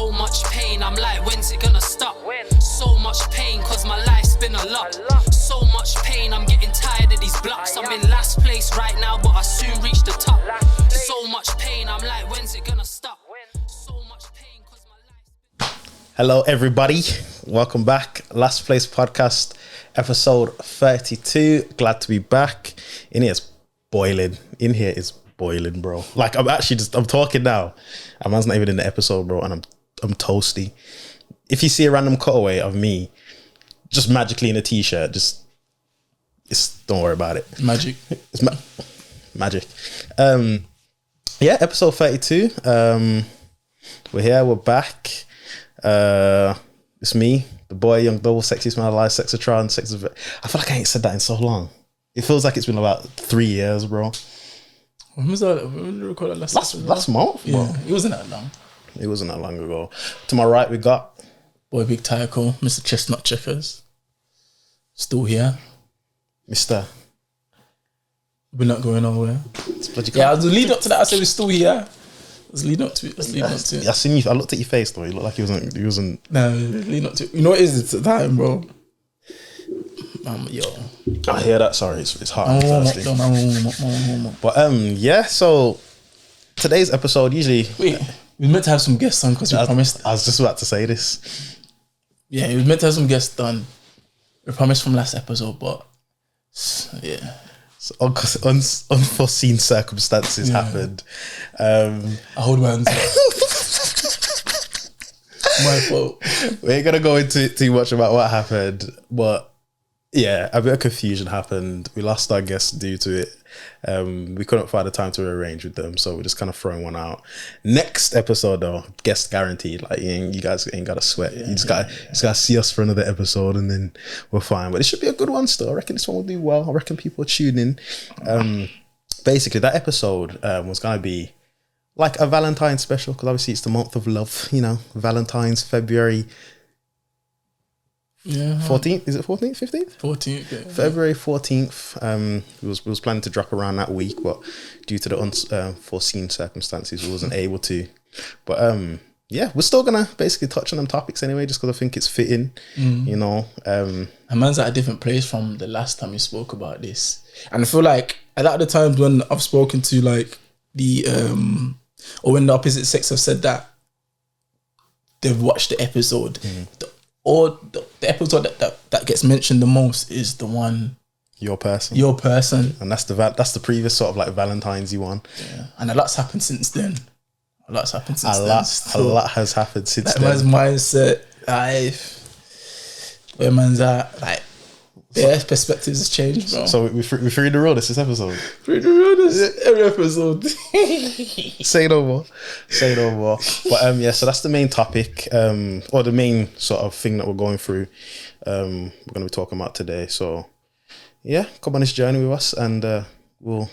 So much pain, I'm like, when's it gonna stop? So much pain, cause my life's been a lot. So much pain, I'm getting tired of these blocks. I'm in last place right now, but I soon reach the top. So much pain, I'm like, when's it gonna stop? So much pain, cause my life's been... Hello everybody, welcome back. Last Place Podcast, episode 32. Glad to be back. In here it's boiling. Bro. Like I'm talking now. And man's not even in the episode, bro, and I'm toasty. If you see a random cutaway of me just magically in a t-shirt, don't worry about it. Magic. It's magic. Yeah, episode 32. We're here, we're back. It's me, the boy, young double, sexiest man alive, Sexatron, I feel like I ain't said that in so long. It feels like it's been about 3 years, bro. When was that? When did we record that last month? Yeah, bro. it wasn't that long. It wasn't that long ago. To my right, we got Boy Big Tycoon, Mr. Chestnut Checkers. Still here. Mr. We're not going nowhere. Yeah, I was leading up to that. I said we're still here. Let's lead up to it. I seen you. I looked at your face though. You looked like he wasn't. No, lead up to it. You know what it is? It's the time, bro. Yo. I hear that. Sorry, it's hot. But yeah. So today's episode usually. Wait, we were meant to have some guests on because we promised. I was just about to say this. Yeah, we were meant to have some guests on. We promised from last episode, but yeah. So, unforeseen circumstances happened. I hold my hands up. My fault. We ain't gonna go into too much about what happened, but yeah, a bit of confusion happened. We lost our guests due to it. We couldn't find the time to arrange with them, so we're just kind of throwing one out. Next episode though, guest guaranteed. Like you guys ain't gotta sweat. You just gotta see us for another episode, and then we're fine. But it should be a good one still. I reckon this one will do well. I reckon people will tune in. Basically, that episode was gonna be like a Valentine's special because obviously it's the month of love. You know, Valentine's, February. Yeah, 14th, is it 14th, 15th? 14th, yeah. February 14th. We was planning to drop around that week, but due to the unforeseen circumstances, we wasn't able to. But yeah, we're still gonna basically touch on them topics anyway, just because I think it's fitting. You know, and man's at a different place from the last time we spoke about this, and I feel like a lot of the times when I've spoken to like the or when the opposite sex have said that they've watched the episode. Or the episode that gets mentioned the most is the one your person, and that's the previous sort of like Valentine's one. Yeah, and a lot's happened since then. A lot has happened since then. Man's mindset, where man's at, like their perspectives has changed, bro. So we free the road. This episode. Free the road. Every episode. Say no more. But yeah, so that's the main topic, or the main sort of thing that we're going through. We're going to be talking about today. So yeah, come on this journey with us, and we'll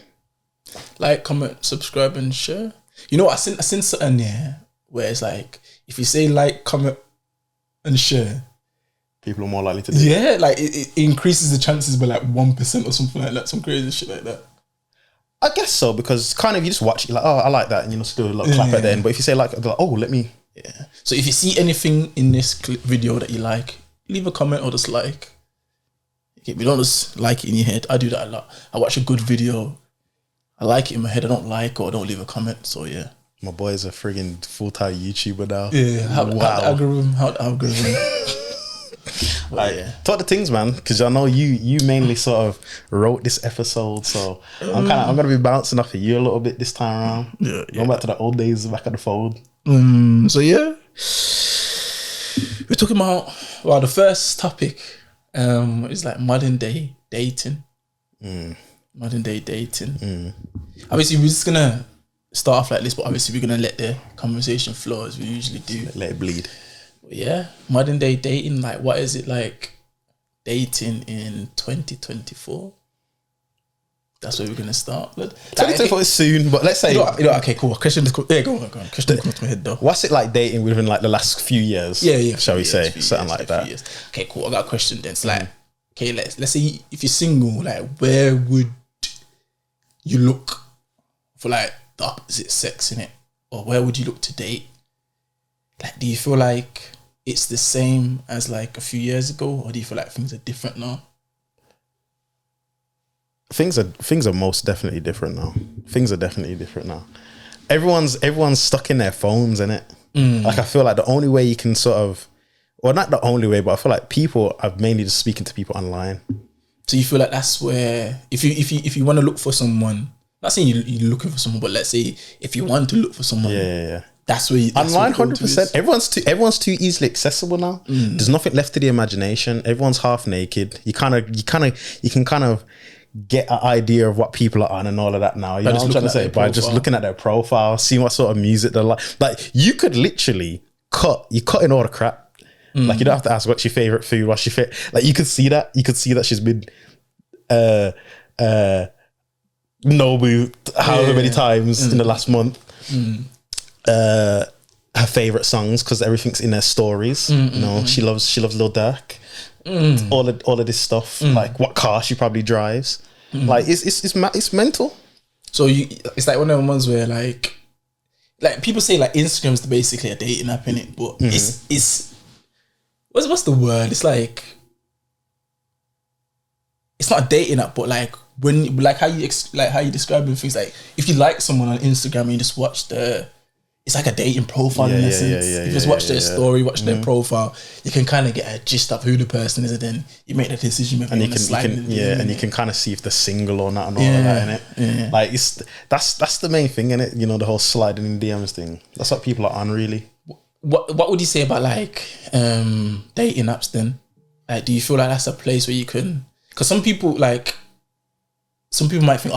like, comment, subscribe, and share. You know what? I seen something there where it's like if you say like, comment, and share, people are more likely to do it. Yeah, like it increases the chances by like 1% or something like that, some crazy shit like that. I guess so, because kind of you just watch it, like, oh, I like that, and you know, still like clap at the end. But if you say like, oh, let me, yeah. So if you see anything in this video that you like, leave a comment or just like. Okay, we don't just like it in your head. I do that a lot. I watch a good video, I like it in my head. I don't like or I don't leave a comment. So yeah. My boy's a friggin' full-time YouTuber now. Yeah, how the algorithm. Like, yeah. Talk the things, man, because I know you mainly sort of wrote this episode, so I'm gonna be bouncing off of you a little bit this time around. Yeah. Going back to the old days, back of the fold. So yeah, we're talking about the first topic is like modern day dating. Modern day dating. Obviously, we're just gonna start off like this, but obviously we're gonna let the conversation flow as we usually do. Let it bleed. Yeah, modern day dating, like what is it like dating in 2024? That's where we're gonna start. 2024 is soon, but let's say okay, cool. Question, go on. Question comes to my head though. What's it like dating within like the last few years? Yeah. Shall we say something like that? Okay, cool. I got a question then. It's like, okay, let's say if you're single, like where would you look for like the opposite sex in it, or where would you look to date? like, do you feel like it's the same as like a few years ago, or do you feel like things are different now? Things are most definitely different now. Things are definitely different now. Everyone's stuck in their phones, innit? Like, I feel like the only way you can sort of, well, not the only way, but I feel like people are mainly just speaking to people online. So you feel like that's where, if you want to look for someone, not saying you're looking for someone, but let's say if you want to look for someone, that's where online, 100%. Everyone's too easily accessible now. There's nothing left to the imagination. Everyone's half naked. You can kind of get an idea of what people are on and all of that now. You know what I'm trying to say? By just looking at their profile, seeing what sort of music they like. Like, you could literally cut in all the crap. Like, you don't have to ask what's your favorite food, what's your favorite. Like, you could see that she's been Nobu however many times in the last month. Her favorite songs, because everything's in their stories. You know, she loves Lil Durk. All of this stuff, like what car she probably drives. Like, it's mental. So it's like one of the ones where like people say like Instagram's basically a dating app, innit? But it's what's the word? It's like, it's not a dating app, but like when, like how you describing things, like if you like someone on Instagram and you just watch it's like a dating profile in a sense. You just watch their story, watch their profile, you can kind of get a gist of who the person is, and then you make the decision. And you can kind of see if they're single or not and all of that, innit? Like, that's the main thing, innit? You know, the whole sliding in DMs thing. That's what people are on, really. What would you say about like dating apps then? Like, do you feel like that's a place where you can? Because some people might think,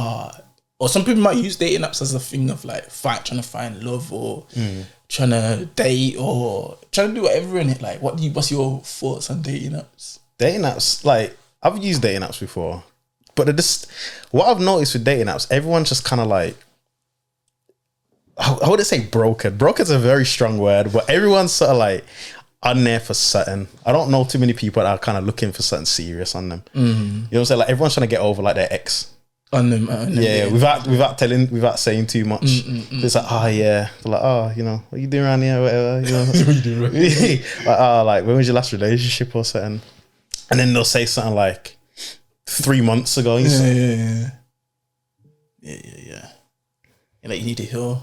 or some people might use dating apps as a thing of like trying to find love, or trying to date, or trying to do whatever in it. Like, what's your thoughts on dating apps? Dating apps, like, I've used dating apps before, but what I've noticed with dating apps, everyone's just kind of like, I wouldn't say broken. Broken's a very strong word, but everyone's sort of like on there for something. I don't know too many people that are kind of looking for something serious on them. You know what I'm saying? Like, everyone's trying to get over like their ex. On them, without saying too much. It's like, they're like, you know, what you doing around here, whatever, you know. What you doing around here? Like, like, when was your last relationship or something? And then they'll say something like 3 months ago. Yeah. Like, you need to heal.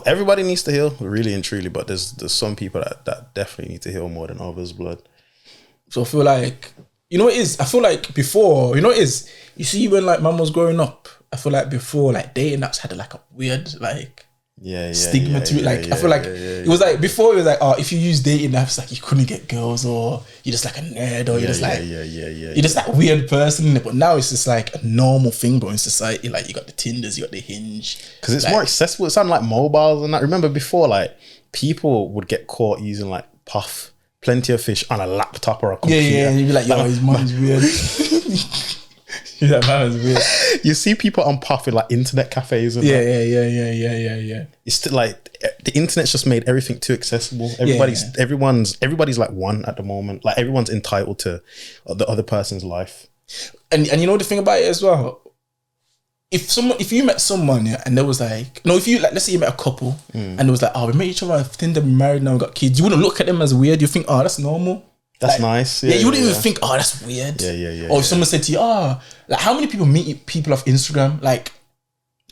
Everybody needs to heal, really and truly, but there's some people that definitely need to heal more than others, blood. So I feel like, you know what it is? I feel like before, you know what it is? You see, when like man was growing up, I feel like before, like dating apps had like a weird like stigma to it. Like, I feel like it was like, before it was like, if you use dating apps, like you couldn't get girls, or you're just like a nerd, or you're just like you're just like a weird person. But now it's just like a normal thing, bro, in society. Like, you got the Tinders, you got the Hinge, because it's like, more accessible. It's on like mobiles and that. Remember before, like, people would get caught using like Puff, Plenty of Fish on a laptop or a computer. Yeah, and you'd be like, yo, his man's weird. Yeah, man is weird. You see people on Puff in like internet cafes and yeah. It's still like, the internet's just made everything too accessible. Everybody's like one at the moment. Like, everyone's entitled to the other person's life. And you know the thing about it as well, if you met someone, and there was like, no, if you like, let's say you met a couple and there was like, we met each other on Tinder, we married now, we got kids, you wouldn't look at them as weird. You think, that's normal. That's like, nice. You wouldn't even think, that's weird. Or if someone said to you, like, how many people meet people off Instagram? Like,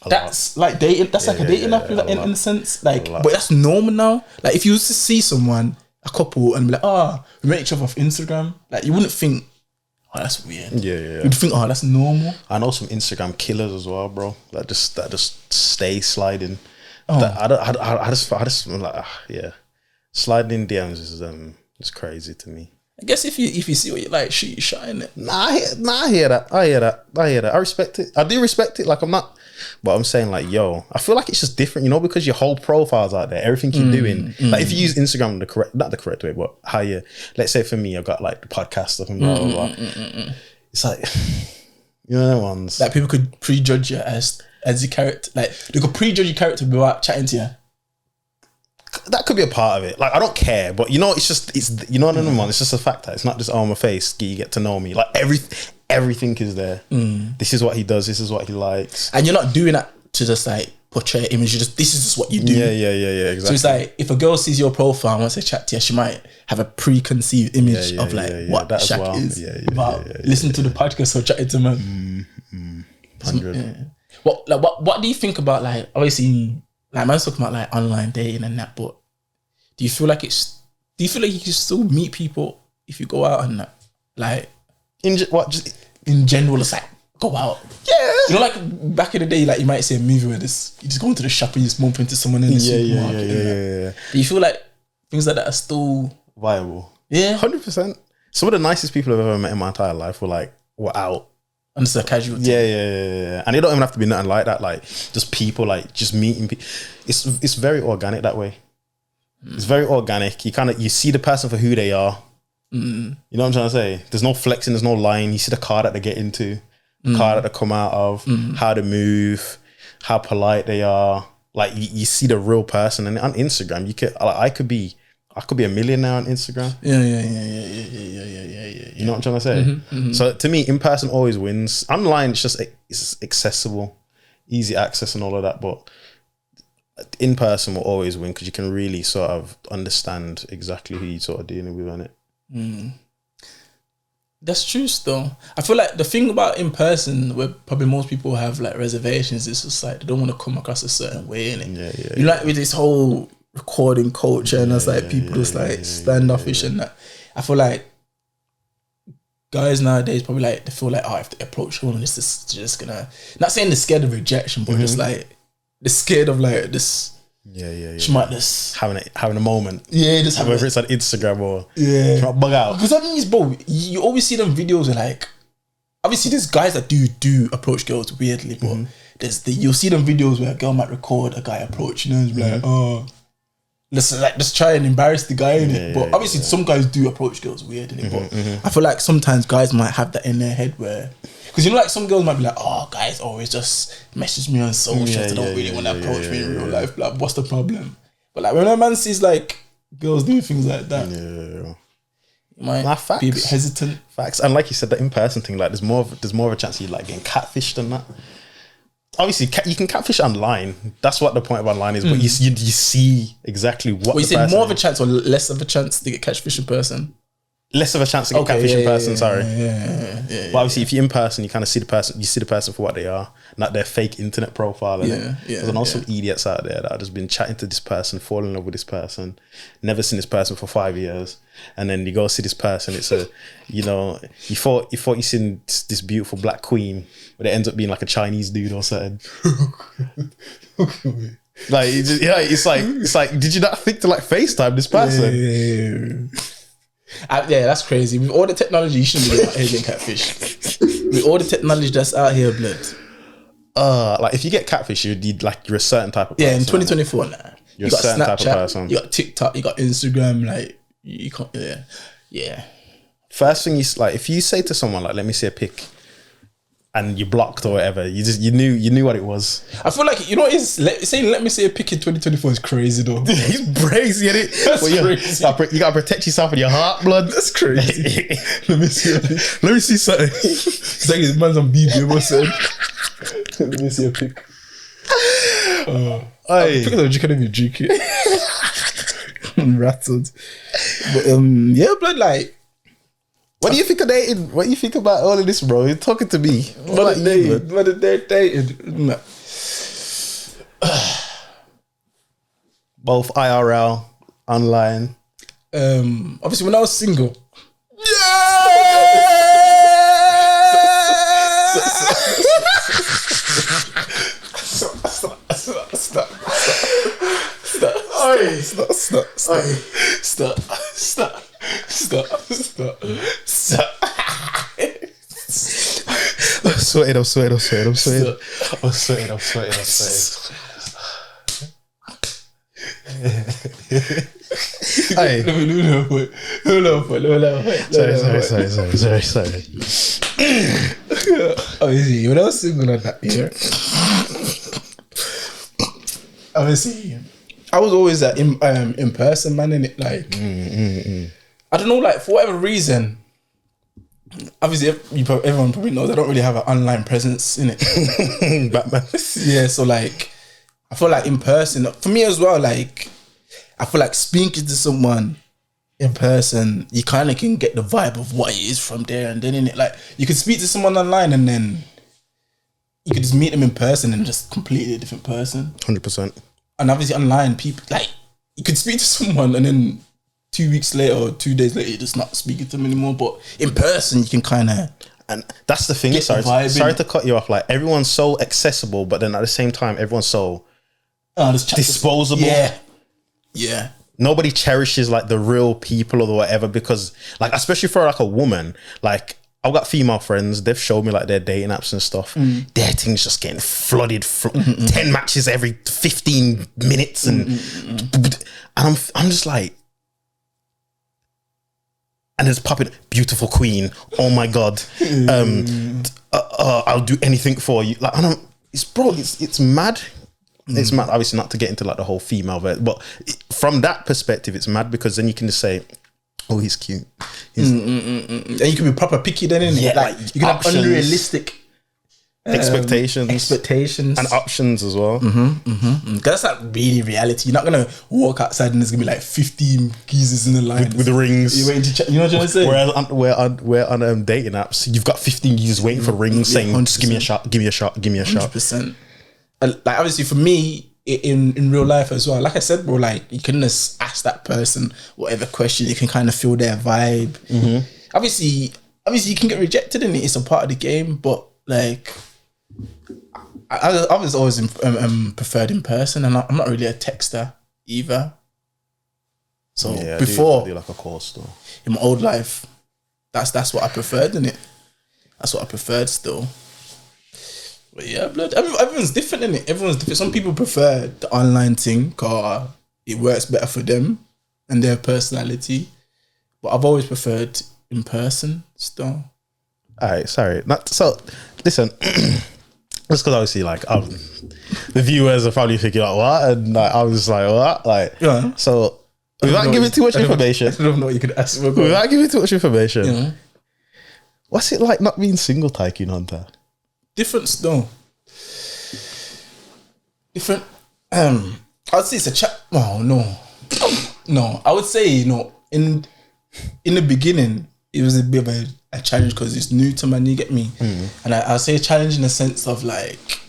that's like dating. That's like a dating app in a sense. Like, but that's normal now. Like, if you used to see someone, a couple, and be like, we met each other off Instagram, like, you wouldn't think, that's weird. You'd think, that's normal. I know some Instagram killers as well, bro. That just stay sliding. I just like, sliding in DMs is crazy to me. I guess if you see what you like, shoot your shot in it. I hear that. I respect it. I do respect it. Like, I'm not, but I'm saying, like, yo, I feel like it's just different, you know, because your whole profile's out there. Everything you're doing, like, if you use Instagram not the correct way, but how you, let's say for me, I've got like the podcast stuff and blah blah blah. It's like, you know, the ones like, people could prejudge you as your character. Like, they could prejudge your character without chatting to you. That could be a part of it. Like, I don't care, but you know, it's you know what I mean? It's just a fact that it's not just my face. You get to know me. Like, everything is there. This is what he does. This is what he likes. And you're not doing that to just like portray an image. This is just what you do. Yeah, exactly. So it's like, if a girl sees your profile and wants to chat to you, she might have a preconceived image of what that Shaq well. is. Listen to the podcast or chatting to man. 100. Yeah. What do you think about, like, obviously, like, man's talking about like online dating and that, but do you feel like you can still meet people if you go out and that? Like, in general, it's like, go out. Yeah. You know, like back in the day, like you might see a movie where you just go into the shop and you just bump into someone in the supermarket. Yeah. Do you feel like things like that are still viable? Yeah. 100%. Some of the nicest people I've ever met in my entire life were out. And it's a casual thing. Yeah. And it don't even have to be nothing like that. Like, just people, like, just meeting people. It's very organic that way. It's very organic. You see the person for who they are. You know what I'm trying to say? There's no flexing, there's no lying. You see the car that they get into, the car that they come out of, how they move, how polite they are. Like, you see the real person. And on Instagram, I could be a millionaire on Instagram. Yeah. You know what I'm trying to say? So to me, in person always wins. Online, it's accessible, easy access and all of that. But in person will always win because you can really sort of understand exactly who you're sort of dealing with on it. That's true still. I feel like the thing about in person where probably most people have like reservations is just like they don't want to come across a certain way, innit? You know, like with this whole recording culture and it's like people just like standoffish and that. I feel like guys nowadays probably like they feel like, oh, if they approach someone, it's just gonna, not saying they're scared of rejection, but just like they're scared of like this. She might just having a moment. Yeah, just whether it's on Instagram or bug out. Because that means, bro, you always see them videos where like, obviously there's guys that do approach girls weirdly, but you'll see them videos where a girl might record a guy approach, you know, and be like, oh, let's try and embarrass the guy in it. But obviously some guys do approach girls weird in it. But I feel like sometimes guys might have that in their head where, because you know, like some girls might be like, oh, guys always just message me on socials. They don't really want to approach me in real life. Like, what's the problem? But like when a man sees like girls doing things like that, you might be a bit hesitant. Facts. And like you said, the in-person thing, like there's more of a chance of you like getting catfished than that. Obviously, you can catfish online. That's what the point of online is. But you see exactly what. Well, you say more of a chance or less of a chance to get catfish in person? Less of a chance to get catfish in person. Sorry. But obviously, if you're in person, you kind of see the person. You see the person for what they are, not their fake internet profile. There's also idiots out there that have just been chatting to this person, falling in love with this person, never seen this person for 5 years, and then you go see this person. It's a, you know, you thought you seen this beautiful black queen, but it ends up being like a Chinese dude or something. Like it's like, did you not think to like FaceTime this person? Yeah, that's crazy. With all the technology, you shouldn't be out here getting catfish. With all the technology that's out here, blood. Like if you get catfish, you're a certain type of person. Yeah, in 2024 now. You're a certain type of person. You got TikTok, you got Instagram, like you can't. Yeah. First thing like if you say to someone like, "Let me see a pic," and you blocked or whatever, you knew what it was. I feel like, you know, saying "let me see a pic" in 2024 is crazy though. He's crazy, isn't it? That's crazy. You gotta protect yourself in your heart, blood. That's crazy. Let me see something. It's like his man's on BB or something. Let me see a pic. Pick of you can't even drink it. I'm rattled. But yeah, blood, like, what do you think of dating? What do you think about all of this, bro? You're talking to me. What they're dating? No. Both IRL, online. Obviously, when I was single. Stop. I'm sweating. Hey. Sorry. Oh, easy. When I was single on that year, obviously, I was always that in person man, innit? Like, I don't know, like for whatever reason. Obviously, everyone probably knows I don't really have an online presence in it. Batman. Yeah, so like, I feel like in person, for me as well, like, I feel like speaking to someone in person, you kind of can get the vibe of what it is from there and then, in it. Like, you could speak to someone online and then you could just meet them in person and just completely a different person. 100%. And obviously online, people, like, you could speak to someone and then 2 weeks later or 2 days later, you're just not speaking to them anymore. But in person, you can kind of... And that's the thing. Sorry to cut you off. Like, everyone's so accessible, but then at the same time, everyone's so disposable. Yeah. Nobody cherishes like the real people or the whatever, because like, especially for like a woman, like I've got female friends, they've showed me like their dating apps and stuff. Their thing's just getting flooded. 10 matches every 15 minutes, and I'm just like, and it's popping, beautiful queen. Oh my god, I'll do anything for you. Like, it's mad. It's mad. Obviously, not to get into like the whole female, but from that perspective, it's mad, because then you can just say, "Oh, he's cute." And you can be proper picky then, innit? Yeah, like you can options, have unrealistic expectations and options as well. Because that's like really reality. You're not gonna walk outside and there's gonna be like 15 geezers in the line with the rings. You're waiting to check. You know what I'm trying to say? Where on dating apps, you've got 15 geezers waiting for rings, saying, 100%. "Just give me a shot, give me a shot, give me a shot." 100%. Like, obviously for me in real life as well, like I said, bro, like you can just ask that person whatever question, you can kind of feel their vibe. Obviously you can get rejected in it, it's a part of the game, but like I was always preferred in person, and I'm not really a texter either. So before, I do like a call still. In my old life, that's what I preferred, innit? That's what I preferred still. But yeah, blood. Everyone's different, innit? Everyone's different. Some people prefer the online thing because it works better for them and their personality. But I've always preferred in person still. Alright, sorry. Listen, just because obviously, like, the viewers are probably thinking, like, what? And like, I was just like, what? Like, Yeah. So, without giving too much information. I don't know what you could ask me. Without giving too much information. Yeah. What's it like not being single, Tycoon Hunter? Different still. Different. I'd say it's a chat. Oh no. I would say, you know, in the beginning, it was a bit of a challenge because it's new to man. You get me? And I'll say a challenge in the sense of like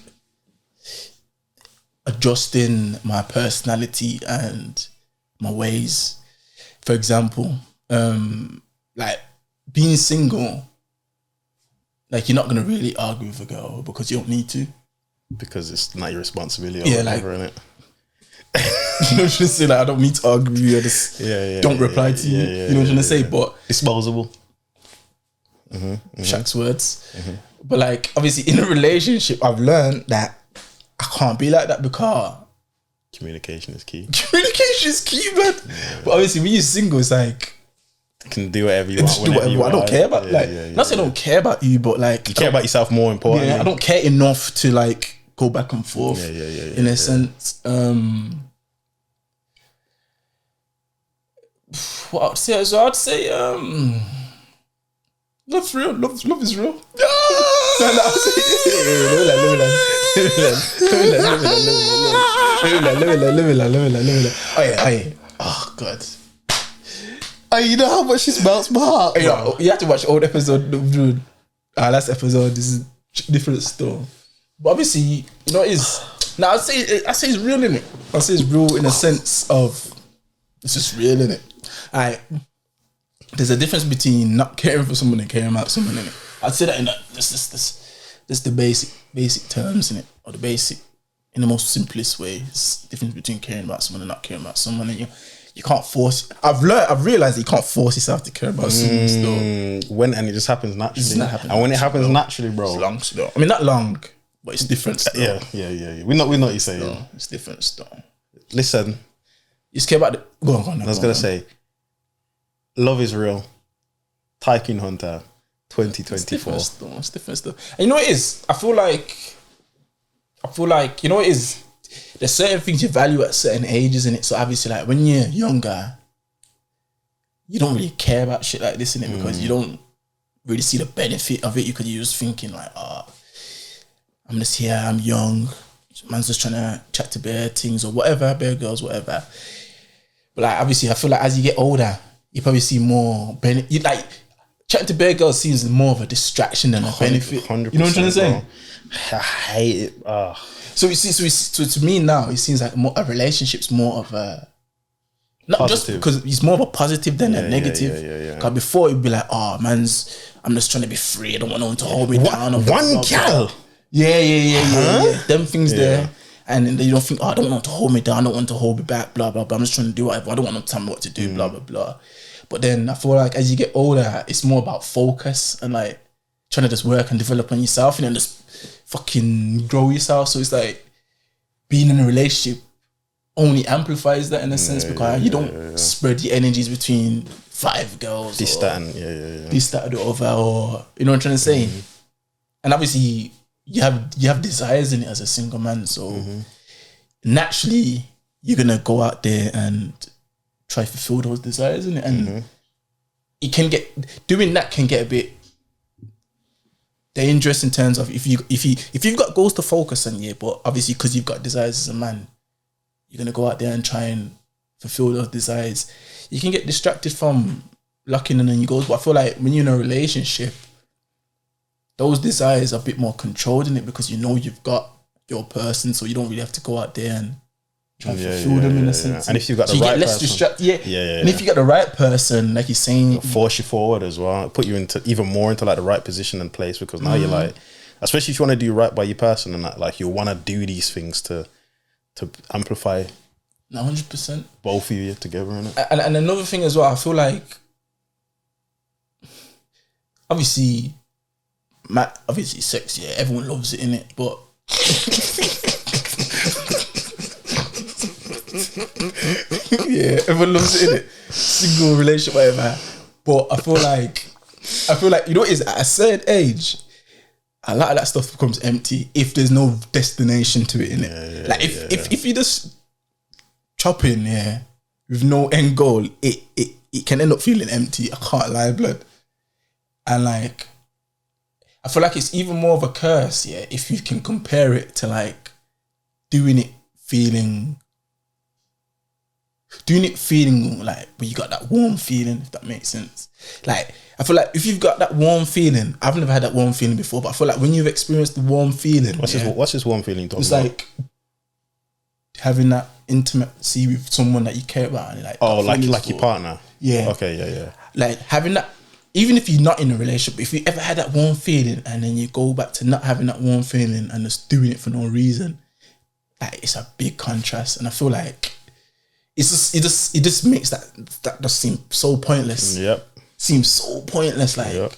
adjusting my personality and my ways. For example, like being single. Like, you're not going to really argue with a girl because you don't need to. Because it's not your responsibility or whatever, innit? You know what I'm trying to say? Like, I don't need to argue with you. I just don't reply to you. You know what I'm trying to say? But disposable. Shaq's words. But like, obviously, in a relationship, I've learned that I can't be like that because... Communication is key. Communication is key, man. But obviously, when you're single, it's like... Can do whatever you want. Do whatever you want. I don't care about not saying I don't care about you, but like you care about yourself more importantly. I don't care enough to like go back and forth. In a sense, what I'd say as well, I'd say love's real. Love is real. Oh God. You know how much she melts my heart. You have to watch old episode, dude. Last episode, this is different stuff. But obviously, you know, now I say it's real, innit? I say it's real in a sense of it's just real, innit? There's a difference between not caring for someone and caring about someone, innit? I'd say that in this the basic terms, innit? Or the basic, in the most simplest way. It's the difference between caring about someone and not caring about someone, and you can't force. I've realized that you can't force yourself to care about someone still. When and it just happens naturally. And when it happens naturally, bro, it's long still. I mean, not long, but it's different still. Yeah. We know what you're saying. It's different still. Listen, you just care about the. Go on. I was gonna say, love is real. Tycoon Hunter, 2024. It's different still. And you know what it is? I feel like you know what it is. There's certain things you value at certain ages, in it. So obviously, like when you're younger, you don't really care about shit like this, in it, because you don't really see the benefit of it. You're just thinking like, I'm just here, I'm young, man's just trying to chat to bare things or whatever, bare girls, whatever. But like obviously, I feel like as you get older, you probably see more benefit. You like chatting to bare girls seems more of a distraction than a benefit. 100%, you know what I'm trying to say? I hate it. So you see, so to me now, it seems like a relationship's more of a not positive. Just because it's more of a positive than a negative. Yeah. Because before it'd be like, oh man's, I'm just trying to be free. I don't want no one to hold me down. One gal. Yeah. Them things there. And then you don't think, oh, I don't want them to hold me down. I don't want to hold me back, blah, blah, blah. I'm just trying to do whatever. I don't want them to tell me what to do, blah, blah, blah. But then I feel like as you get older, it's more about focus and like trying to just work and develop on yourself and then just fucking grow yourself. So it's like being in a relationship only amplifies that in a sense because you don't spread your energies between 5 girls. This, that, and this, that, or the other, or you know what I'm trying to say? And obviously you have desires in it as a single man, so naturally you're gonna go out there and try to fulfill those desires in it, and it can get a bit dangerous in terms of if you've got goals to focus on, but obviously because you've got desires as a man, you're gonna go out there and try and fulfill those desires. You can get distracted from locking in on your goals, but I feel like when you're in a relationship, those desires are a bit more controlled in it because you know you've got your person, so you don't really have to go out there and try to fulfill them in a sense. And if you've got the right person, you get less distracted. And if you got the right person, like you're saying, it'll force you forward as well, put you into even more into like the right position and place because now you're like, especially if you want to do right by your person and that, like you want to do these things to amplify. 100%. Both of you together, innit? And another thing as well, I feel like obviously sex, everyone loves it, innit? But everyone loves it, innit? Single relationship, whatever. But I feel like you know what it is, at a certain age, a lot of that stuff becomes empty if there's no destination to it, innit? If you just chopping, with no end goal, it can end up feeling empty. I can't lie, blood. And like I feel like it's even more of a curse, if you can compare it to like doing it feeling like where you got that warm feeling, if that makes sense. Like I feel like if you've got that warm feeling, I've never had that warm feeling before, but I feel like when you've experienced the warm feeling, what's this warm feeling talking it's about? like having that intimacy with someone that you care about, and like your partner. Okay, like having that. Even if you're not in a relationship, if you ever had that warm feeling and then you go back to not having that warm feeling and just doing it for no reason, like it's a big contrast. And I feel like it just makes that just seem so pointless. Seems so pointless. Like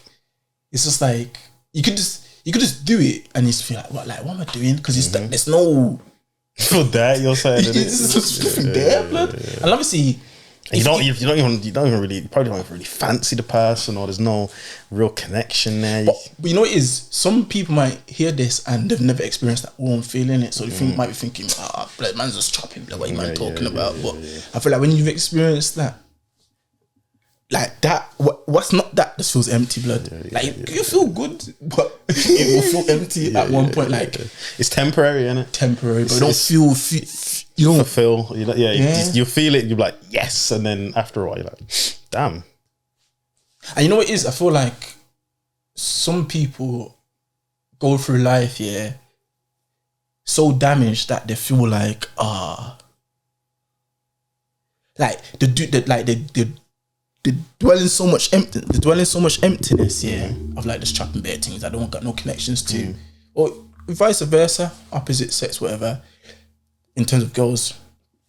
it's just like you could just do it and you just feel like what am I doing? Because there's no for that you're saying it's just there, blood. And obviously. You don't even really fancy the person, or there's no real connection there. But you know what it is? Some people might hear this and they've never experienced that warm feeling it, so they might be thinking, blood, man's just chopping, what are you man talking about? But I feel like when you've experienced that, like that, what's not that just feels empty, blood. You feel good, but it will feel empty at one point. Like it's temporary, isn't it? Temporary, but you don't feel. You don't fulfill. You feel it. You're like yes, and then after a while, you're like, damn. And you know what it is? I feel like some people go through life, so damaged that they feel like they dwell in so much emptiness, of like just chopping bare things I don't got no connections to, or vice versa, opposite sex, whatever. In terms of girls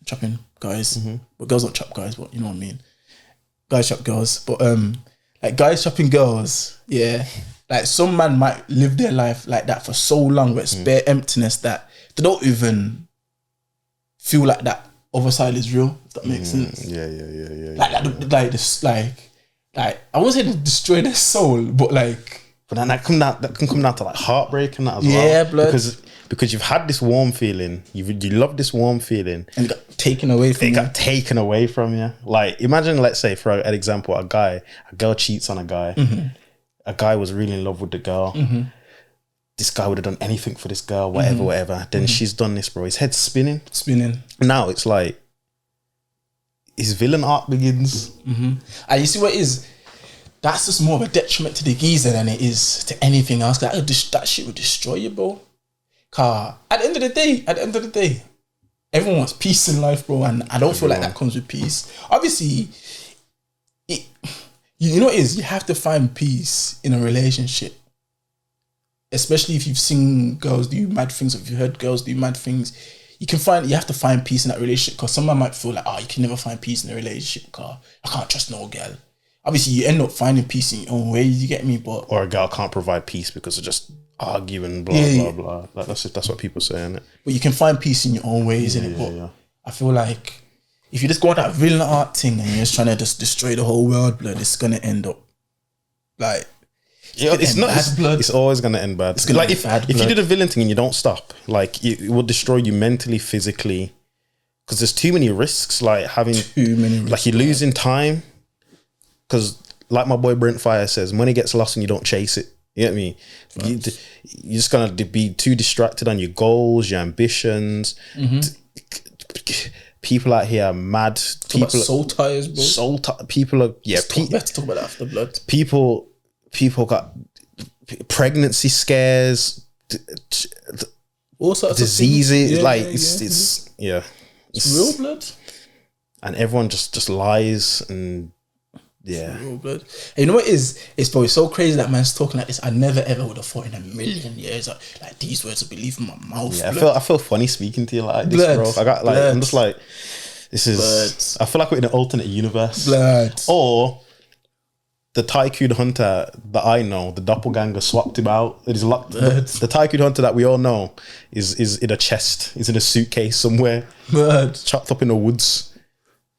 chopping guys, but girls don't chop guys, but you know what I mean. Guys chop girls, but like guys chopping girls, like some man might live their life like that for so long, where it's bare emptiness that they don't even feel like that other side is real. If that makes sense. Like I won't say they destroy their soul, but like. But then that can come down to like heartbreak and that as well. Yeah, blood. Because you've had this warm feeling, you love this warm feeling, and it got taken away from you. Got taken away from you. Like imagine, let's say for an example, a girl cheats on a guy. A guy was really in love with the girl. this guy would have done anything for this girl, whatever. Then she's done this, bro. His head's spinning. Now it's like his villain arc begins. And you see what it is? That's just more of a detriment to the geezer than it is to anything else. That shit would destroy you, bro. Car. At the end of the day, everyone wants peace in life, bro, and I don't feel like that comes with peace. Obviously, you know what it is? You have to find peace in a relationship. Especially if you've seen girls do mad things, or if you've heard girls do mad things, you have to find peace in that relationship, because someone might feel like, you can never find peace in a relationship, because I can't trust no girl. Obviously, you end up finding peace in your own ways, you get me? But or a girl can't provide peace because of just arguing, blah, blah. Like, that's what people say, innit? But you can find peace in your own ways, innit? But I feel like if you just go on that villain art thing and you're just trying to just destroy the whole world, blood, it's going to end up like... It's always going to end bad. It's gonna if you do the villain thing and you don't stop, like, it will destroy you mentally, physically, because there's too many risks, like having... Like, you're losing time. Because, like my boy Brent Fire says, money gets lost when you don't chase it. You get me? You're just going to be too distracted on your goals, your ambitions. People out here are mad. People about soul ties, bro. People are... Yeah. Let's talk about that after blood. People got pregnancy scares, all sorts diseases. Of it's real blood. And everyone just lies and... Yeah. Real blood. And you know what it is? It's probably so crazy that man's talking like this. I never ever would have thought in a million years like these words would be leaving my mouth. Yeah, I feel funny speaking to you like this, bro. I got like blood. I'm just like, this is blood. I feel like we're in an alternate universe. Blood. Or the Tycoon hunter that I know, the doppelganger swapped him out. It is locked. The Tycoon hunter that we all know is in a chest. He's in a suitcase somewhere. Blood. Chopped up in the woods.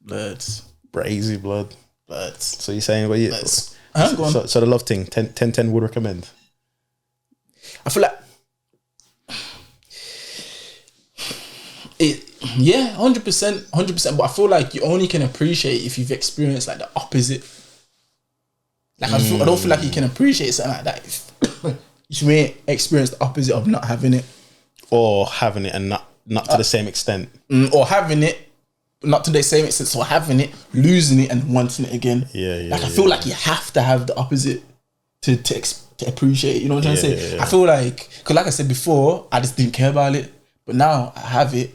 Blood. Brazy blood. But so you're saying, so the love thing, 10-10 would recommend. I feel like 100%. But I feel like you only can appreciate if you've experienced like the opposite. Like I don't feel like you can appreciate something like that if you ain't experienced the opposite of not having it, or having it and not to the same extent, or having it. Not to the same extent, so having it, losing it, and wanting it again. I feel like you have to have the opposite to appreciate it. You know what I'm trying to say? I feel like, because like I said before, I just didn't care about it, but now I have it.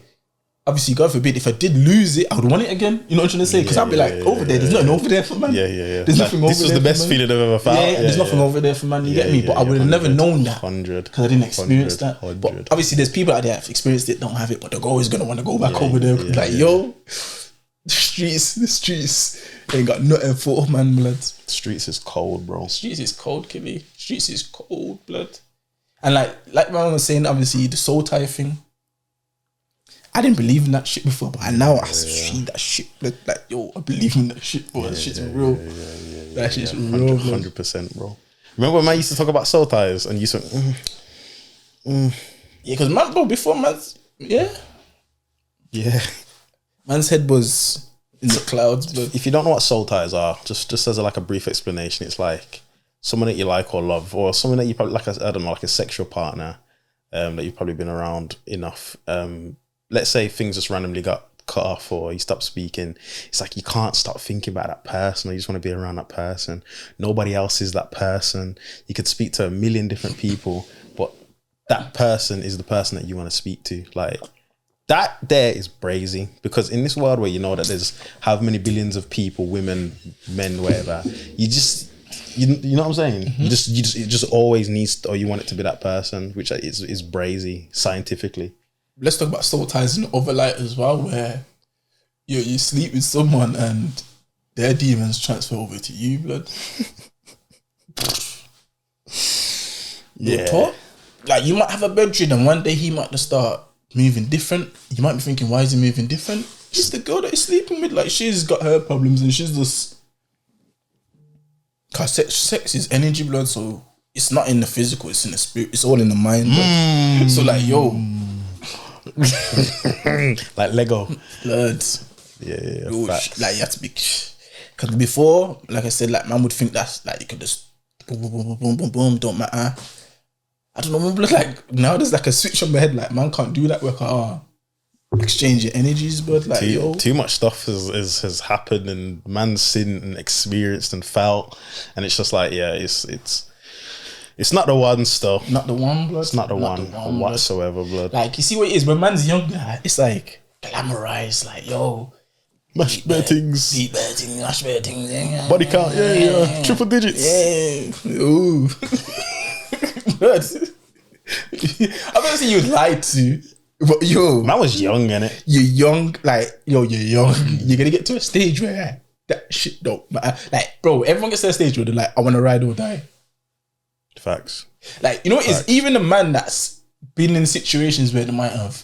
Obviously, God forbid, if I did lose it, I would want it again. You know what I'm trying to say? Because I'd be like, over there, there's nothing over there for man. There's nothing over there. This was the best feeling I've ever felt. There's nothing over there for man. You get me? But I would have never known that 100 because I didn't experience that. But obviously, there's people out there have experienced it, don't have it, but they're always gonna want to go back over there. Like, yo, the streets ain't got nothing for man, blood. The streets is cold, bro. Streets is cold, Kibby. Streets is cold, blood. And like man was saying, obviously the soul tie thing. I didn't believe in that shit before, but now I see that shit. Like, yo, I believe in that shit, bro. That shit's real. That shit's real, 100%, bro. Remember when man used to talk about soul ties and you said, Yeah, because man, bro, before man's, man's head was in the clouds. But if you don't know what soul ties are, just as a brief explanation, it's like someone that you like or love, or someone that you probably, like, I don't know, like a sexual partner that you've probably been around enough. Let's say things just randomly got cut off or you stopped speaking. It's like you can't stop thinking about that person, or you just want to be around that person. Nobody else is that person. You could speak to a million different people, but that person is the person that you want to speak to. Like, that there is brazy, because in this world where you know that there's how many billions of people, women, men, whatever, you know what I'm saying? It just always needs, or you want it to be that person, which is brazy scientifically. Let's talk about soul ties in the other light as well, where you sleep with someone and their demons transfer over to you, blood. Yeah. Like, you might have a bedroom and one day he might just start moving different. You might be thinking, why is he moving different? It's the girl that he's sleeping with. Like, she's got her problems and she's just... Cause sex is energy, blood, so it's not in the physical, it's in the spirit. It's all in the mind, blood. So like, yo... like Lego. Blood. Yeah. Yo, like, you have to be... Because before, like I said, like, man would think that's... Like, you could just... Boom, don't matter. I don't know, like now there's like a switch on my head, like man can't do that work. Exchange your energies, but like too much stuff has happened and man's seen and experienced and felt, and it's just like it's not the one stuff. Not the one, blood. It's not the one whatsoever, blood. Like you see what it is when man's younger, it's like glamorized, like mash better things, mash better things, body count, triple digits, ooh. I've never seen you lied to, but man was young, innit? You're young, like you're young. You're gonna get to a stage where that shit don't matter. Like, bro, everyone gets to a stage where they're like, I want to ride or die. Facts. Like, you know what is even a man that's been in situations where they might have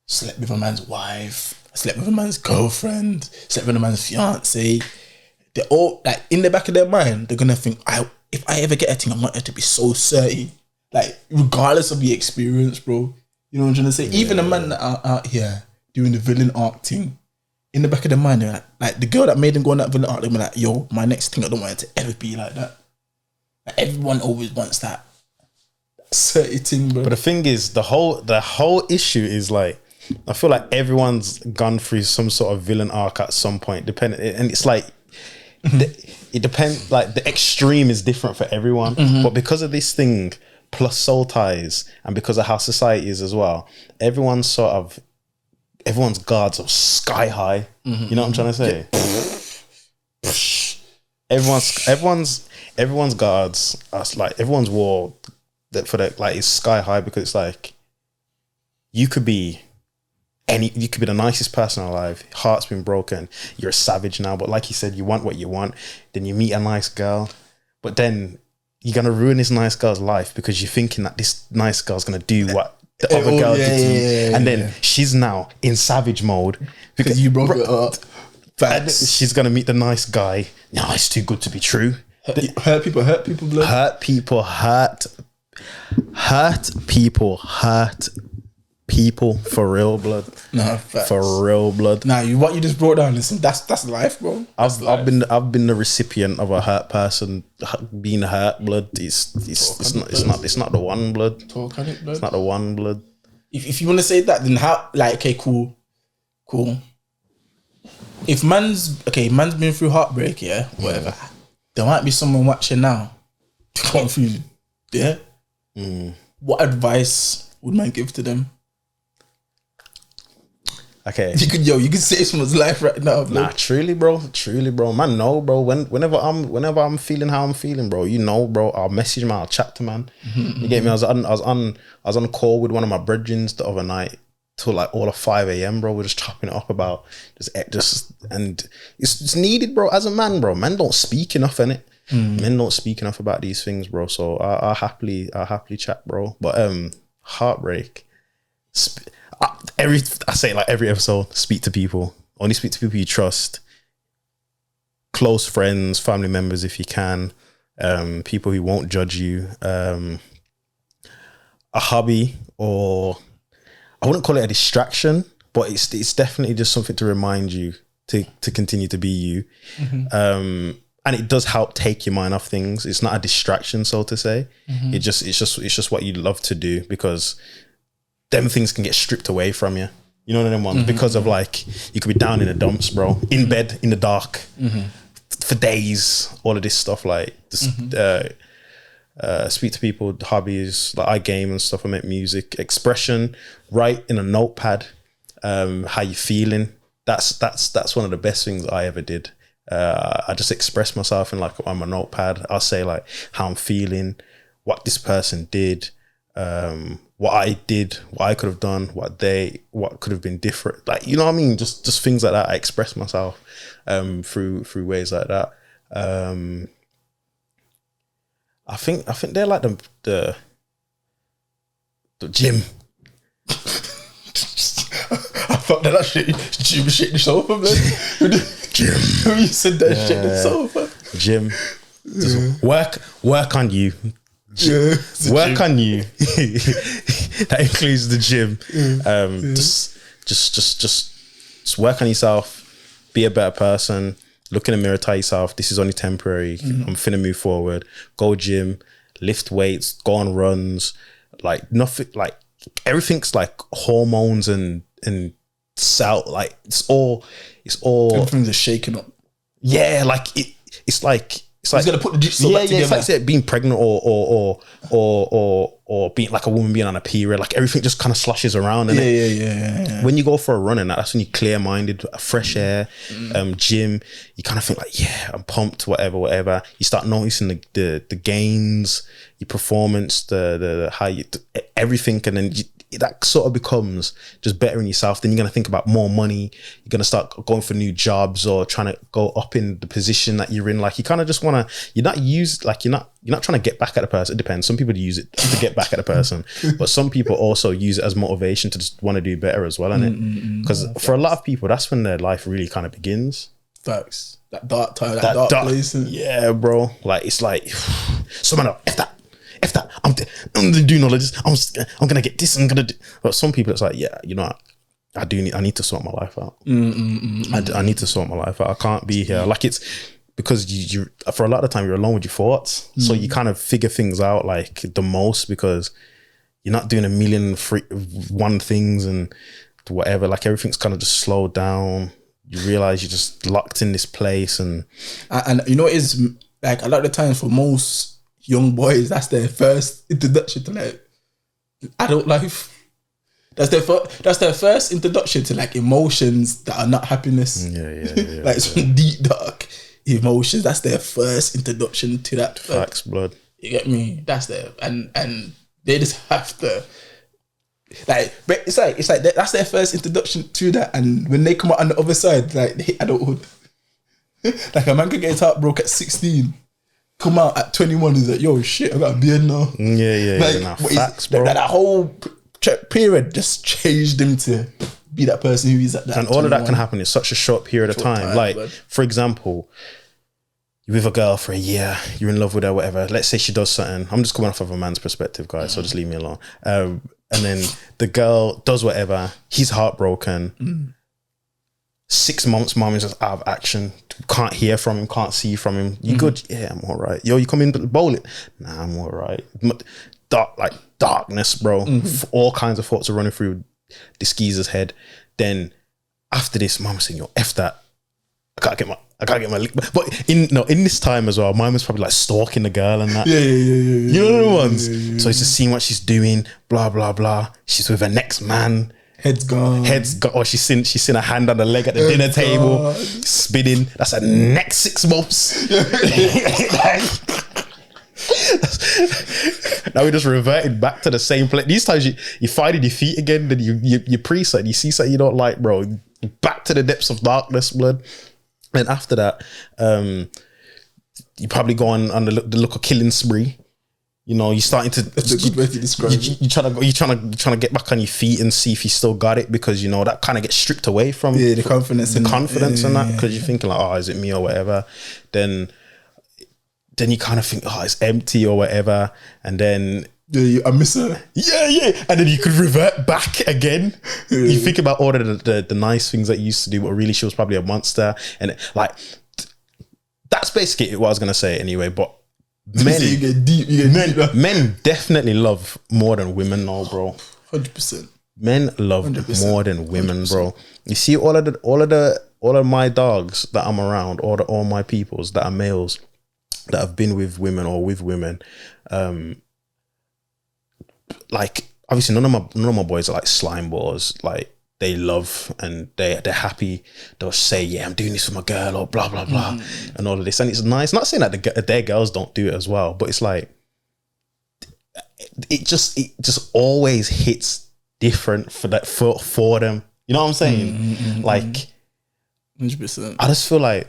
slept with a man's wife, slept with a man's girlfriend, slept with a man's fiance. They're all like in the back of their mind, they're gonna think, if I ever get a thing, I want it to be so certain. Like, regardless of the experience, bro. You know what I'm trying to say? Even a man that are out here doing the villain arc thing, in the back of their mind, they're like the girl that made them go on that villain arc, they're like, yo, my next thing, I don't want it to ever be like that. Like, everyone always wants that certain thing, bro. But the thing is, the whole issue is like, I feel like everyone's gone through some sort of villain arc at some point, and it's like, it depends, like the extreme is different for everyone, but because of this thing, plus soul ties, and because of how society is as well, everyone's guards are sky high. You know what I'm trying to say? Everyone's guards are like, everyone's war that for that, like, is sky high, because it's like you could be the nicest person alive, heart's been broken, you're a savage now, but like you said, you want what you want, then you meet a nice girl, but then you're gonna ruin this nice girl's life because you're thinking that this nice girl's gonna do what the other girl did to you, and then she's now in savage mode because you broke it up. She's gonna meet the nice guy. No, it's too good to be true. Hurt people, blood. Hurt people, for real, blood. No, facts. For real, blood. Nah, what you just brought down, listen, that's life, bro. I've been the recipient of a hurt person being hurt, blood. It's not the one, blood. Talk on it, blood. It's not the one, blood. If you want to say that, then how? Like, okay, cool. If man's been through heartbreak, whatever. There might be someone watching now to go through, What advice would man give to them? Okay, you could save someone's life right now, bro. Nah, truly, bro, man. No, bro. Whenever I'm feeling how I'm feeling, bro, bro, I'll message man, I'll chat to man. You get me? I was on a call with one of my brethrens the other night till like all of 5 a.m, bro. We're just chopping it up about just and it's needed, bro. As a man, bro, men don't speak enough, innit? Men don't speak enough about these things, bro. So I'll happily chat, bro. But heartbreak. I say it like every episode, speak to people. Only speak to people you trust. Close friends, family members if you can. People who won't judge you. A hobby, or I wouldn't call it a distraction, but it's definitely just something to remind you to continue to be you. And it does help take your mind off things. It's not a distraction, so to say. It's just what you love to do, because them things can get stripped away from you. You know what I mean? Because of, like, you could be down in the dumps, bro, in bed in the dark for days. All of this stuff, like just speak to people, hobbies, like I game and stuff. I make music, expression, write in a notepad. How you feeling? That's one of the best things I ever did. I just express myself in, like, on my notepad. I'll say, like, how I'm feeling, what this person did, what I did, what I could have done, what could have been different. Like, you know what I mean? Just things like that. I express myself through ways like that. I think they're like the gym. I thought that shit, gym shit the sofa, man. Gym. You said that shit the sofa. Gym. Just work on you. Work on you. That includes the gym. Just work on yourself. Be a better person. Look in the mirror. Tell yourself this is only temporary. I'm finna move forward. Go gym. lift weights, go on runs, like nothing, like everything's like hormones and cell, like it's all everything's just shaking up. Yeah, like it's like he's gonna put the jigsaw back together. It's like say, being pregnant or being like a woman being on a period. Like everything just kind of slushes around. And Yeah. When you go for a run and that's when you're clear minded, fresh air, gym. You kind of think like, yeah, I'm pumped. Whatever. You start noticing the gains, your performance, the how you everything, and then that sort of becomes just better in yourself. Then you're going to think about more money. You're going to start going for new jobs or trying to go up in the position that you're in. Like you kind of just want to, you're not trying to get back at the person. It depends. Some people use it to get back at the person, but some people also use it as motivation to just want to do better as well, innit? Because for a lot of people, that's when their life really kind of begins. Facts. That dark time, that dark place. Yeah, bro. Like it's like, someone else, F that, I'm doing all of this. I'm gonna get this. I'm gonna do. But some people, it's like, yeah, you know, I need to sort my life out. I need to sort my life out. I can't be here. Like it's because you for a lot of the time you're alone with your thoughts, so you kind of figure things out like the most because you're not doing a million one things and whatever. Like everything's kind of just slowed down. You realize you're just locked in this place, and you know, it is like a lot of the times for most young boys, that's their first introduction to like adult life. That's their first introduction to like emotions that are not happiness. Yeah. Like some deep dark emotions. That's their first introduction to that. Facts, blood. You get me? That's their and they just have to like it's like that's their first introduction to that. And when they come out on the other side, like they hit adulthood. Like a man could get his heart broke at 16. Come out at 21 is like, yo, shit, I got a beard now. Yeah. Like, Nah, facts, bro. That whole period just changed him to be that person who is at that. And all of that can happen in such a short period of time. Like, for example, you're with a girl for a year, you're in love with her, whatever. Let's say she does something. I'm just coming off of a man's perspective, guys, so just leave me alone. And then the girl does whatever, he's heartbroken. 6 months, mom is just out of action. Can't hear from him, can't see from him. You good? Yeah, I'm all right. Yo, you come in bowling? Nah, I'm all right. Darkness, bro. All kinds of thoughts are running through the skeezer's head. Then after this, mom was saying, yo, F that. I gotta get my lick. But in this time as well, mom was probably like stalking the girl and that. Yeah. You know the ones? Yeah. So he's just seeing what she's doing, blah, blah, blah. She's with her next man. Head's gone. Or she's seen a hand on the leg at the dinner table, spinning. That's her next 6 months. Now we just reverted back to the same place. These times you finding your feet again, then you pre-set, you see something you don't like, bro. Back to the depths of darkness, blood. And after that, you probably go on the look of killing spree. You know, you're starting to. That's a good way to describe it. You're trying to get back on your feet and see if you still got it, because you know that kind of gets stripped away from the confidence, and that, because you're thinking like, oh, is it me or whatever? Then you kind of think, oh, it's empty or whatever, and then I miss her. Yeah, and then you could revert back again. You think about all of the nice things that you used to do, but really she was probably a monster, and like that's basically what I was gonna say anyway, but. Men, you get deep. Men definitely love more than women now, bro. 100%. Men love 100%. More than women, 100%. Bro. You see, all of my dogs that I'm around, all my peoples that are males that have been with women or with women, like obviously none of my boys are like slime balls. Like they love and they're happy. They'll say, yeah, I'm doing this for my girl or blah, blah, blah, and all of this. And it's nice. Not saying that their girls don't do it as well, but it's like, it just always hits different for them. You know what I'm saying? Like, 100%. I just feel like,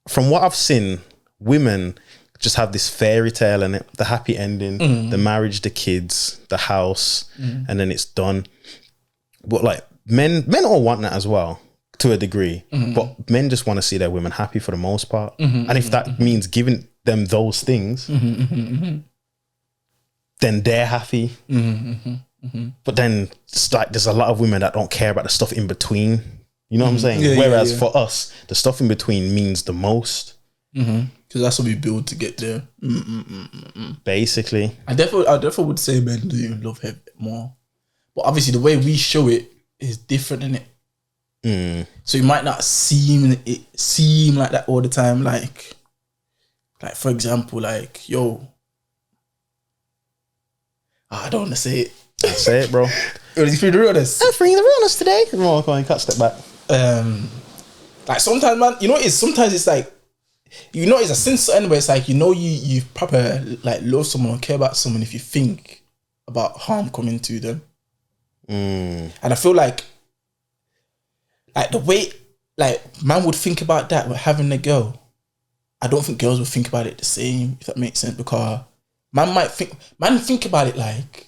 from what I've seen, women just have this fairy tale in it, the happy ending, the marriage, the kids, the house, and then it's done. But like men all want that as well to a degree, but men just want to see their women happy for the most part. And if that means giving them those things, then they're happy. But then it's like there's a lot of women that don't care about the stuff in between. You know what I'm saying? Whereas for us, the stuff in between means the most. Because that's what we build to get there. Basically. I definitely would say men do even love her more. But obviously the way we show it is different, innit? So it might not seem like that all the time. Like for example, like, yo, I don't want to say it. Say it, bro. Let's be the realness. Let's bring the realness today. Come on, you can't step back. Like sometimes, man, you know, sometimes it's like, you know, it's a sense anyway. It's like, you know, you proper like love someone or care about someone if you think about harm coming to them. And I feel like the way like man would think about that with having a girl, I don't think girls would think about it the same, if that makes sense. Because man think about it like,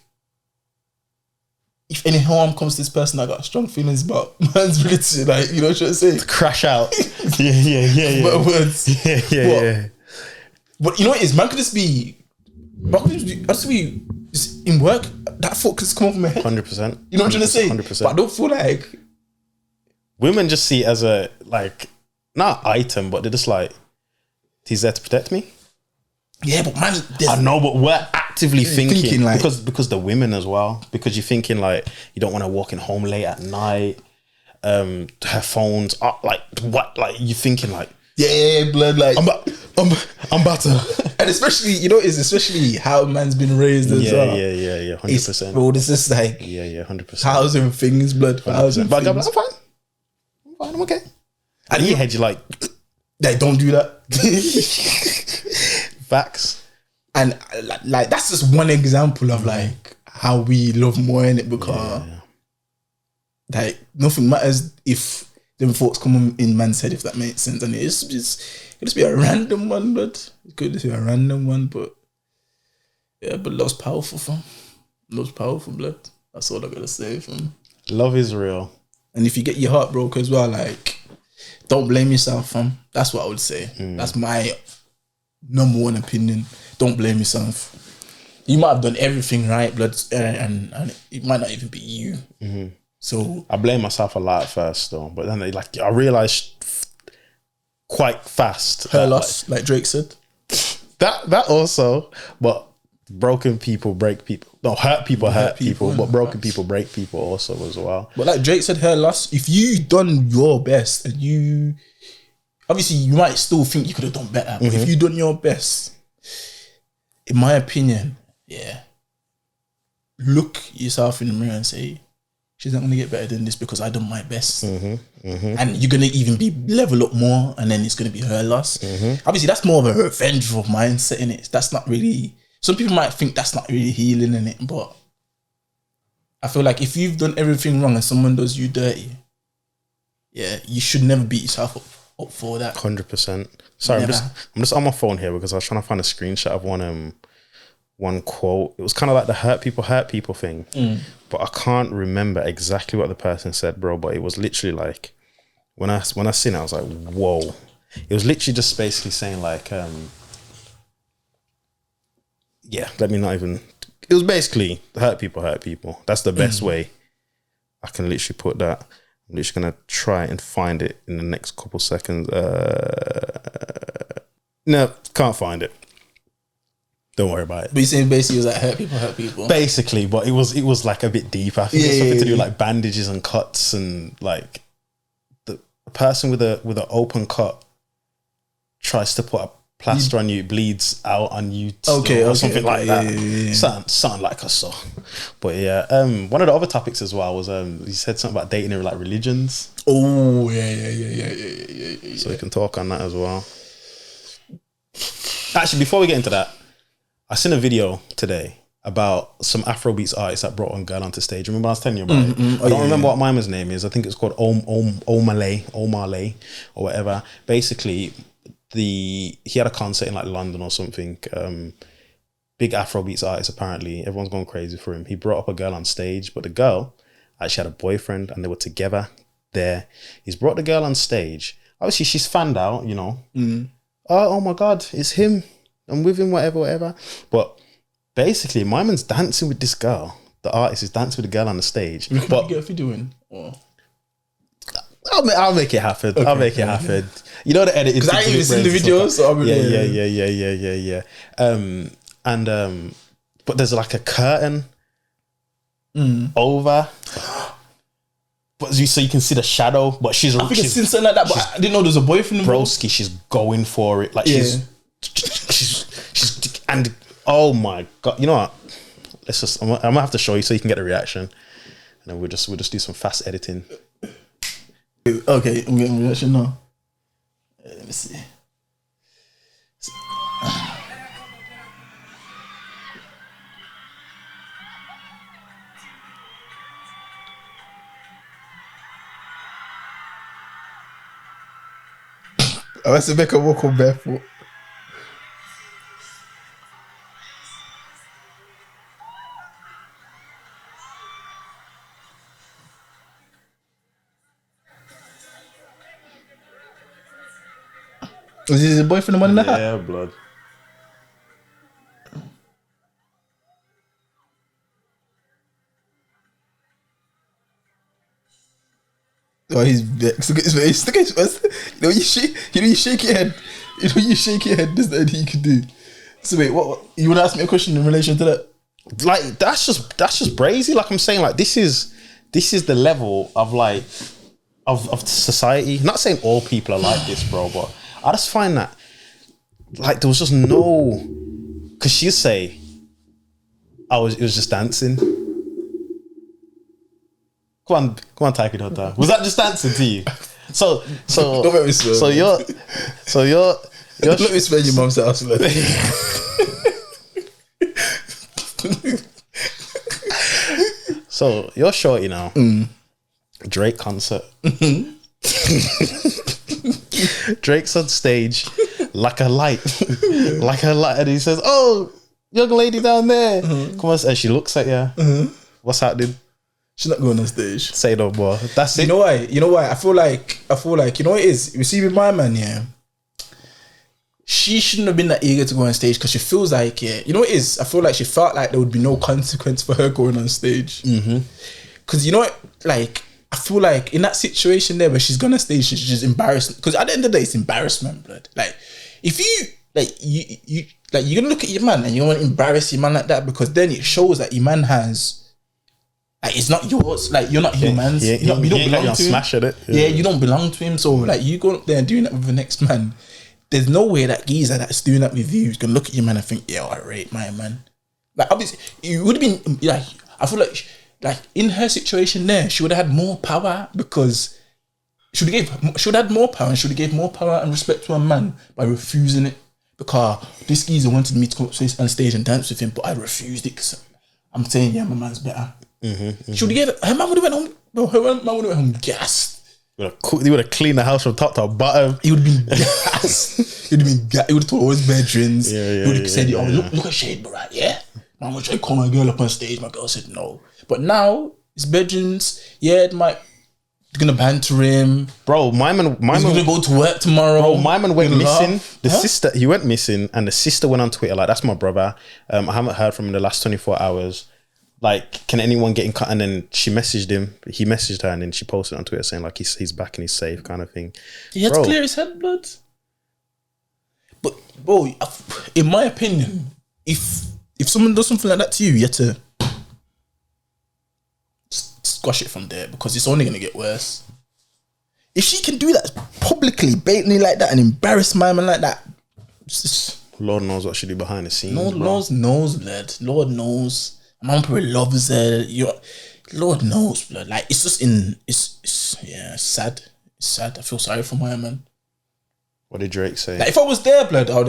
if any harm comes to this person, I got strong feelings about man's ability, like, you know what I'm saying? Crash out. Yeah. But words. Yeah. But you know what it is? Man could just be just in work, that thought could just come off my head. 100%. You know what I'm trying to say? 100%. But I don't feel like... Women just see it as a, like, not item, but they're just like, he's there to protect me. Yeah, but man... I know, but we're actively thinking like, because the women as well, because you're thinking like you don't want to walk in home late at night, her phone's up, like what, like you're thinking like, yeah, blood, like I'm about to, and especially, you know, it's especially how man's been raised as well. Yeah, 100%. Bro, this is like 100%. 1,000 things, blood, 1,000 but things. I'm okay. And in your head, you're like, don't do that. Facts. And like that's just one example of like how we love more in it, because like nothing matters if them thoughts come in man's head, if that makes sense. And it'll just be a random one, but it could just be a random one, but yeah, but love's powerful, fam. Love's powerful, blood. That's all I gotta say, fam. Love is real. And if you get your heart broke as well, like, don't blame yourself, fam. That's what I would say. That's my number one opinion. Don't blame yourself. You might have done everything right, blood, and it might not even be you. So I blame myself a lot at first, though, but then I realized quite fast her loss, like Drake said. That also, but broken people break people. No, hurt people hurt people, but broken people break people also as well. But like Drake said, her loss. If you done your best, and you obviously you might still think you could have done better, but if you done your best, in my opinion, look yourself in the mirror and say, she's not going to get better than this because I done my best. And you're going to even be level up more, and then it's going to be her loss. Obviously, that's more of a revengeful mindset, in it. That's not really... Some people might think that's not really healing, in it, but I feel like if you've done everything wrong and someone does you dirty, you should never beat yourself up for that. 100%. Sorry, I'm just on my phone here because I was trying to find a screenshot of one quote. It was kind of like the hurt people thing, but I can't remember exactly what the person said, bro. But it was literally like when I seen it, I was like, whoa. It was literally just basically saying like, let me not even. It was basically hurt people. That's the best way I can literally put that. I'm literally gonna try and find it in the next couple seconds. No, can't find it. Don't worry about it. But you're saying basically it was like hurt people. Basically, but it was like a bit deep. I think it's something to do with like bandages and cuts, and like the person with an open cut tries to put a plaster on you, it bleeds out on you, or something like that. Something like I saw. But one of the other topics as well was he said something about dating in like religions. Oh yeah. So we can talk on that as well. Actually, before we get into that, I seen a video today about some Afrobeats artists that brought a girl onto stage. Remember I was telling you about it? I don't remember what Mima's name is. I think it's called Omah or whatever. Basically, he had a concert in like London or something. Big Afrobeats artist apparently. Everyone's going crazy for him. He brought up a girl on stage, but the girl actually had a boyfriend and they were together there. He's brought the girl on stage. Obviously, she's fanned out, you know. Oh my God, it's him. I'm with him, whatever. But basically, my man's dancing with this girl. The artist is dancing with the girl on the stage. What you doing? Or? I'll make it happen. I'll make it happen. You know the edit is. Because I ain't even seen the video, so I'm yeah. But there's like a curtain over. But so you can see the shadow, but she's. I think it's seen something like that, but I didn't know there was a boyfriend involved. Broski, she's going for it. Like she's and oh my god, you know what? I'm gonna have to show you so you can get the reaction, and then we'll just do some fast editing. Okay, I'm getting a reaction now. Let me see. I want to make a walk on barefoot. Was his boyfriend the one in the hat? Yeah, blood. Oh, he's vexed. Look at his face. Look at his face. You know, you shake your head. You know, you shake your head. There's nothing you can do. So wait, what? You want to ask me a question in relation to that? Like that's just brazy. Like I'm saying, like this is the level of like of society. Not saying all people are like this, bro, but I just find that like there was just no. Because she'd say, it was just dancing. Come on, Tycoon Hotel. Was that just dancing to you? So Don't make me swear. So you're Let me spend your mum's house. So you're shorty now. Drake concert. Drake's on stage like a light, and he says, "Oh, young lady down there, come on." And she looks at you. What's happening? She's not going on stage. Say no more. That's it. You know why? I feel like you know what it is. You see with my man, yeah. She shouldn't have been that eager to go on stage because she feels like, yeah, you know what it is? I feel like she felt like there would be no consequence for her going on stage. Because you know what? Like, I feel like in that situation there where she's gone on stage, she's just embarrassed. Because at the end of the day, it's embarrassment, blood. Like, if you're gonna look at your man and you want to embarrass your man like that, because then it shows that your man has, like, it's not yours. Like, you're not humans. You don't belong to him. Smashing it. Yeah, you don't belong to him. So like, you go up there and doing that with the next man. There's no way that geezer that's doing that with you is gonna look at your man and think, yeah, I rate my man. Like, obviously, it would have been like, I feel like in her situation there, she would have had more power because she would have had more power and she would have gave more power and respect to a man by refusing it. Because this geezer wanted me to go on stage and dance with him, but I refused it because I'm saying, yeah, my man's better. She would have her man would have went home. Bro, her man would have went home gassed. He would have cleaned the house from top to bottom. He would have been gassed. He would have told all his bedrooms. He would have said, look at Shade, bro, right? Yeah. I'm gonna try to call my girl up on stage. My girl said no. But now, his bedrooms, yeah, they're gonna banter him. Bro, my man he's gonna go to work tomorrow. Bro, my man went missing. Laugh. The sister, he went missing, and the sister went on Twitter like, "That's my brother. I haven't heard from him in the last 24 hours. Like, can anyone get in cut?" And then she messaged him. He messaged her, and then she posted on Twitter saying like he's back and he's safe, kind of thing. He had to clear his head, blood. But bro, in my opinion, if someone does something like that to you, you have to squash it from there because it's only gonna get worse. If she can do that publicly, blatantly like that, and embarrass my man like that, Lord knows what she do behind the scenes. Lord knows, blood. Lord knows. My mom probably loves her. Lord knows, blood. Like, it's just it's sad. It's sad. I feel sorry for my man. What did Drake say? Like, if I was there, blood, I would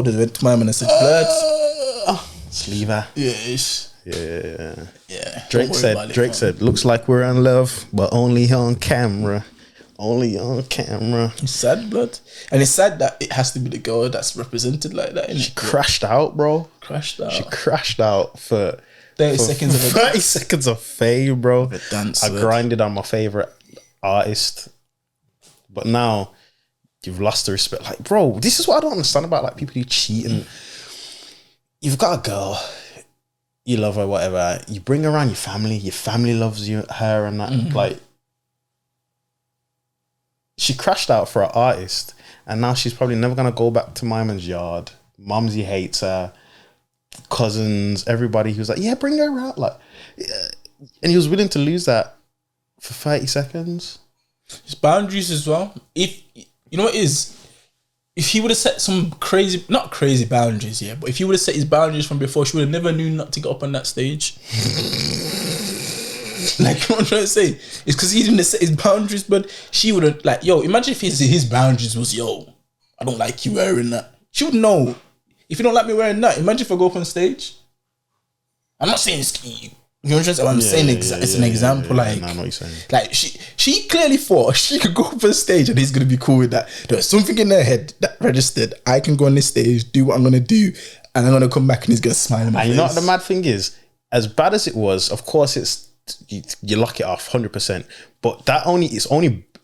have went to my man and said, blood. Just leave her. Yeah. Drake said, looks like we're in love, but only on camera. It's sad, blood. And it's sad that it has to be the girl that's represented like that. She crashed out, bro. She crashed out for 30 seconds of 30 seconds of fame, bro. Dance, I grinded on my favorite artist, but now you've lost the respect. Like, bro, this is what I don't understand about like people who cheat. And you've got a girl, you love her, whatever. You bring her around your family loves her, and that. Like, she crashed out for an artist, and now she's probably never gonna go back to my man's yard. Mumsy hates her, cousins, everybody. He was like, yeah, bring her out, like, and he was willing to lose that for 30 seconds. His boundaries as well. If you know what it is, if he would have set some crazy, not crazy boundaries, yeah, but if he would have set his boundaries from before, she would have never knew not to get up on that stage. Like, what I'm trying to say, it's because he didn't set his boundaries, but she would have, like, yo, imagine if his boundaries was, yo, I don't like you wearing that. She would know. If you don't like me wearing that, imagine if I go up on stage. I'm not saying it's, you know what I'm saying? I'm saying it's an example. Like, I know what you're saying. Like she clearly thought she could go up on stage and he's gonna be cool with that. There's something in her head that registered. I can go on this stage, do what I'm gonna do, and I'm gonna come back and he's gonna smile in my face. You know what the mad thing is? As bad as it was, of course, it's you lock it off 100%. But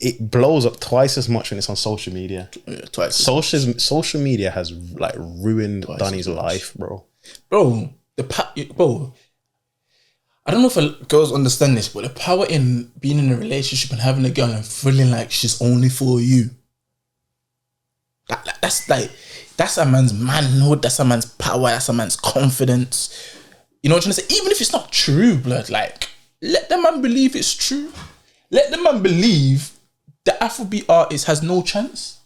it blows up twice as much when it's on social media. Yeah, twice. Social media has like ruined Donnie's life, bro. Bro, I don't know if girls understand this, but the power in being in a relationship and having a girl and feeling like she's only for you. That's a man's manhood, that's a man's power, that's a man's confidence. You know what I'm trying to say? Even if it's not true, blood, like, let the man believe it's true. Let the man believe the Afrobeat artist has no chance.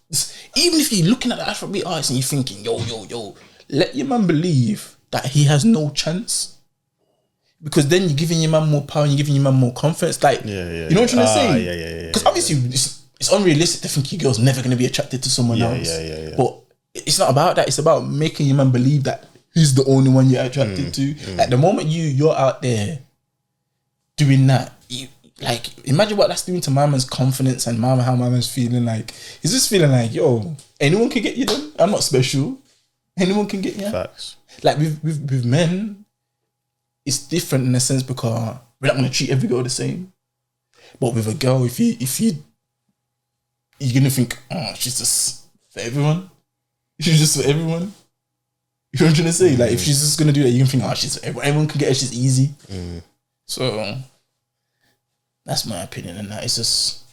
Even if you're looking at the Afrobeat artist and you're thinking, yo, let your man believe that he has no chance. Because then you're giving your man more power and you're giving your man more confidence. Like, you know what I'm trying to say? Yeah. Because obviously it's unrealistic to think your girl's never going to be attracted to someone else. Yeah. But it's not about that. It's about making your man believe that he's the only one you're attracted to. Like, the moment you're out there doing that, like, imagine what that's doing to my man's confidence and how my man's feeling. Like, he's just feeling like, yo, anyone can get you done. I'm not special. Anyone can get you. Facts. Like, with men, it's different in a sense because we're not going to treat every girl the same. But with a girl, if you're going to think, oh, she's just for everyone. She's just for everyone. You know what I'm trying to say? Like, if she's just going to do that, you can think, oh, she's for everyone. Everyone can get her, she's easy. So, that's my opinion on that. It's just,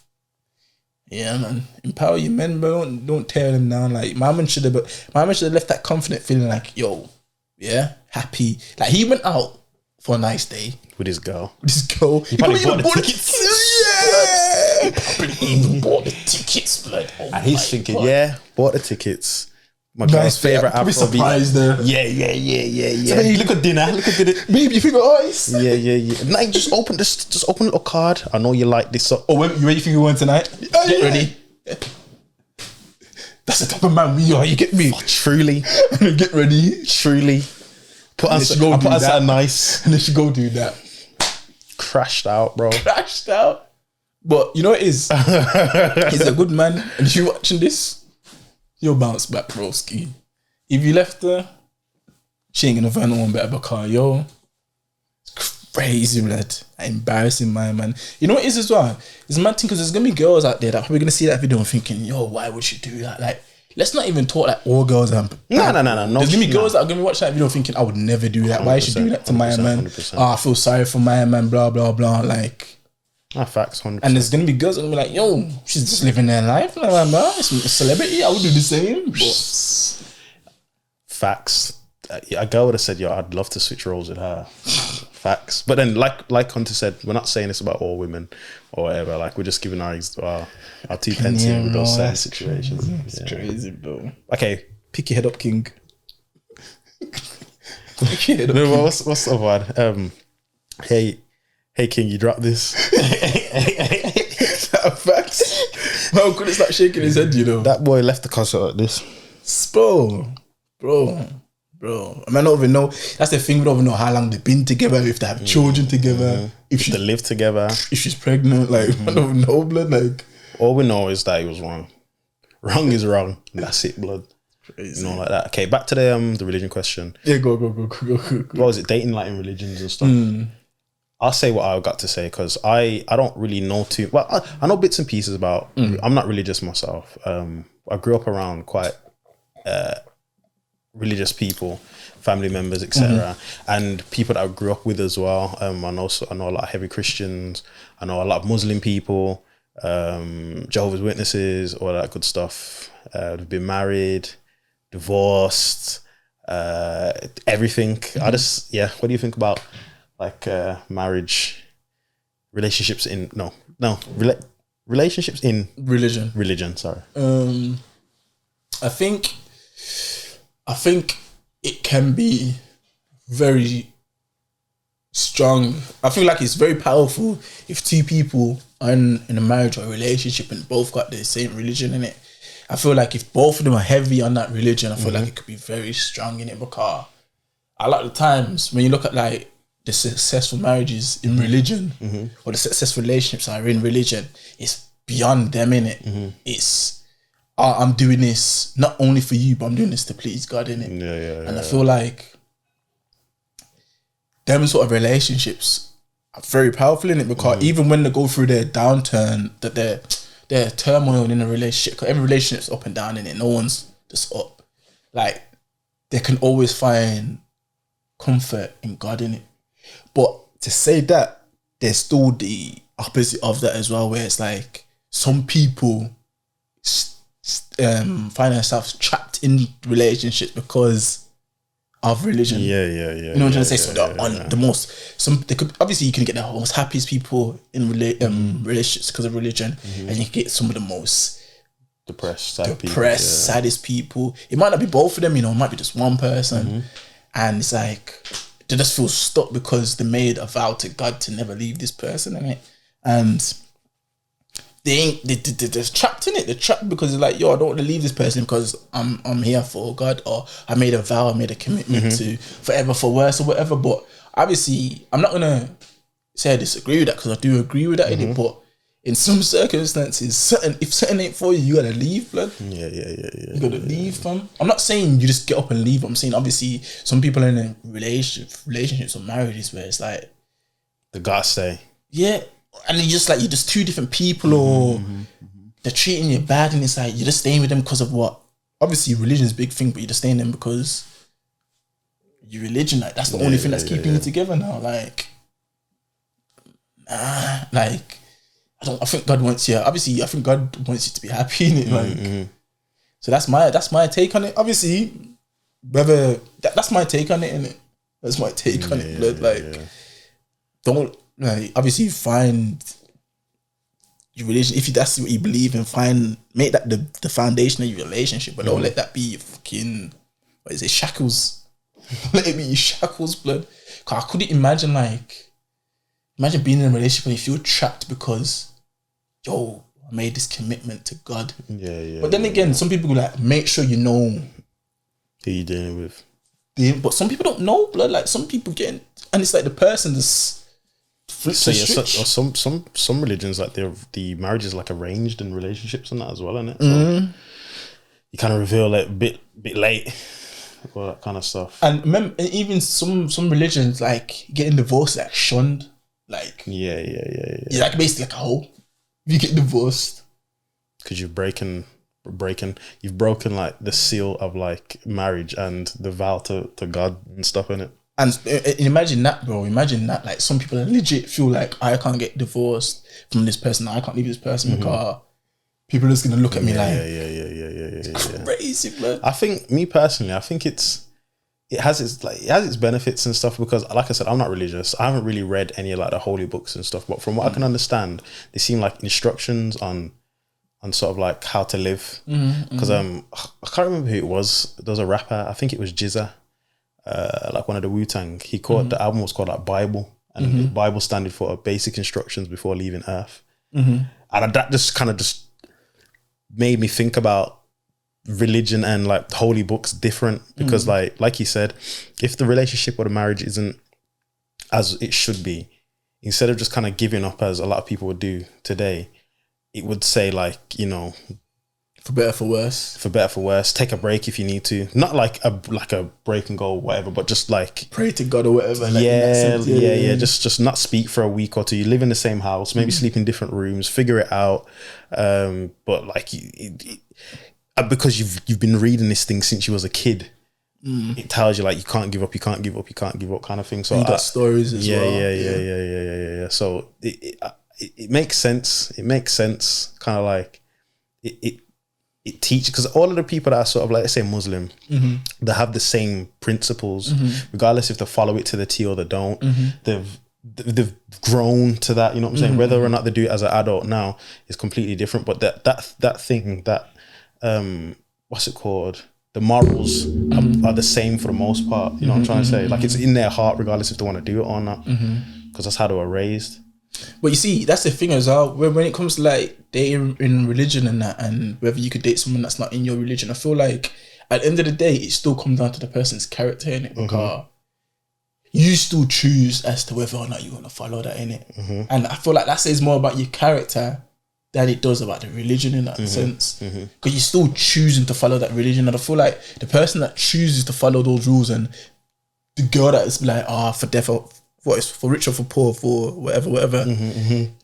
yeah, man. Empower your men, bro. Don't tear them down. Like, my man should have left that confident feeling like, yo, yeah, happy. Like, he went out for a nice day with his girl. He probably bought the tickets. Yeah. He probably even bought the tickets. Like, oh, and he's thinking, God. yeah, bought the tickets. My girl's favourite Afrobeat. Surprised there. Yeah. So then you look at dinner. Babe, you think of ice? Yeah. Now you just open a little card. I know you like this. So, where you think you want tonight? Get ready. That's the type of man we are. You get me? Oh, truly. Get ready. Truly. Put on something nice. And then she go do that. Crashed out, bro. But you know what it is? He's a good man. And if you're watching this, you'll bounce back, broski. If you left her, she ain't gonna find no one better because, yo, it's crazy, blood. Embarrassing, my man. You know what it is as well? It's a mad thing because there's gonna be girls out there that are probably gonna see that video and thinking, yo, why would she do that? Like, let's not even talk like all girls are. No. There's gonna be girls that are gonna watch that video thinking, I would never do that. Why is she doing that to my man? 100%. Oh, I feel sorry for my man, blah, blah, blah. Like, facts, 100%. and there's gonna be girls that gonna be like, yo, she's just living their life. Blah, blah, blah. It's a celebrity. I would do the same. But facts. A girl would have said, yo, I'd love to switch roles with her. Facts. But then, like Hunter said, we're not saying this about all women or whatever. Like, we're just giving our 2 pence in with those certain situations. It's crazy, bro. Okay. Pick your head up, King. Pick your head up, King. What's the one? Hey, King, you dropped this. Facts. Man couldn't start shaking his head, you know. That boy left the concert like this. Bro. I mean, I don't even know. That's the thing. We don't even know how long they've been together. If they have children together. If they live together. If she's pregnant. Like, I don't know, blood. Like, all we know is that he was wrong. Wrong is wrong. That's it, blood. Crazy. You know, like that. Okay, back to the religion question. Yeah, go. What was it? Dating like in religions and stuff. I'll say what I've got to say because I don't really know too well. I know bits and pieces about. I'm not religious myself. I grew up around quite religious people, family members, etc., and people that I grew up with as well. I know a lot of heavy Christians. I know a lot of Muslim people. Jehovah's Witnesses, all that good stuff. They've been married, divorced, everything. I just, what do you think about like marriage, relationships in relationships in religion? Sorry. I think it can be very strong. I feel like it's very powerful if two people are in a marriage or a relationship and both got the same religion in it. I feel like if both of them are heavy on that religion, I feel like it could be very strong in it, because a lot of the times when you look at like the successful marriages in religion or the successful relationships are in religion, it's beyond them in it. It's I'm doing this not only for you, but I'm doing this to please God in it. And I feel like them sort of relationships are very powerful in it, because even when they go through their downturn, that their turmoil in a relationship, because every relationship's up and down in it, no one's just up. Like, they can always find comfort in God in it. But to say that, there's still the opposite of that as well, where it's like some people find themselves trapped in relationships because of religion. You know what I'm trying to say? So they're on the most, they could, obviously you can get the most happiest people in relationships because of religion, and you can get some of the most depressed, saddest people. It might not be both of them, you know, it might be just one person, and it's like they just feel stuck because they made a vow to God to never leave this person in it, and they're trapped in it. They're trapped because they're like, yo, I don't want to leave this person because I'm here for God, or I made a vow, I made a commitment to forever, for worse or whatever. But obviously, I'm not gonna say I disagree with that, because I do agree with that in it. But in some circumstances, if something ain't for you, you gotta leave, blood. You gotta leave, fam. I'm not saying you just get up and leave. I'm saying obviously some people are in a relationships or marriages where it's like they gotta stay. Yeah. And you're just two different people, or they're treating you bad, and it's like you're just staying with them because of what? Obviously, religion is a big thing, but you're just staying with them because your religion, like that's the only thing that's keeping you together now. Like, I think God wants you. Obviously, I think God wants you to be happy in it. Like, so that's my take on it. Obviously, whether that's my take on it, innit? That's my take on it. But don't. Like, obviously you find your religion, if that's what you believe in, make that the foundation of your relationship, but don't let that be your fucking, what is it, shackles. Let it be your shackles, blood. Cause I couldn't imagine being in a relationship and you feel trapped because, yo, I made this commitment to God. But then again, some people like, make sure you know who you're dealing with. But some people don't know, blood. Like, some people and it's like the person that's so some religions, like the marriage is like arranged in relationships and that as well, isn't it? So you kind of reveal it a bit late, all that kind of stuff. And remember, even some religions, like getting divorced, like shunned, like you're like basically like a hoe. If you get divorced because you've broken like the seal of like marriage and the vow to God and stuff, in it. And imagine that, bro. Imagine that. Like, some people legit feel like, I can't get divorced from this person. I can't leave this person because people are just gonna look at me it's crazy, bro. I think, me personally, it has its benefits and stuff, because, like I said, I'm not religious. I haven't really read any of like the holy books and stuff. But from what I can understand, they seem like instructions on sort of like how to live. Because I can't remember who it was. There was a rapper. I think it was Jizza. Like one of the Wu-Tang, he called the album was called like Bible, and the Bible standing for basic instructions before leaving Earth. And that just kind of just made me think about religion and like holy books different, because like you said, if the relationship or the marriage isn't as it should be, instead of just kind of giving up as a lot of people would do today, it would say like, you know, for better, for worse. Take a break if you need to. Not like a break and go whatever, but just like pray to God or whatever. Just not speak for a week or two. You live in the same house, maybe sleep in different rooms. Figure it out. But like, because you've been reading this thing since you was a kid, it tells you like you can't give up kind of thing. So you got stories as well. Yeah. So it makes sense. It makes sense. Kind of like it teaches, because all of the people that are sort of like, let's say Muslim, they have the same principles, regardless if they follow it to the T or they don't. They've grown to that, you know what I'm saying? Whether or not they do it as an adult now is completely different. But that thing, that what's it called? The morals are the same for the most part. You know what I'm trying to say? Like, it's in their heart, regardless if they want to do it or not, because that's how they were raised. But you see, that's the thing as well. When it comes to like dating in religion and that, and whether you could date someone that's not in your religion, I feel like at the end of the day, it still comes down to the person's character in it. Because you still choose as to whether or not you want to follow that in it. And I feel like that says more about your character than it does about the religion in that sense. Because you're still choosing to follow that religion. And I feel like the person that chooses to follow those rules, and the girl that is like, for death, what is for rich or for poor, for whatever,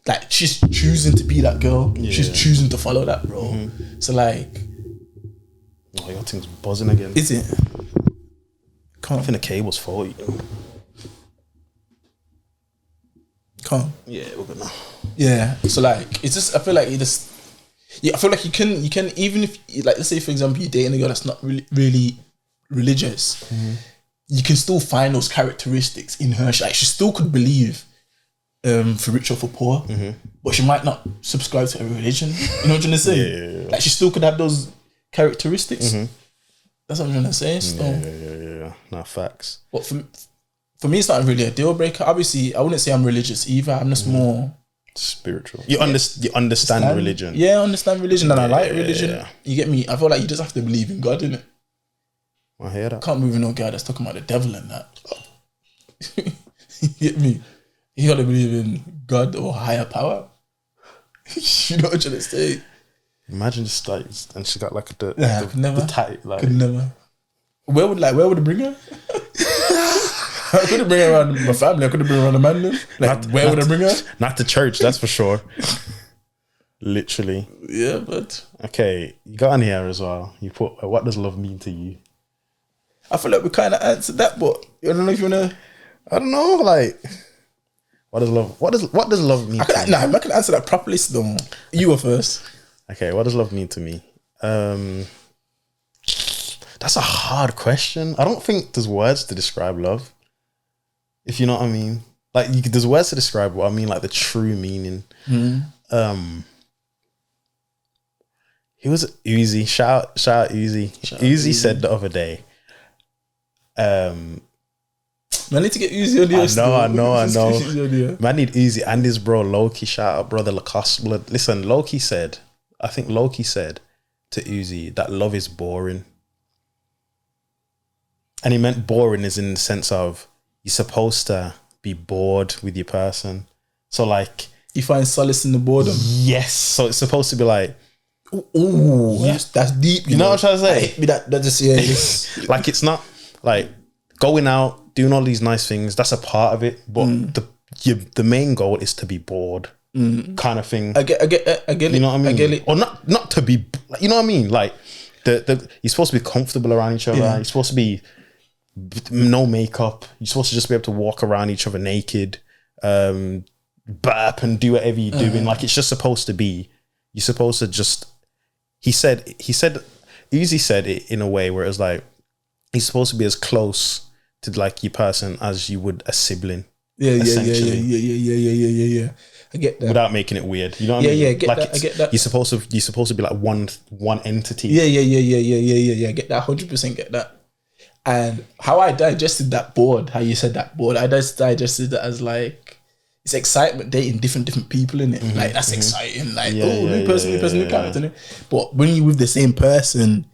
like, she's choosing to be that girl. She's choosing to follow that role. So like, oh, your thing's buzzing again. Is it? I think the cable's faulty. Can't. Yeah, we're good now. Yeah. So like, it's just, I feel like I feel like you can even if, like, let's say for example you're dating a girl that's not really religious, you can still find those characteristics in her. Like, she still could believe for rich or for poor, but she might not subscribe to a religion. You know what I'm trying to say? Yeah. Like, she still could have those characteristics. That's what I'm trying to say. So. Yeah. Nah, facts. But for me, it's not really a deal breaker. Obviously, I wouldn't say I'm religious either. I'm just more spiritual. You understand religion. Yeah, I understand religion, and I like religion. Yeah. You get me? I feel like you just have to believe in God, innit? I hear that. Can't move in no guy that's talking about the devil and that. You get me? You gotta believe in God or higher power. You know what I'm trying to say? Imagine just like, and she got like the tight, like, could never. Where would it bring her? I couldn't bring her around my family. I couldn't bring her around the man. Like, where would I bring her? Not to church, that's for sure. Literally. Yeah, but okay, you got on here as well. You put, what does love mean to you? I feel like we kind of answered that, but I don't know if you wanna. I don't know, like, what does love mean? I can answer that properly. Still, you go first. Okay, what does love mean to me? That's a hard question. I don't think there's words to describe love. If you know what I mean. Like, there's words to describe what I mean, like the true meaning. He was Uzi. Shout out Uzi. Uzi said the other day. I need to get Uzi on here. I know. Man, I need Uzi and his bro Loki. Shout out brother Lacoste Blood. Listen, Loki said to Uzi that love is boring. And he meant boring is in the sense of you're supposed to be bored with your person. So like, you find solace in the boredom. Yes. So it's supposed to be like, ooh, that's deep. You know what I'm trying to say? Hit me that just like, it's not like going out, doing all these nice things. That's a part of it. But the main goal is to be bored, kind of thing. I get it. You know what I mean? I get it. Or not to be, you know what I mean? Like, you're supposed to be comfortable around each other. Yeah. You're supposed to be no makeup. You're supposed to just be able to walk around each other naked, burp and do whatever you're doing. Like, it's just supposed to be. You're supposed to just. He said. Uzi said it in a way where it was like, you're supposed to be as close to like your person as you would a sibling. Yeah. I get that. Without making it weird, you know what I mean? Yeah, I get that. You're supposed to be like one entity. Yeah. I get that. 100% get that. And how I digested that board, how you said that board, I just digested it as like, it's excitement dating different people in it. Like, that's exciting. Like, new person, new character. But when you're with the same person,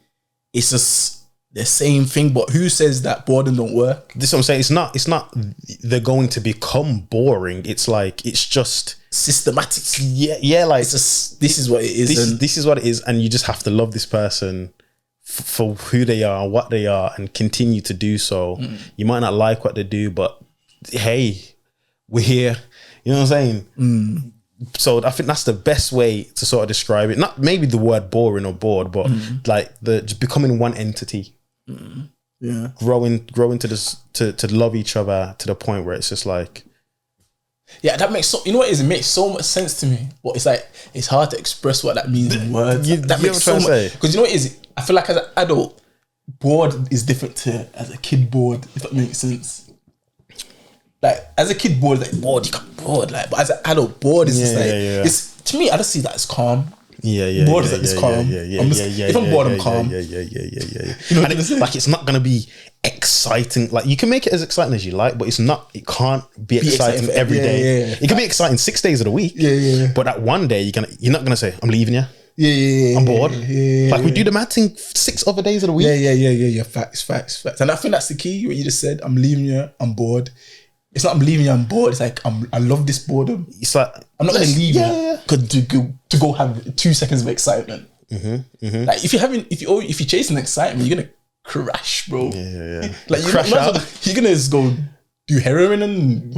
it's just the same thing. But who says that boredom don't work? This is what I'm saying. It's not they're going to become boring. It's like, it's just systematic. Yeah. Like, it's just, this is what it is. This is what it is, and you just have to love this person for who they are, what they are, and continue to do so. You might not like what they do, but hey, we're here. You know what I'm saying? So I think that's the best way to sort of describe it. Not maybe the word boring or bored, but like just becoming one entity. Yeah, growing to this to love each other to the point where it's just like, Yeah, that makes so. You know what it is? It makes so much sense to me. But it's like it's hard to express what that means in words. That makes so much. Because you know what it is? I feel like as an adult, bored is different to as a kid bored. If that makes sense. Like as a kid bored, like bored, you can't bored. Like, but as an adult, bored is just like it's to me. I just see that as calm. Bored is like it's calm. If I'm bored, I'm calm. Yeah. You know and it's like it's not gonna be exciting. Like you can make it as exciting as you like, but it's not. It can't be exciting every day. It can be exciting 6 days of the week. But that one day you're not gonna say I'm leaving you. I'm bored. Like we do the mad thing 6 other days of the week. Yeah. Facts. And I think that's the key. What you just said. I'm leaving you. I'm bored. It's not I'm leaving you. I'm bored. It's like I love this boredom. It's like I'm not gonna leave you to go have 2 seconds of excitement. Like if you're chasing excitement, you're gonna crash, bro. Like you're crash out. You're gonna just go do heroin and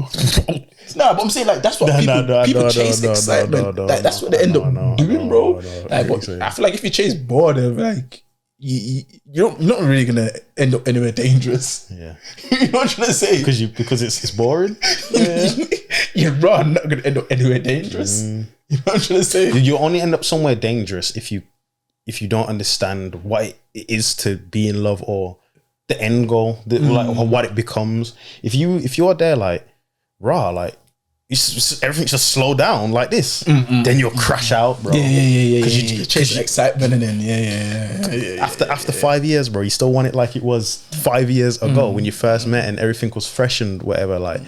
nah. But I'm saying like that's what people chase excitement. Like that's what they end up doing, bro. Like, but I feel like if you chase boredom, like you're not really gonna end up anywhere dangerous. You know what I'm trying to say? Because it's boring. You're not gonna end up anywhere dangerous. You know what I'm trying to say? You only end up somewhere dangerous if you don't understand what it is to be in love or the end goal, like or what it becomes. If you're there like like everything's just slow down like this, then you'll crash out, bro. Because you chase excitement and then after 5 years, bro, you still want it like it was 5 years ago when you first met and everything was fresh and whatever. Like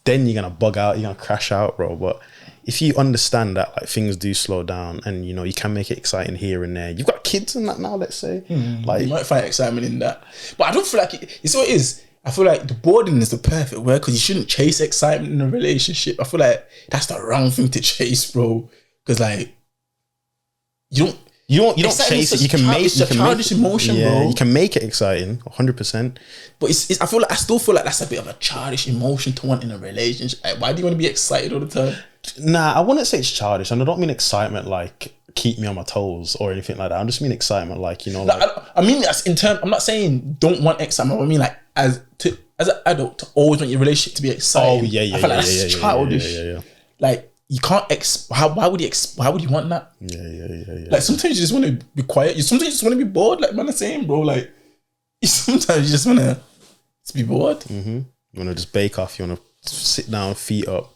then you're gonna bug out, you're gonna crash out, bro. But if you understand that like things do slow down and you know you can make it exciting here and there. You've got kids and that now, let's say. Like you might find excitement in that. But I don't feel like it's what it is. I feel like the boredom is the perfect word because you shouldn't chase excitement in a relationship. I feel like that's the wrong thing to chase, bro. Because like you don't chase it. You can make it's a childish emotion, bro. You can make it exciting, 100%. But I still feel like that's a bit of a childish emotion to want in a relationship. Like, why do you want to be excited all the time? Nah, I wouldn't say it's childish, and I don't mean excitement like keep me on my toes or anything like that. I just mean excitement like, you know, like I mean that's in turn. I'm not saying don't want excitement. I mean like as an adult to always want your relationship to be exciting. I feel like that's childish. Like you can't why would you want that? Like sometimes you just want to be quiet. Sometimes you just want to be bored. Like man, I'm saying, bro. Like sometimes you just want to be bored. You want to just bake off. You want to sit down, feet up.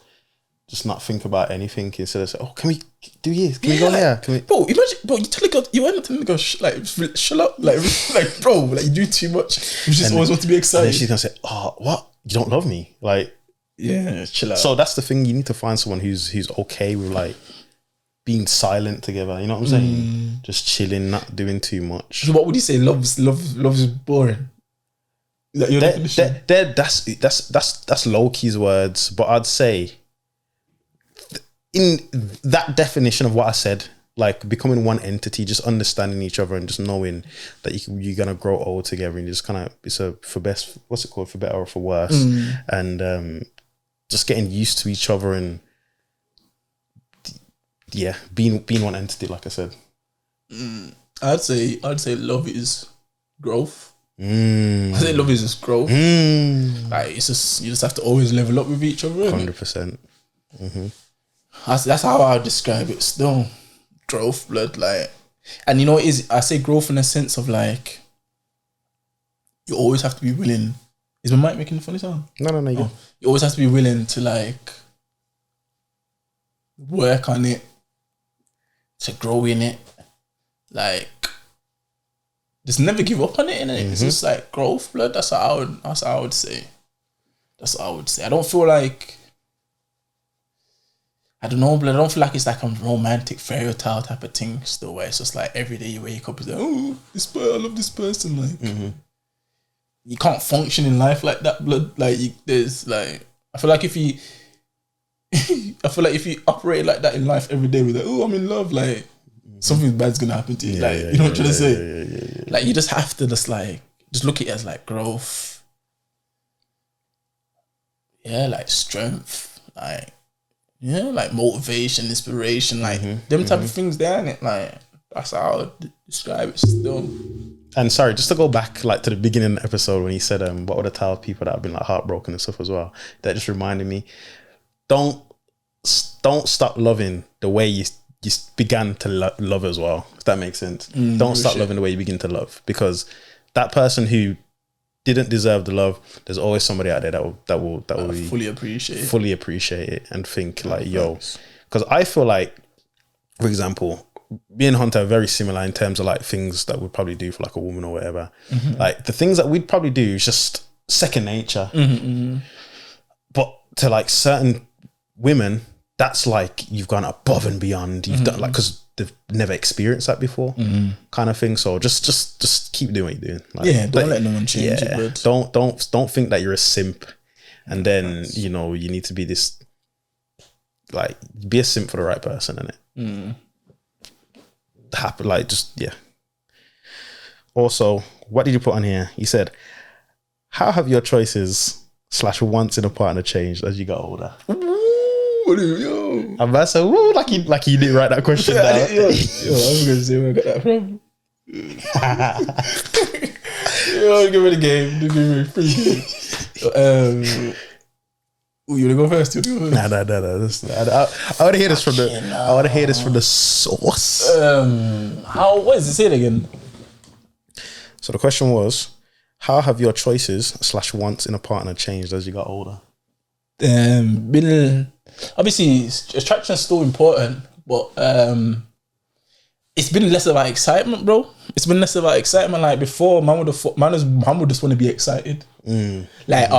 Just not think about anything instead of say, "Oh, can we do this? Can we go there? Can we?" Bro, imagine, bro. You tell a girl, you end up telling the girl, shut up, like, bro, like you do too much. You just always want to be excited. And she's gonna say, "Oh, what? You don't love me?" Like, yeah, chill out. So that's the thing. You need to find someone who's okay with like being silent together. You know what I'm saying? Just chilling, not doing too much. So what would you say? Love is boring. Is that your definition? That's low key's words, but I'd say. In that definition of what I said, like becoming one entity, just understanding each other and just knowing that you're gonna grow old together and just kind of for better or for worse, and just getting used to each other and being one entity, like I said. I'd say love is growth. I say love is just growth. Like it's just you just have to always level up with each other. 100%. That's how I would describe it. Still, growth, blood, like, and you know what it is? I say growth in a sense of like, you always have to be willing. Is my mic making a funny sound? No. You always have to be willing to like work on it, to grow in it, like just never give up on it. Innit? It's just like growth, blood. That's what I would say. That's what I would say. I don't feel like. I don't know, but I don't feel like it's like a romantic fairy tale type of thing still where it's just like every day you wake up and like, oh, I love this person. Like, you can't function in life like that, blood. Like, there's like, I feel like if you operate like that in life every day with like, oh, I'm in love, like, something bad's gonna happen to you. You know what I'm trying to say? Like, you just have to just look at it as like growth. Yeah, like strength, like motivation, inspiration, like them type of things there, and it like that's how I would describe it still. And sorry, just to go back like to the beginning of the episode when he said what would I tell people that have been like heartbroken and stuff as well, that just reminded me, don't don't stop loving the way you began to love as well, if that makes sense. Don't stop loving the way you begin to love, because that person who didn't deserve the love, there's always somebody out there that will fully appreciate it and think like, yo, because I feel like, for example, me and Hunter are very similar in terms of like things that we'd probably do for like a woman or whatever. Like the things that we'd probably do is just second nature. But to like certain women, that's like you've gone above and beyond. You've done like, because they've never experienced that before, kind of thing. So just keep doing what you're doing. Like, don't let no one change it. Bud. Don't think that you're a simp, and then you know you need to be this. Like, be a simp for the right person, innit? Happy, like, just yeah. Also, what did you put on here? You said, "How have your choices / wants in a partner changed as you got older?" Yo. I'm about to say, woo, like you didn't write that question down. I was gonna say where I got that from. Give me the game. Give me free game. You wanna go first? No. I want to hear this from the. I want to hear this from the source. What does it say again? So the question was, how have your choices / wants in a partner changed as you got older? Been obviously attraction is still important, but it's been less about excitement, bro. It's been less about excitement. Like before, man would just want to be excited. Like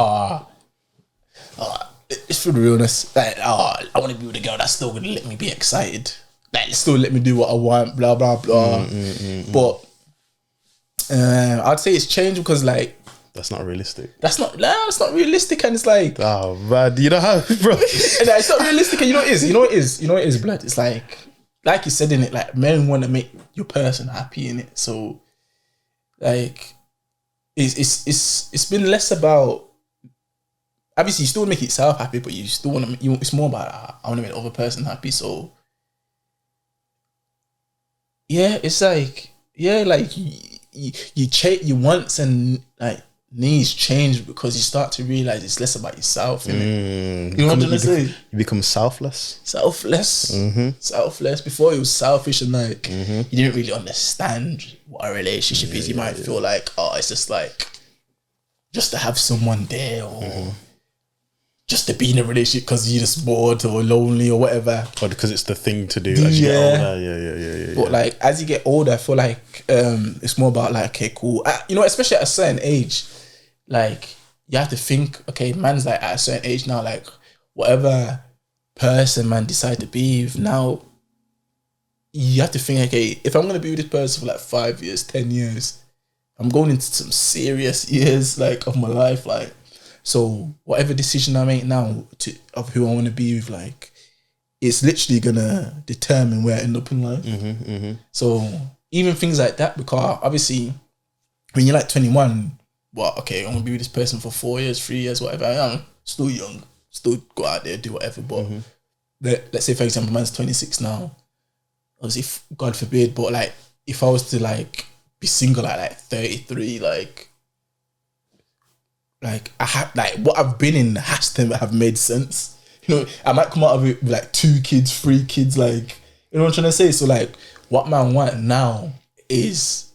it's for the realness. Like I want to be with a girl that's still gonna let me be excited. Like still let me do what I want. Blah blah blah. But I'd say it's changed because like. That's not realistic. That's not realistic, and it's like, oh man, you know how, bro? It's not realistic, and you know it is, blood. It's like you said in it, like men want to make your person happy in it. So, like, it's been less about. Obviously, you still make yourself happy, but you still want to. It's more about I want to make the other person happy. So, yeah, it's like you change your wants and like needs change because you start to realize it's less about yourself, innit? You know what I'm trying to say? You become selfless. Selfless. Before it was selfish and like you didn't really understand what a relationship is. You might feel like, oh, it's just like just to have someone there or just to be in a relationship because you're just bored or lonely or whatever. Or because it's the thing to do as you get older. Yeah. But like as you get older, I feel like it's more about like, okay, cool. You know, especially at a certain age, like you have to think, okay, man's like at a certain age now, like whatever person man decide to be with now, you have to think, okay, if I'm gonna be with this person for like 5 years, 10 years, I'm going into some serious years like of my life, like. So whatever decision I make now of who I want to be with, like, it's literally gonna determine where I end up in life. So even things like that, because obviously when you're like 21, well, okay, I'm gonna be with this person for 4 years, 3 years, whatever. I'm still young, still go out there, do whatever. But let's say, for example, man's 26 now. Obviously, God forbid, but like if I was to like be single at like 33, like I have like what I've been in has to have made sense. You know, I might come out of it with like 2 kids, 3 kids, like, you know what I'm trying to say? So like what man want now is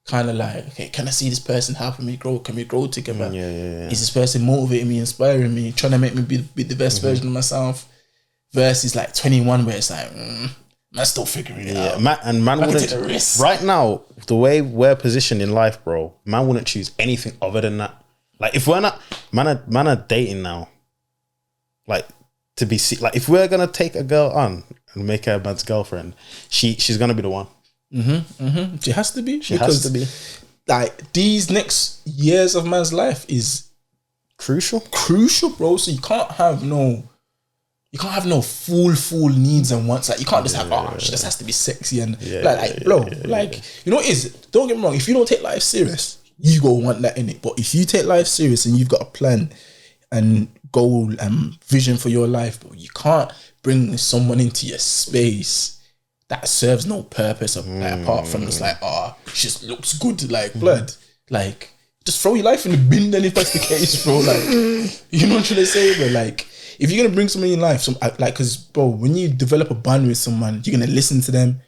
kind of like, okay, can I see this person helping me grow? Can we grow together? Yeah. Is this person motivating me, inspiring me, trying to make me be the best version of myself? Versus like 21 where it's like, I'm still figuring it out. Man wouldn't, right now, the way we're positioned in life, bro, man wouldn't choose anything other than that. Like if we're not, man are dating now. Like to be like if we're gonna take a girl on and make her a man's girlfriend, she's gonna be the one. She has to be. She has to be. Like these next years of man's life is crucial, bro. So you can't have no full needs and wants. Like you can't just have she just has to be sexy and you know what it is. Don't get me wrong. If you don't take life serious, you go want that in it. But if you take life serious and you've got a plan and goal and vision for your life, but you can't bring someone into your space that serves no purpose apart from just like, she just looks good, like blood. Like just throw your life in the bin then if that's the case, bro. Like, you know what I'm trying to say? But like if you're gonna bring somebody in life, because bro, when you develop a bond with someone, you're gonna listen to them.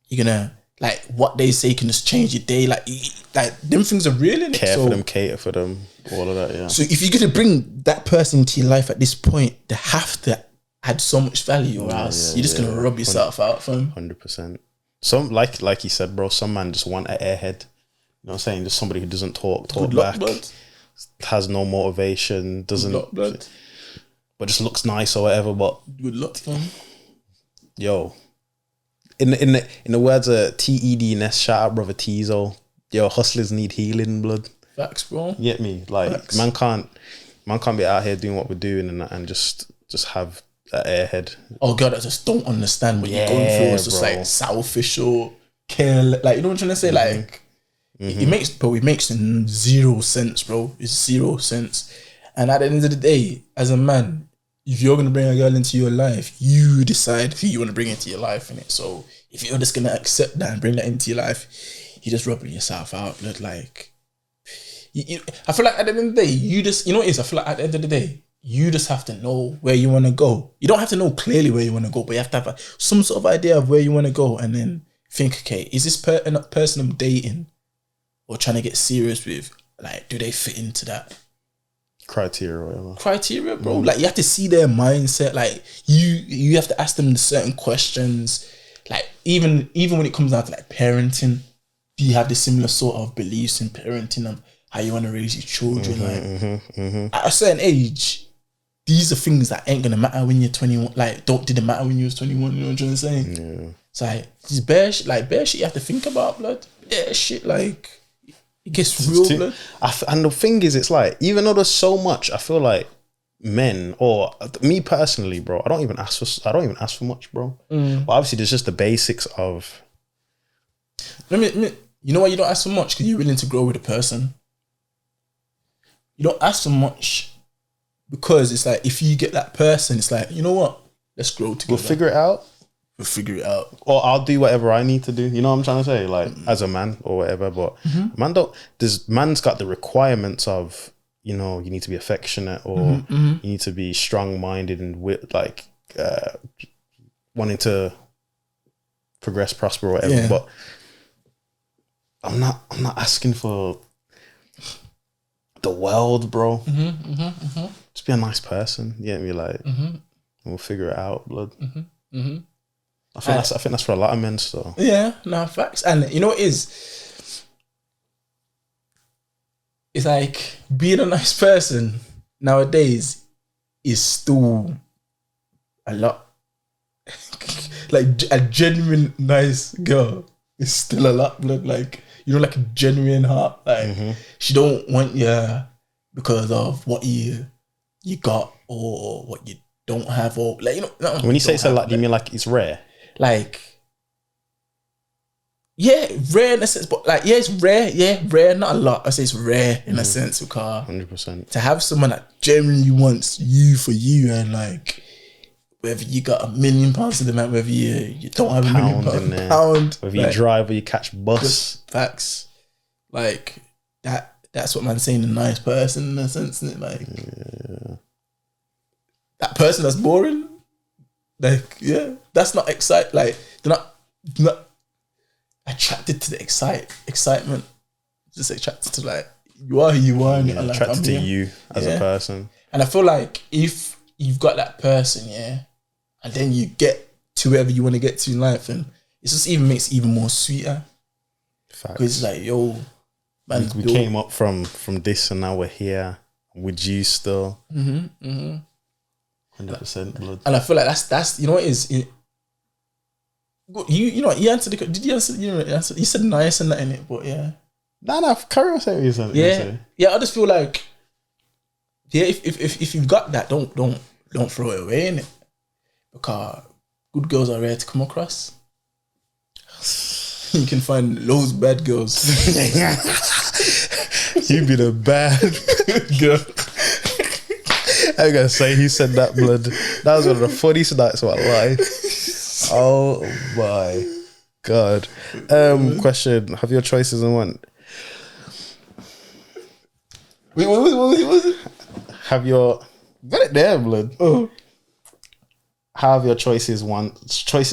You're gonna like what they say can just change your day. Like them things are real. Innit? Care for them, cater for them, all of that. Yeah. So if you're gonna bring that person into your life at this point, they have to add so much value, or else you're just gonna rub yourself out for them. 100%. Some like you said, bro. Some man just want an airhead. You know what I'm saying? Just somebody who doesn't talk Good back, luck, has no motivation, doesn't, but just looks nice or whatever. But good luck, man. Yo, in the words of TED Ness, shout out brother Tizo. Yo, hustlers need healing, blood. Facts, bro. You get me? Like Facts. man can't be out here doing what we're doing and just have that airhead. Oh god, I just don't understand what you're going through. It's just bro. like selfish or care. Like, you know what I'm trying to say? Like, it makes zero sense, bro. It's 0 sense. And at the end of the day, as a man, if you're gonna bring a girl into your life, you decide who you want to bring into your life, innit? So if you're just gonna accept that and bring that into your life, you're just rubbing yourself out, blood. Like, I feel like at the end of the day, you just, you know what it is? I feel like at the end of the day, you just have to know where you want to go. You don't have to know clearly where you want to go, but you have to have some sort of idea of where you want to go, and then think, okay, is this person I'm dating or trying to get serious with, like, do they fit into that Criteria or whatever. criteria, bro? Like, you have to see their mindset. Like, you have to ask them certain questions. Like, even when it comes down to like parenting, do you have the similar sort of beliefs in parenting and how you want to raise your children? At a certain age, these are things that ain't gonna matter when you're 21. Like, didn't matter when you was 21. You know what I'm trying to say? Yeah. It's like these bare shit you have to think about, blood. Yeah, shit, like, it gets real, blood. And the thing is, it's like, even though there's so much, I feel like men, or me personally, bro, I don't even ask for much, bro. But obviously, there's just the basics of. You know why you don't ask for much? Because you're willing to grow with a person. You don't ask for much because it's like, if you get that person, it's like, you know what? Let's grow together. We'll figure it out. Or I'll do whatever I need to do. You know what I'm trying to say? Like, as a man or whatever. But man's got the requirements of, you know, you need to be affectionate, or you need to be strong-minded and like wanting to progress, prosper, or whatever. Yeah. But I'm not asking for the world, bro. Just be a nice person. You get me? Like, and we'll figure it out, blood. I think that's for a lot of men still. Yeah, no, facts. And you know what it is? It's like, being a nice person nowadays is still a lot. Like, a genuine nice girl is still a lot, blood. Like, you know, like a genuine heart. Like, she don't want you because of what you got or what you don't have, or like, you know. When you say it's a lot, do you mean like it's rare? Like, yeah, rare in a sense, but like, yeah, it's rare. Yeah, rare, not a lot. I say it's rare in a sense, because 100%. to have someone that genuinely wants you for you, and like, whether you got £1 million to the man, whether you don't have £1 million pound, whether you drive or you catch bus. Facts. Like, that's what man's saying, a nice person in a sense, isn't it? Like, that person that's boring, like, yeah, that's not excite. Like, they're not attracted to the excitement. Just attracted to, like, you are who you are. Yeah, and like, attracted to you as a person. And I feel like if you've got that person, and then you get to wherever you want to get to in life, and it just makes it even more sweeter. Because it's like, yo, man, we came up from this, and now we're here with you still. 100% blood. And I feel like that's you know what it is. You know, you answered the. Did you answer? You said nice and that in it, but yeah. No, carry on saying what you said. Yeah. I just feel like, yeah, if you've got that, don't throw it away, innit? Because good girls are rare to come across. You can find loads of bad girls. You be the bad girl. I'm gonna say he said that, blood. That was one of the funniest nights of my life. Oh my god. Question: have your choices in one? Wait, what was it? Have your got it there, blood? Oh. how have your choices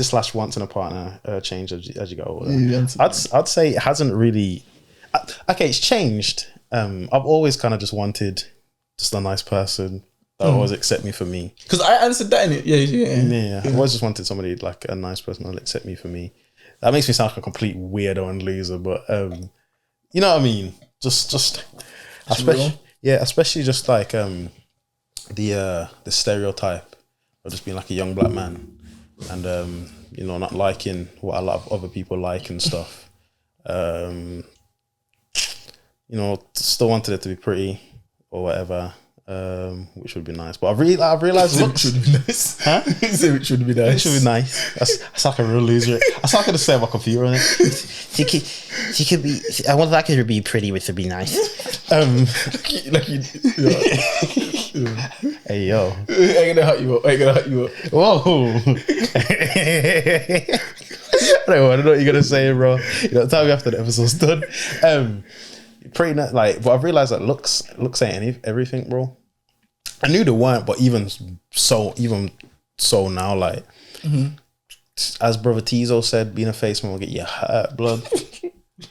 slash wants in a partner changed as you get older? Yeah, I'd say it hasn't really. Okay, it's changed. I've always kind of just wanted just a nice person that will always accept me for me. Because I answered that in it. Yeah. I've always just wanted somebody like a nice person that'll accept me for me. That makes me sound like a complete weirdo and loser, but you know what I mean. Just especially just like the stereotype of just being like a young black man and you know, not liking what a lot of other people like and stuff. You know, still wanted it to be pretty or whatever, which would be nice. But I've realized looks should be nice. Huh? It should be nice. It should be nice. That's like a real loser. That's like I could say on my computer on it. She could be. I want that to be pretty, which would be nice. Hey yo, I ain't gonna hurt you up. whoa. I don't know what you're gonna say, bro. You know, tell me after the episode's done. Pretty nice. Like, but I've realized that looks ain't everything, bro. I knew they weren't, but even so now, like, as Brother Tizo said, being a face man will get you hurt, blood.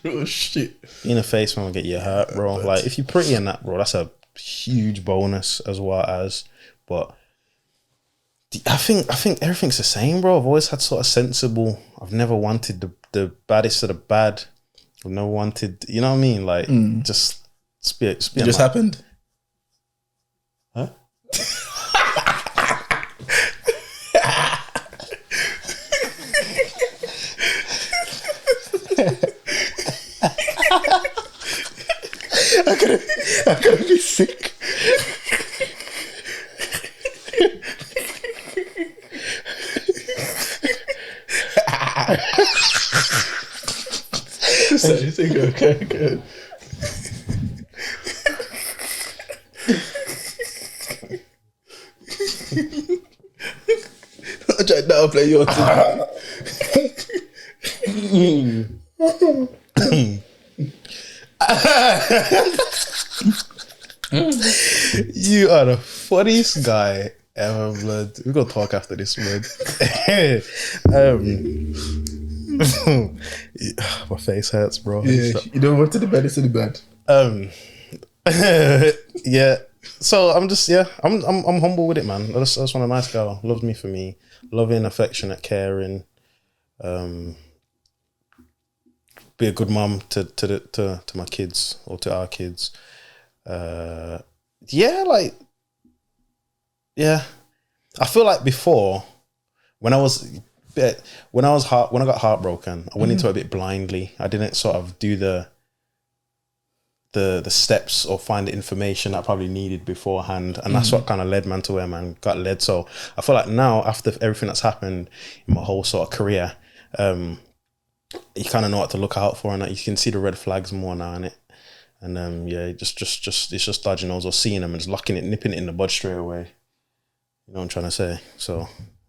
Oh shit. Being a face man will get you hurt, bro. Like, if you're pretty in that, bro, that's a huge bonus as well as. But I think everything's the same, bro. I've always had sort of sensible. I've never wanted the baddest of the bad. I've never wanted, you know what I mean? Like, just speak. It just happened. Huh? I'm gonna be sick. Sorry, okay. I tried to play your team. You are the funniest guy ever, blood. We're gonna talk after this, blood. My face hurts, bro. Yeah, you don't want to the bad, it's in the bad. Yeah. So I'm just I'm humble with it, man. I just want a nice girl, loves me for me, loving, affectionate, caring, be a good mum to my kids or to our kids. I feel like before when I got heartbroken, I went into it a bit blindly. I didn't sort of do the steps or find the information I probably needed beforehand, and that's what kind of led man to where man got led. So I feel like now, after everything that's happened in my whole sort of career, you kind of know what to look out for, and that you can see the red flags more now in it. And just it's just dodging those or seeing them and just nipping it in the bud straight away. You know what I'm trying to say? So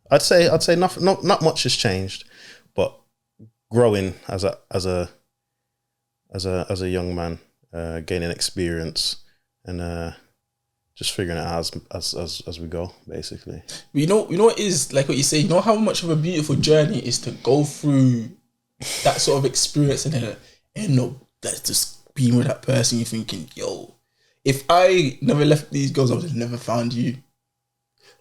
I'd say not much has changed, but growing as a young man, gaining experience and just figuring it out as we go, basically. You know what is like what you say. You know how much of a beautiful journey it is to go through that sort of experience and then end up that's just being with that person. You're thinking, yo, if I never left these girls, I would have never found you.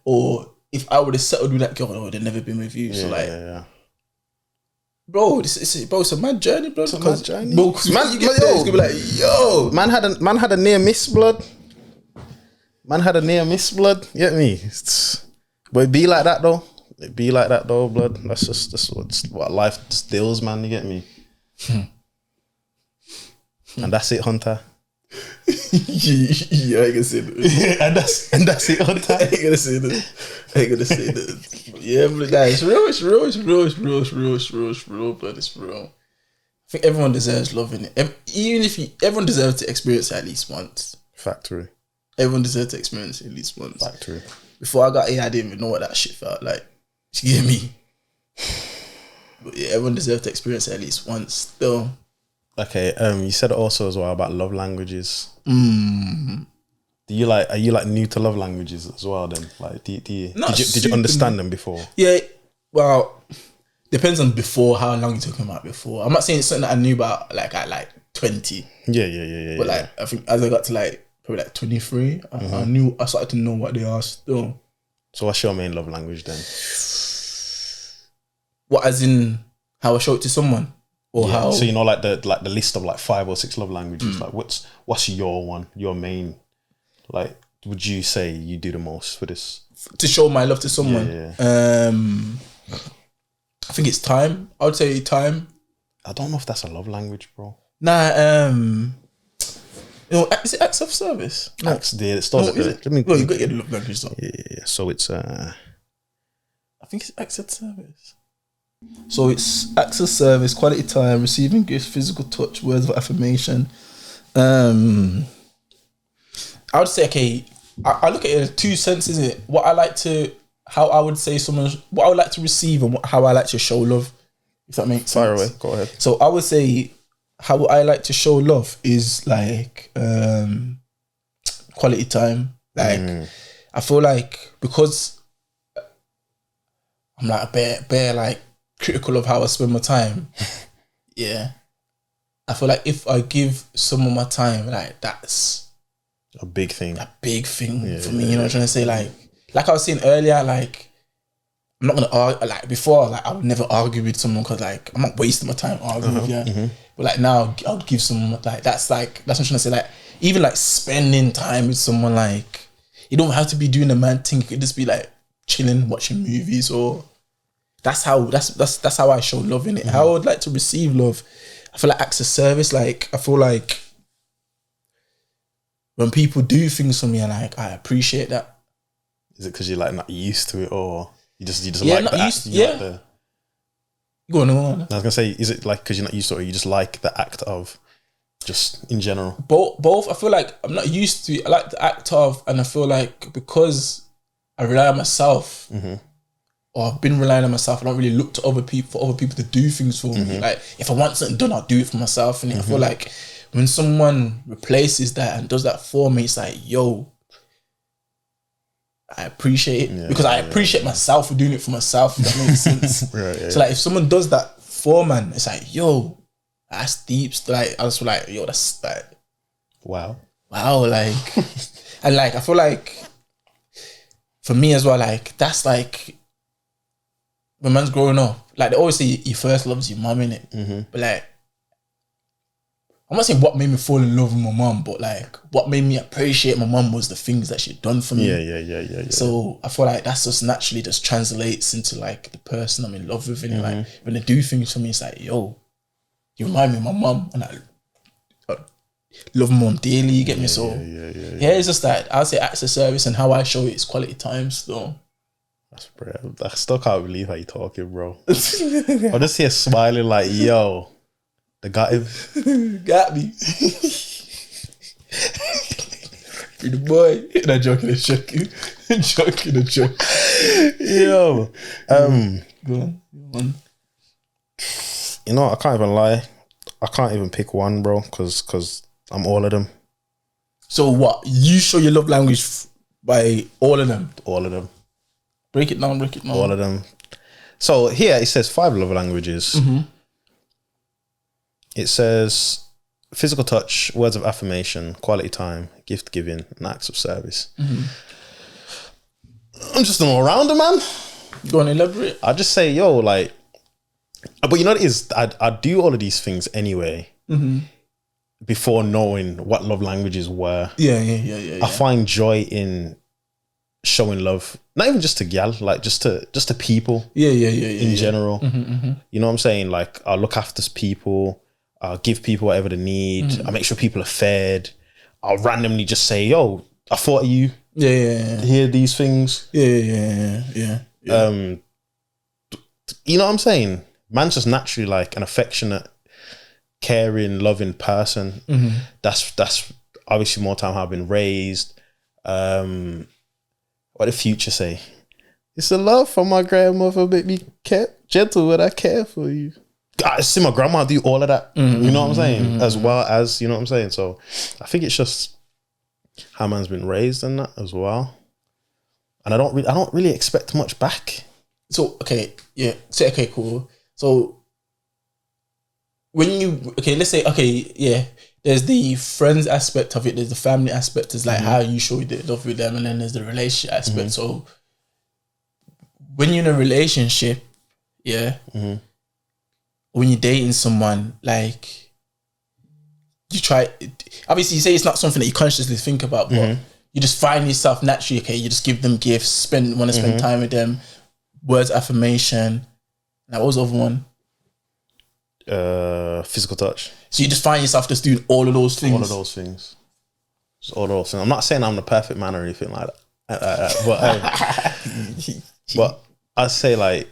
Or if I would have settled with that girl, I would have never been with you. So bro, it's a mad journey, bro. It's a mad journey. Bro, man, you get there, it's gonna be like, yo, man had a near miss, blood. Man had a near miss, blood. You get me? But it be like that though. Blood. That's what life just deals, man. You get me? And that's it, Hunter. Yeah, I ain't gonna say that. and that's it, Hunter. I ain't gonna say that. Yeah, but guys, it's real, blood. It's real. I think everyone deserves love in it. Everyone deserves to experience it at least once. Factory. Everyone deserves to experience it at least once. Factory. Before I got here, I didn't even know what that shit felt like. You get me? But yeah, everyone deserves to experience it at least once. Still. Okay. You said also as well about love languages. Are you like new to love languages as well? Then, like, did you understand them before? Yeah, well, depends on before, how long you're talking about before. I'm not saying it's something that I knew about like at like 20. Yeah. But like, I think as I got to like probably like 23, I started to know what they are still. So what's your main love language then? What, as in how I show it to someone, or how? So like the list of like 5 or 6 love languages. Like, what's your one? Your main? Like, would you say you do the most for this? To show my love to someone. Yeah. I think it's time. I would say time. I don't know if that's a love language, bro. Nah, is it acts of service? No. Acts, yeah, it starts. Is it? Well, you got to get the love language though. Yeah. So it's I think it's acts of service. So it's acts of service, quality time, receiving gifts, physical touch, words of affirmation. I would say, okay, I look at it in 2 senses, isn't it? How I would say someone, what I would like to receive and how I like to show love, if that makes sense. fire away. Go ahead. So I would say how I like to show love is like quality time. Like I feel like because I'm like bare like critical of how I spend my time. Yeah. I feel like if I give someone my time, like that's A big thing for me. You know what I'm trying to say? Like I was saying earlier, like I'm not gonna argue. Like before, like I would never argue with someone because like I'm not wasting my time arguing with you. But like now, I'll give someone like that's what I'm trying to say. Like even like spending time with someone, like you don't have to be doing a man thing. You could just be like chilling, watching movies, or that's how I show love in it. How I would like to receive love. I feel like acts of service. Like I feel like when people do things for me, I appreciate that. Is it because you're like not used to it, or you just Yeah, like not the used act? to- yeah. Like Go on. I was gonna say, is it like because you're not used to it, or you just like the act of just in general? Both. I feel like I'm not used to it. I like the act of, and I feel like because I rely on myself, or I've been relying on myself, I don't really look to other people for other people to do things for me. Like if I want something done, I'll do it for myself. And I feel like when someone replaces that and does that for me, it's like, yo, I appreciate it because I appreciate myself for doing it for myself. If that makes sense. Right. So like, if someone does that for man, it's like, yo, that's deep. Like I was like, yo, that's like, Wow. like, and like I feel like for me as well, like that's like when man's growing up, like they always say your first love is your mum, innit? But like, I'm not saying what made me fall in love with my mum, but like what made me appreciate my mum was the things that she'd done for me. Yeah. So I feel like that's just naturally just translates into like the person I'm in love with. And like when they do things for me, it's like, yo, you remind me of my mum, and I love my mum dearly. You get me? So yeah, it's just that I'll say acts of service, and how I show it is quality time. So That's bro. I still can't believe how you talking, bro. I'm just here smiling like, yo, they got him. got me. Be the boy. Not joking, it's joking. Joking. Yo. Go on. You know, I can't even lie. I can't even pick one, bro, because I'm all of them. So what? You show your love language by all of them? All of them. Break it down. All of them. So here it says 5 love languages. It says physical touch, words of affirmation, quality time, gift giving, and acts of service. I'm just an all-rounder, man. Go on, elaborate. I just say, yo, like, but you know what it is? I do all of these things anyway before knowing what love languages were. Yeah. I find joy in showing love, not even just to gal, like just to people. In general. You know what I'm saying? Like, I'll look after people, I'll give people whatever they need, I'll make sure people are fed. I'll randomly just say, yo, I thought of you. Yeah. Hear these things. Yeah. You know what I'm saying? Man's just naturally like an affectionate, caring, loving person. That's obviously more time how I've been raised. What the future say? It's the love from my grandmother make me gentle when I care for you. I see my grandma do all of that. You know what I'm saying? As well as, you know what I'm saying? So I think it's just how man's been raised and that as well. And I don't really expect much back. So okay, yeah. So okay, cool. So when you let's say yeah. There's the friends aspect of it. There's the family aspect. It's like how you show the love with them, and then there's the relationship aspect. So when you're in a relationship, yeah, when you're dating someone, like you try. Obviously, you say it's not something that you consciously think about, but you just find yourself naturally. Okay, you just give them gifts, want to spend time with them, words of affirmation. Now, what was the other one? Physical touch. So you just find yourself just doing all of those things. All of those things. Just all of those things. I'm not saying I'm the perfect man or anything like that. But I'd say like,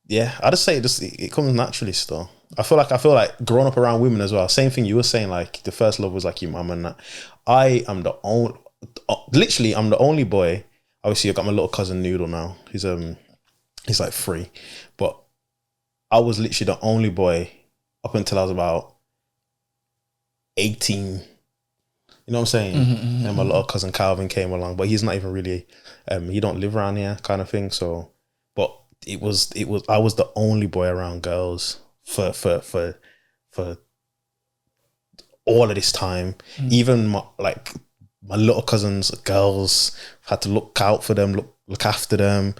yeah, I just say it comes naturally still. I feel like growing up around women as well. Same thing you were saying, like the first love was like your mum and that. I'm the only boy. Obviously, I've got my little cousin Noodle now. He's like 3, but I was literally the only boy up until I was about 18. You know what I'm saying? And my little cousin Calvin came along, but he's not even really. He don't live around here, kind of thing. So, but it was. I was the only boy around girls for all of this time. Even my little cousins, girls, had to look out for them, look after them.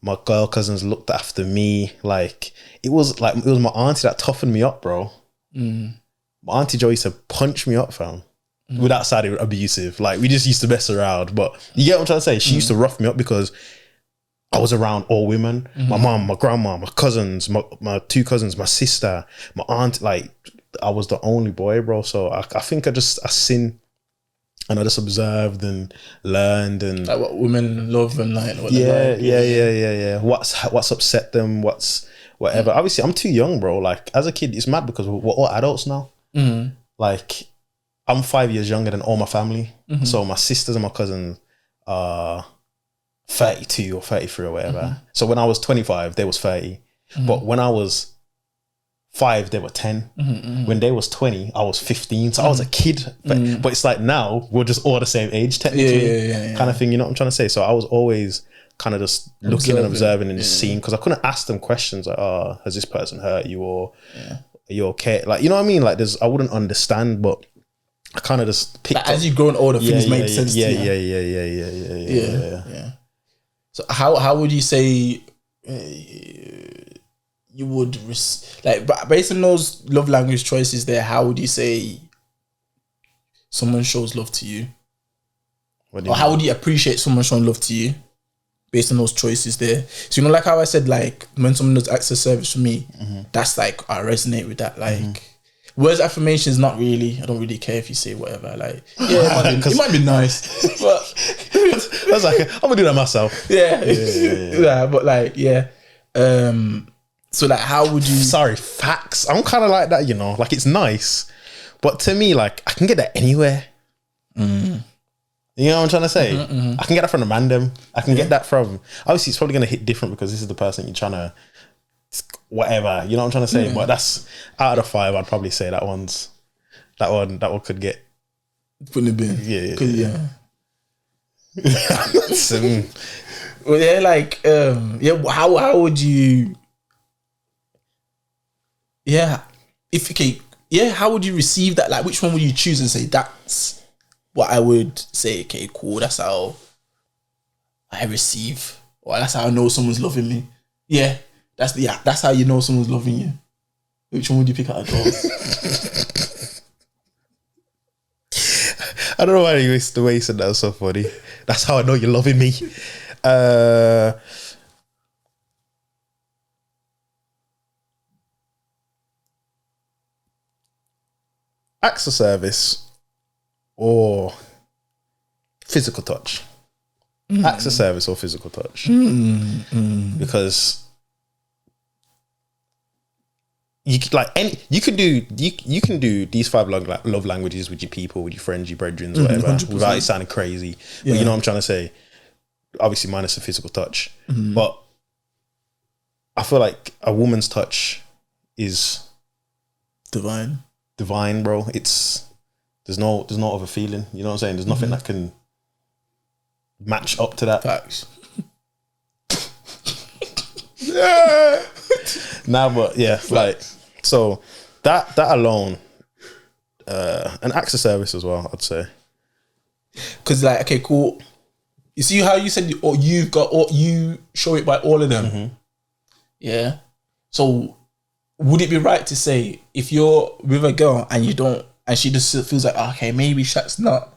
My girl cousins looked after me. Like it was my auntie that toughened me up, bro. My auntie Jo used to punch me up, fam. Without sounding abusive. Like we just used to mess around. But you get what I'm trying to say? She used to rough me up because I was around all women. My mom, my grandma, my cousins, my 2 cousins, my sister, my aunt. Like I was the only boy, bro. So I think I sinned. And I just observed and learned and like what women love and like what yeah. What's upset them? What's whatever. Obviously, I'm too young, bro. Like as a kid, it's mad because we're all adults now. Like I'm 5 years younger than all my family. So my sisters and my cousins are 32 or 33 or whatever. So when I was 25, they was 30. But when I was 5, they were 10. When they was 20, I was 15. So I was a kid. But it's like now we're just all the same age technically, kind of thing. You know what I'm trying to say? So I was always kind of just looking and observing and just seeing, because I couldn't ask them questions like, "Oh, has this person hurt you?" or "Are you okay?" Like, you know what I mean? Like I wouldn't understand, but I kind of just picked like, as you grown older, things make sense to you. Yeah. So how would you say? You would like based on those love language choices there, how would you say someone shows love to you? Or how would you appreciate someone showing love to you based on those choices there? So you know, like how I said, like when someone does acts of service for me, that's like I resonate with that. Like words of affirmation is not really, I don't really care if you say whatever. Like it might be nice, but that's like I'm gonna do that myself. Yeah, but like so like how would you... Sorry, facts. I'm kind of like that, you know. Like it's nice, but to me, like I can get that anywhere. You know what I'm trying to say? I can get that from the mandem. I can get that from... Obviously, it's probably going to hit different because this is the person you're trying to... Whatever. You know what I'm trying to say? But that's... Out of the 5, I'd probably say that one could get... Put in the bin. Yeah. Well, yeah, like... how would you... how would you receive that? Like, which one would you choose and say, that's what I would say, okay, cool, that's how I receive, or that's how I know someone's loving me. That's how you know someone's loving you. Which one would you pick out of those? I don't know why the way you said that was so funny. That's how I know you're loving me. Acts of service or physical touch. Acts of service or physical touch. Because you can do these 5 love languages with your people, with your friends, your brethren, whatever, 100%. Without it sounding crazy. But you know what I'm trying to say? Obviously minus the physical touch. But I feel like a woman's touch is divine, bro. It's There's no other feeling. You know what I'm saying? There's nothing that can match up to that. Facts. Nah, but yeah, like, so that alone, and acts of service as well, I'd say. Because like, okay, cool. You see how you said you show it by all of them. Yeah. So would it be right to say if you're with a girl and you don't, and she just feels like, okay, maybe Shaq's not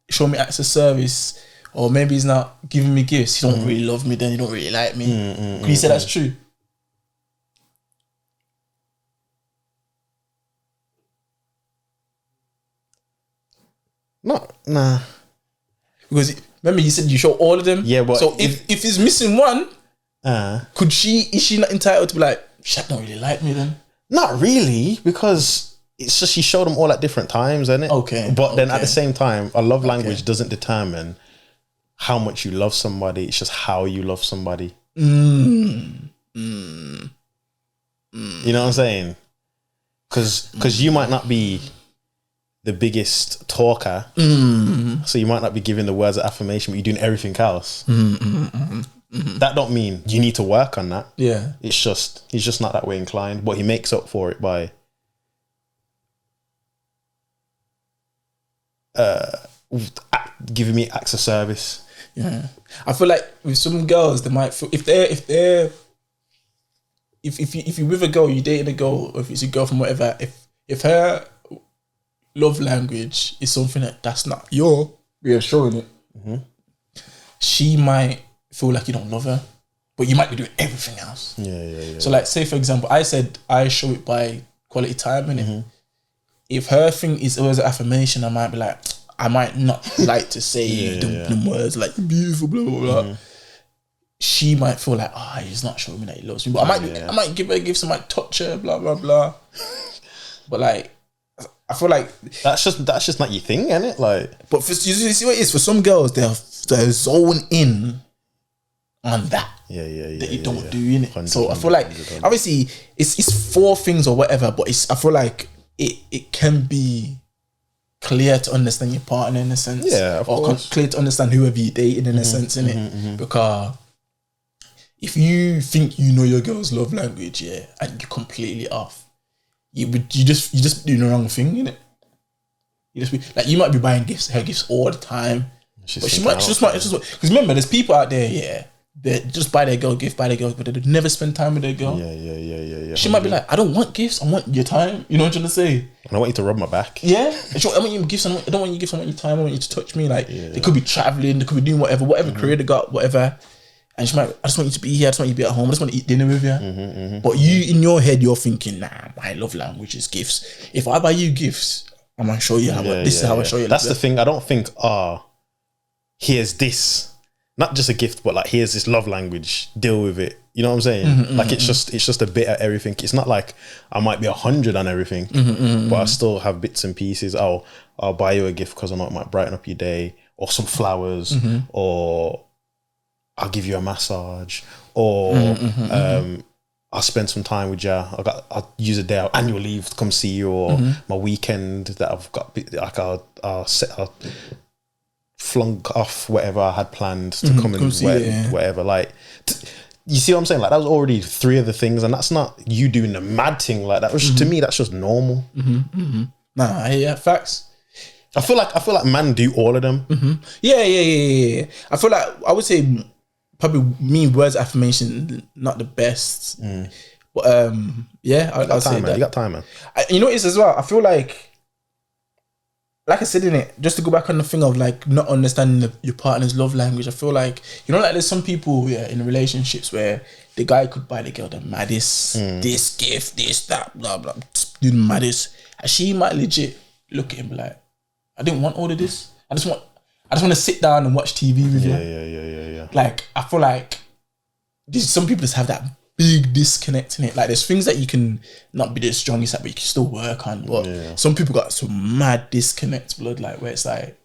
show me acts of service, or maybe he's not giving me gifts, he don't really love me, then he don't really like me. Can you say that's true? Nah. Because remember you said you show all of them. Yeah, but so if he's missing one, is she not entitled to be like, Shaq don't really like me then? Not really, because it's just you show them all at different times, isn't it? Okay. But then at the same time, a love language doesn't determine how much you love somebody. It's just how you love somebody. You know what I'm saying? Because you might not be the biggest talker, so you might not be giving the words of affirmation, but you're doing everything else. That don't mean you need to work on that. Yeah. It's just he's just not that way inclined, but he makes up for it by giving me acts of service. Yeah, I feel like with some girls, they might feel if you're with a girl, you dating a girl, or if it's a girl from whatever, if her love language is something that's not your way of showing it, she might feel like you don't love her, but you might be doing everything else. Yeah. So like, say for example, I said I show it by quality time, innit? If her thing is always an affirmation, I might not like to say the words like beautiful, blah blah blah. She might feel like, he's not showing me that he loves me. But I might give her gifts, I might touch her, blah blah blah. But like, I feel like that's just not your thing, isn't it? Like, but you see what it is for some girls, they're zone in on that. That you don't do in it. So I feel like obviously it's 4 things or whatever, but I feel like it can be clear to understand your partner in a sense. Yeah, of course. Clear to understand whoever you're dating in a sense, innit? Because if you think you know your girl's love language, and you're completely off, you just doing the wrong thing, innit? You might be buying her gifts all the time, but she might just because remember, there's people out there, they just buy their girl gift, but they never spend time with their girl. Yeah. She might be like, I don't want gifts, I want your time. You know what I'm trying to say? And I want you to rub my back. Yeah. I want you gifts, I don't want you gifts, I want your time, I want you to touch me. Like, they could be traveling, they could be doing whatever career they got, whatever. And she might, I just want you to be here, I just want you to be at home, I just want to eat dinner with you. But you, in your head, you're thinking, nah, my love language is gifts. If I buy you gifts, I'm going to show you how this is how I show you. That's the thing. I don't think, here's this. Not just a gift, but like, here's this love language, deal with it. You know what I'm saying? It's just a bit of everything. It's not like I might be 100 on everything, but I still have bits and pieces. I'll buy you a gift because I know it might brighten up your day, or some flowers, or I'll give you a massage, or I'll spend some time with you. I'll use a day of annual leave to come see you, or my weekend that I've got, like I'll flunk off whatever I had planned to come and whatever. Like, you see what I'm saying? Like, that was already 3 of the things, and that's not you doing the mad thing. Like, that was to me, that's just normal. Nah, yeah, facts. I feel like man do all of them. Yeah. I feel like I would say probably me words of affirmation not the best, but I'll say that. You got time, man. You know what it is as well. I feel like I said in it, just to go back on the thing of like not understanding your partner's love language. I feel like, you know, like there's some people in relationships where the guy could buy the girl the maddest, this gift, this, that, blah, blah, do the maddest. And she might legit look at him like, I didn't want all of this. I just want to sit down and watch TV with you. Yeah. Like, I feel like some people just have that big disconnect in it. Like, there's things that you can not be the strongest at, but you can still work on. But some people got some mad disconnect, blood, like, where it's like,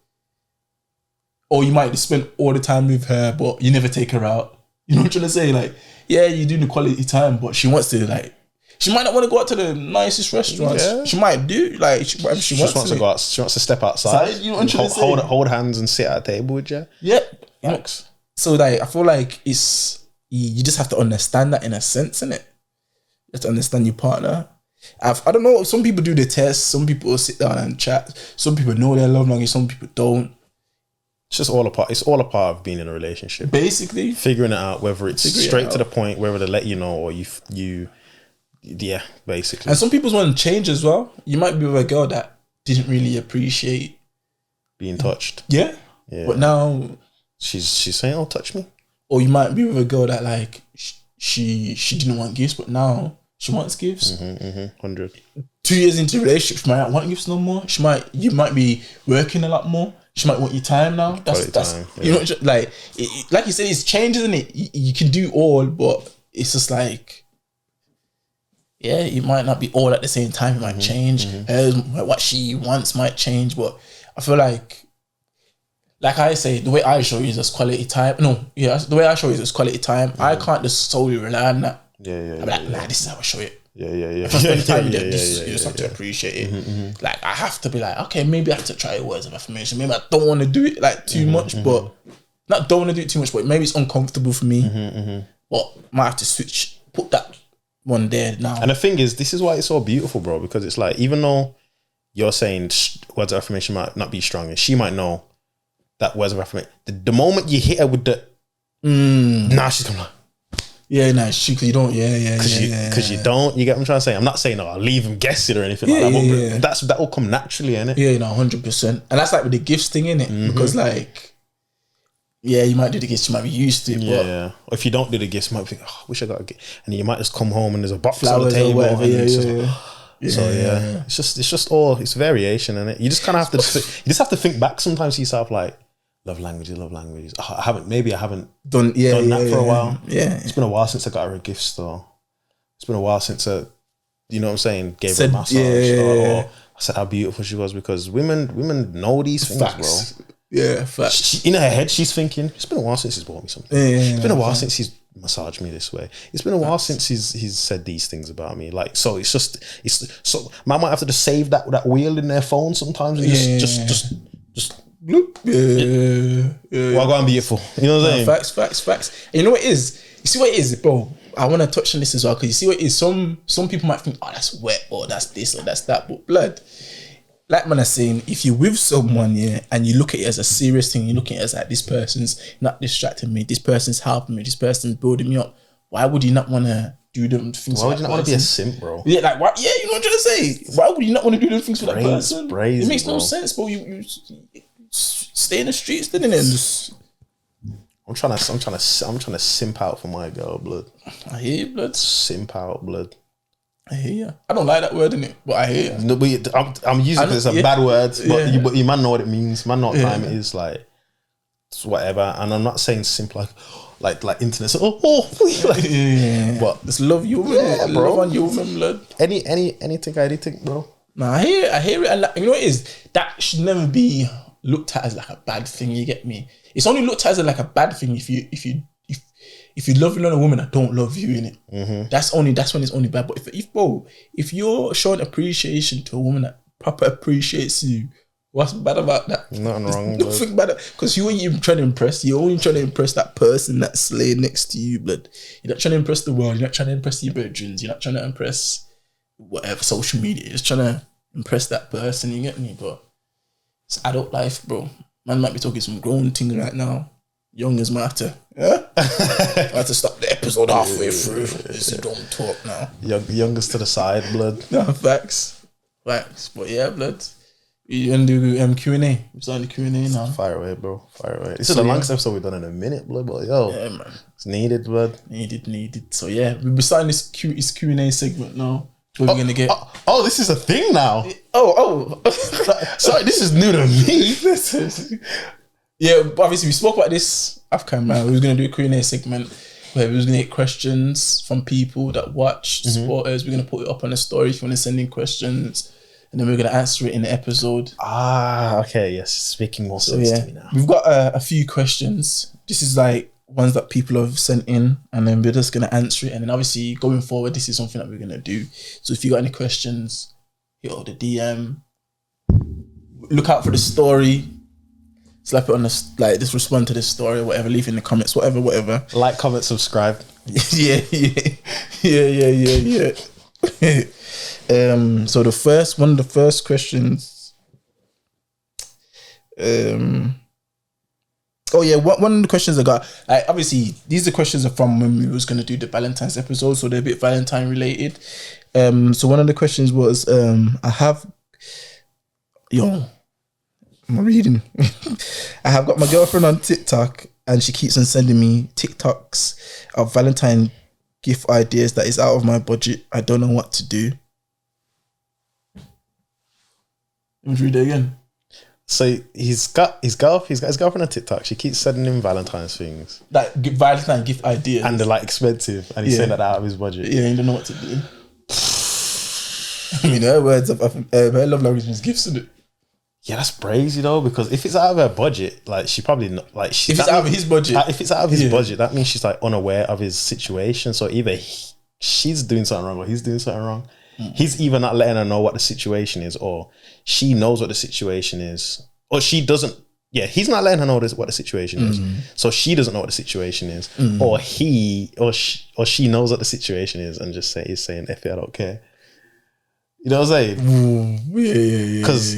or you might spend all the time with her, but you never take her out. You know what I'm trying to say? Like, yeah, you do the quality time, but she wants to, like, She might not want to go out to the nicest restaurants. Yeah. She might do whatever she wants. Wants to go out. She wants to step outside. You know what I'm trying to say? Hold hands and sit at a table with you. Yep. Thanks. So like, I feel like you just have to understand that in a sense, innit? You have to understand your partner. I don't know. Some people do the test. Some people will sit down and chat. Some people know their love language. Some people don't. It's just all a part. It's all a part of being in a relationship. Basically, figuring it out, whether it's straight to the point, whether they let you know, or you, basically. And some people want to change as well. You might be with a girl that didn't really appreciate being touched. Yeah. But now she's saying, "Oh, touch me." Or you might be with a girl that like she didn't want gifts, but now she wants gifts. 100. 2 years into the relationship, she might not want gifts no more. You might be working a lot more. She might want your time now. That's time, you know, like you said, it's changes, isn't it? You can do all, but it's just like, yeah, it might not be all at the same time. It might change. What she wants might change, but I feel like I say, the way I show you is just quality time. The way I show you is quality time. I can't just solely rely on that. I'm like, nah, this is how I show it. If I spend time with them, you just have to appreciate it. Like, I have to be like, okay, maybe I have to try words of affirmation. Maybe I don't want to do it like too much, but not don't want to do it too much, but maybe it's uncomfortable for me. But might have to put that one there now. And the thing is, this is why it's so beautiful, bro, because it's like, even though you're saying words of affirmation might not be strong, and she might know that words of affirmation, the moment you hit her with the nah, she's gonna like, yeah, nah, because you don't, because you don't, you get what I'm trying to say. I'm not saying, I'll leave them guessing or anything like that, but that will come naturally, innit? Yeah, 100%. And that's like with the gifts thing, innit? Because like, yeah, you might do the gifts, you might be used to it, but or if you don't do the gifts, you might think, oh, I wish I got a gift, and then you might just come home and there's a box flowers on the table, or whatever, it's variation, innit? You just kind of have to think back sometimes to yourself, like, love languages. I haven't done that for a while. Yeah, it's been a while since I got her a gift store. It's been a while since I, you know what I'm saying, gave her a massage or I said how beautiful she was, because women know these things, facts. bro. Yeah, facts. In her head, she's thinking, it's been a while since he's bought me something. It's been a while since he's massaged me this way. It's been a while since he's said these things about me. Like, so so man might have to just save that wheel in their phone sometimes and just bloop. Well, I go and beautiful. You know what I'm saying? Facts. And you know what it is? You see what it is, bro? I want to touch on this as well, because you see what it is? Some people might think, oh, that's wet, or that's this, or that's that. But blood, like man is saying, if you're with someone, and you look at it as a serious thing, you look at it as like, this person's not distracting me, this person's helping me, this person's building me up, why would you not want to do them things? Why would you not want to be a simp, bro? Yeah, like what? Yeah, you know what I'm trying to say. Why would you not want to do them things for that person? It makes no sense, bro. You stay in the streets, didn't it? And just, I'm trying to simp out for my girl, blood. I hear you, blood. Simp out, blood. I hear you. I don't like that word, innit? But I hear you. No, but I'm using it because it's a bad word, but you man know what it means. Man know what time it is, like, it's whatever. And I'm not saying simp like internet. So, but just love you, man. Bro. Love on you, man, blood. anything, bro. Nah, I hear it. And like, you know what it is? That should never be looked at as like a bad thing. You get me? It's only looked at as like a bad thing if you love another woman that don't love you, innit? That's when it's only bad. But if you're showing appreciation to a woman that proper appreciates you, what's bad about that? Nothing wrong. Nothing bad, because you ain't even trying to impress. You're only trying to impress that person that's laying next to you, blood. You're not trying to impress the world. You're not trying to impress your bedrooms. You're not trying to impress whatever social media. You're just trying to impress that person. You get me? But it's adult life, bro. Man might be talking some grown thing right now. Youngers might have to, I have to stop the episode halfway through. Just don't talk now. Youngest to the side, blood. No, facts. But yeah, blood. You gonna do Q&A? We're starting the Q&A now. Fire away, bro. Fire away. This is the longest episode we've done in a minute, blood. But yo, yeah, man. It's needed, blood. Needed. So yeah, we'll be starting this Q&A segment now. What we're gonna get? Oh, this is a thing now. Oh. Sorry, this is new to me. Yeah, but obviously we spoke about this off camera. We was gonna do a Q&A segment where we was gonna get questions from people that watch, supporters. We're gonna put it up on the story if you want to send in questions, and then we're gonna answer it in the episode. Okay, yes, it's making more sense to me now. We've got a few questions. This is like ones that people have sent in, and then we're just gonna answer it. And then obviously going forward, this is something that we're gonna do. So if you got any questions, hit up the DM. Look out for the story. Slap it on the like. Just respond to the story, or whatever. Leave in the comments, whatever. Like, comment, subscribe. yeah. So the first questions. Oh yeah, one of the questions I got. Obviously, these are questions are from when we was gonna do the Valentine's episode, so they're a bit Valentine related. So one of the questions was, I'm reading. I have got my girlfriend on TikTok, and she keeps on sending me TikToks of Valentine gift ideas that is out of my budget. I don't know what to do. Let me read it again. So he's got his girlfriend on TikTok. She keeps sending him Valentine's things, Like Valentine gift ideas, and they're like expensive, and he's saying that out of his budget. Yeah, you don't know what to do. I mean, her words of her love language is gifts, isn't it? Yeah, that's crazy though, because if it's out of her budget, like she probably not, like she. If it's out of his budget, if it's out of his budget, that means she's like unaware of his situation. So either she's doing something wrong or he's doing something wrong. He's either not letting her know what the situation is, or she knows what the situation is, or she doesn't. Yeah, he's not letting her know what the situation is, so she doesn't know what the situation is, or she knows what the situation is and just is saying, "F it, I don't care." You know what I'm saying? Yeah. Because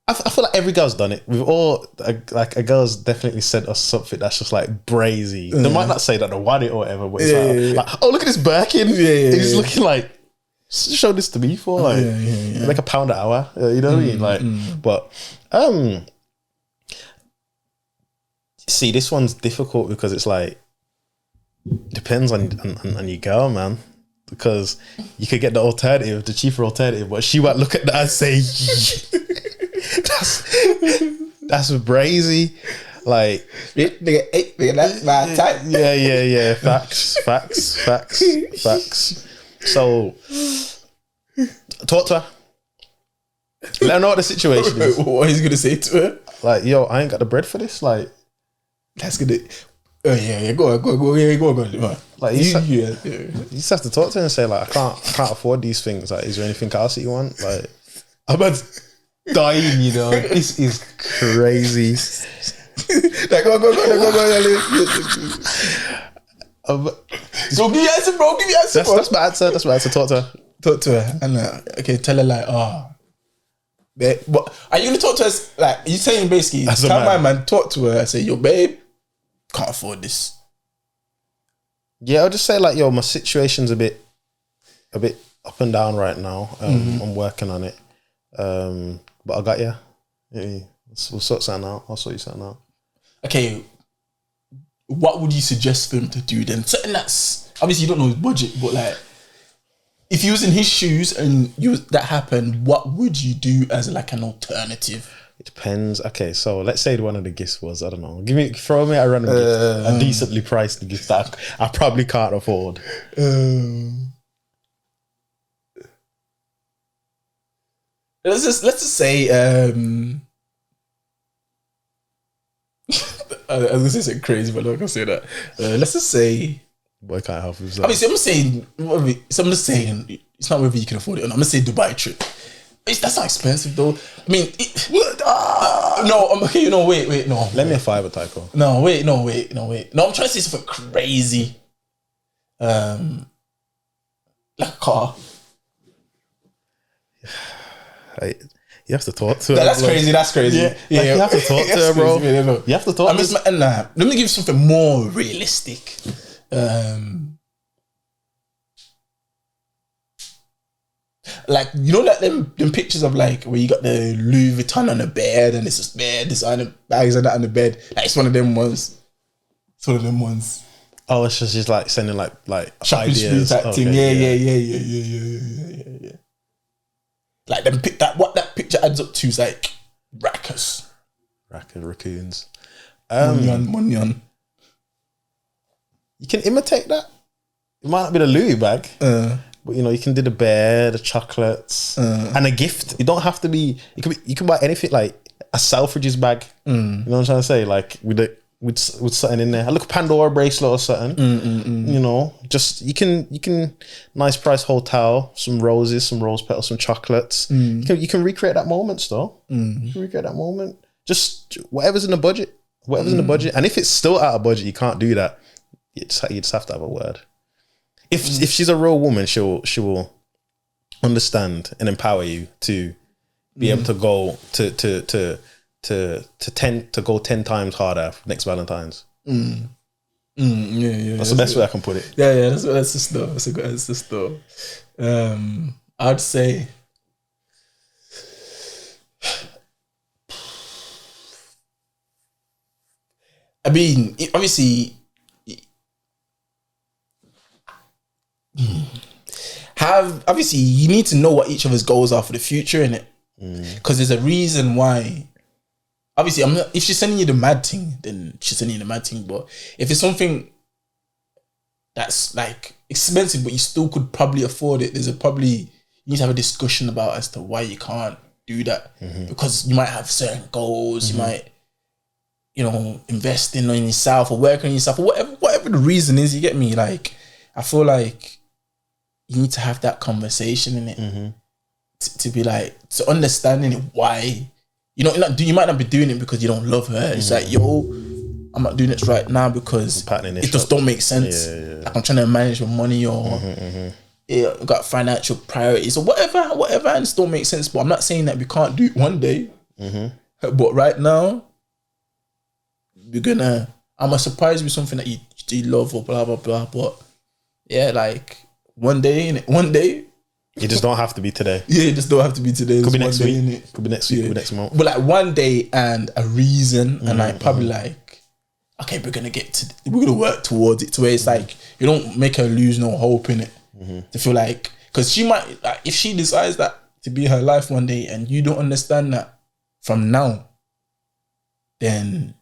I feel like every girl's done it. We've all like a girl's definitely sent us something that's just like brazy. They might not say that they want it or whatever, but it's like, oh, look at this Birkin. He's looking like, show this to me for like like £1 an hour. You know what I mean? Like, but see, this one's difficult because it's like depends on your girl, man. Because you could get the alternative, the cheaper alternative, but she might look at that and say, that's brazy. Like, that's my type. Yeah. Facts. So, talk to her. Let her know what the situation is. What he's gonna say to her? Like, yo, I ain't got the bread for this. Like, that's gonna. Oh yeah, go on. Like, you just have to talk to her and say, like, I can't afford these things. Like, is there anything else that you want? Like, I'm about dying, you know. This is crazy. Like, go. Go give me answer, bro. Give me answer, bro. That's my answer. Talk to her. And okay, tell her like, what are you gonna talk to her? Like, you saying basically, tell my man, talk to her and say, yo, babe, can't afford this. Yeah, I'll just say like, yo, my situation's a bit up and down right now. I'm working on it. But I got you. Yeah, we'll sort something out. I'll sort you something out. Okay. What would you suggest for him to do then? Something that's obviously you don't know his budget, but like if you was in his shoes and that happened, what would you do as like an alternative? It depends. Okay, so let's say one of the gifts was, I don't know, throw me a random gift, a decently priced gift that I probably can't afford. Let's just say I was gonna say something crazy, but I'm not gonna say that. Let's just say, boy can't help himself. Obviously, I'm just saying it's not whether you can afford it or not. I'm gonna say Dubai trip. That's not expensive though. I mean, okay. Wait, no. Let me a fiver, Tycoon. No, wait. No, I'm trying to say something crazy. Like a car. You have to talk to her. That's crazy. Yeah. You have to talk to her, bro. You have to talk to her. Let me give you something more realistic. Like, you know, like them pictures of like where you got the Louis Vuitton on the bed and it's just bed, this on the bags and that on the bed. Like, it's one of them ones. Oh, it's just like sending like shopping ideas. Type thing. Yeah. Like them what that picture adds up to is like raccoons. Money. You can imitate that. It might not be the Louis bag. But you know, you can do the bear, the chocolates, and a gift. It don't have to be. You can buy anything. Like a Selfridges bag. You know what I'm trying to say? Like with something in there, a little Pandora bracelet or something. You know, just you can nice price hotel, some roses, some rose petals, some chocolates. You can recreate that moment, still. You can recreate that moment. Just whatever's in the budget. Whatever's in the budget. And if it's still out of budget, you can't do that. You just have to have a word. If she's a real woman, she will understand and empower you to be able to go to go 10 times harder next Valentine's. Yeah. That's the best way I can put it. Yeah. That's just though. That's a good answer though. I'd say. I mean, obviously, you need to know what each of his goals are for the future, innit? Because there's a reason why. Obviously, if she's sending you the mad thing, then she's sending you the mad thing. But if it's something that's like expensive, but you still could probably afford it, you need to have a discussion about as to why you can't do that. Because you might have certain goals, you might, invest in yourself or work on yourself or whatever the reason is. You get me? Like, I feel like you need to have that conversation in it to be like, to understanding it why. You might not be doing it because you don't love her. It's like, I'm not doing it right now because it just don't make sense. Yeah. Like I'm trying to manage my money or I've got financial priorities or whatever, and it don't make sense. But I'm not saying that we can't do it one day. But right now, I'm a surprise with something that you love or blah blah blah. But yeah, like one day. You just don't have to be today. Yeah, you just don't have to be today. Could be next week. Could be next week. Could be next month. But like one day and a reason, and like probably like, okay, we're gonna work towards it. To where it's like you don't make her lose no hope in it. To feel like, because she might, like, if she decides that to be her life one day, and you don't understand that from now, then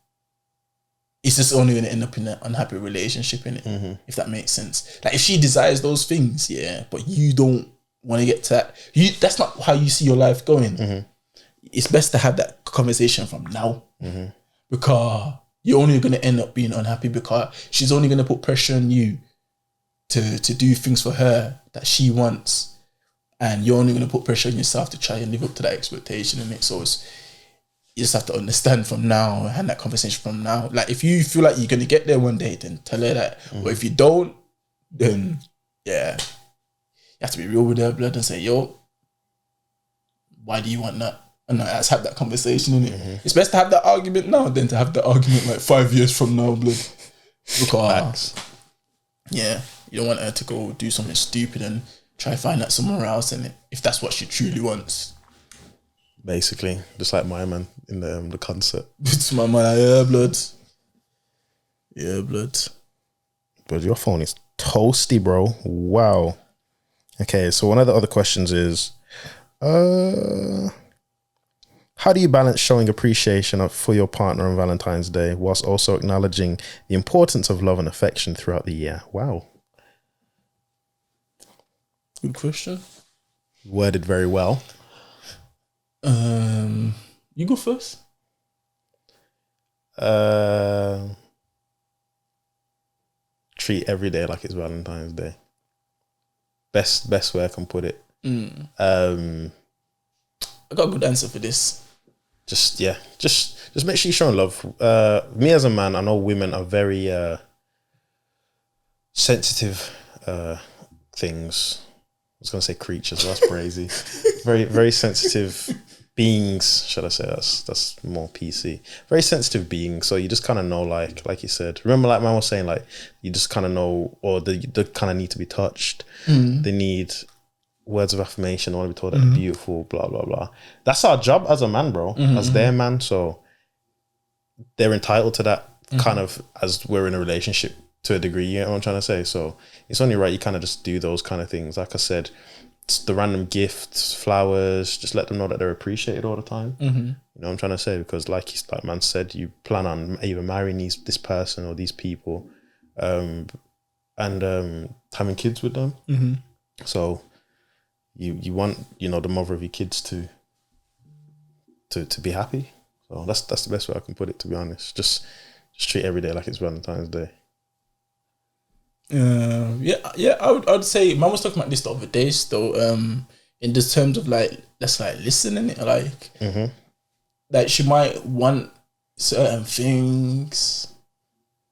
it's just only gonna end up in an unhappy relationship in it. If that makes sense. Like if she desires those things, yeah, but you don't want to get to that. That's not how you see your life going. It's best to have that conversation from now, because you're only going to end up being unhappy because she's only going to put pressure on you to do things for her that she wants, and you're only going to put pressure on yourself to try and live up to that expectation. And so you just have to understand from now and have that conversation from now. Like if you feel like you're going to get there one day, then tell her that. But if you don't, then yeah, you have to be real with her, blood, and say, yo, why do you want that? And let's have that conversation, innit? It's best to have that argument now than to have that argument like 5 years from now, blood. Because yeah, you don't want her to go do something stupid and try to find that somewhere else, and if that's what she truly wants. Basically, just like my man in the concert. It's my man, yeah, blood. Yeah, blood. But your phone is toasty, bro. Wow. Okay, so one of the other questions is, how do you balance showing appreciation for your partner on Valentine's Day whilst also acknowledging the importance of love and affection throughout the year? Wow. Good question. Worded very well. You go first. Treat every day like it's Valentine's Day. Best way I can put it. I got a good answer for this. Just make sure you're showing love. Me as a man, I know women are very sensitive things. I was gonna say creatures, but that's crazy. Very, very sensitive beings, should I say? That's more PC. Very sensitive beings. So you just kind of know, like you said. Remember, like man was saying, like you just kind of know, or they kind of need to be touched. They need words of affirmation. I want to be told that they're beautiful. Blah blah blah. That's our job as a man, bro. As their man, so they're entitled to that kind of, as we're in a relationship to a degree. You know what I'm trying to say? So it's only right you kind of just do those kind of things. Like I said, the random gifts, flowers, just let them know that they're appreciated all the time. You know what I'm trying to say? Because like man said, you plan on either marrying this person or these people, and having kids with them. So you want, the mother of your kids to be happy. So that's the best way I can put it, to be honest. Just treat every day like it's Valentine's Day. I'd say man was talking about this the other day though, in the terms of like that's like listening it, like like she might want certain things,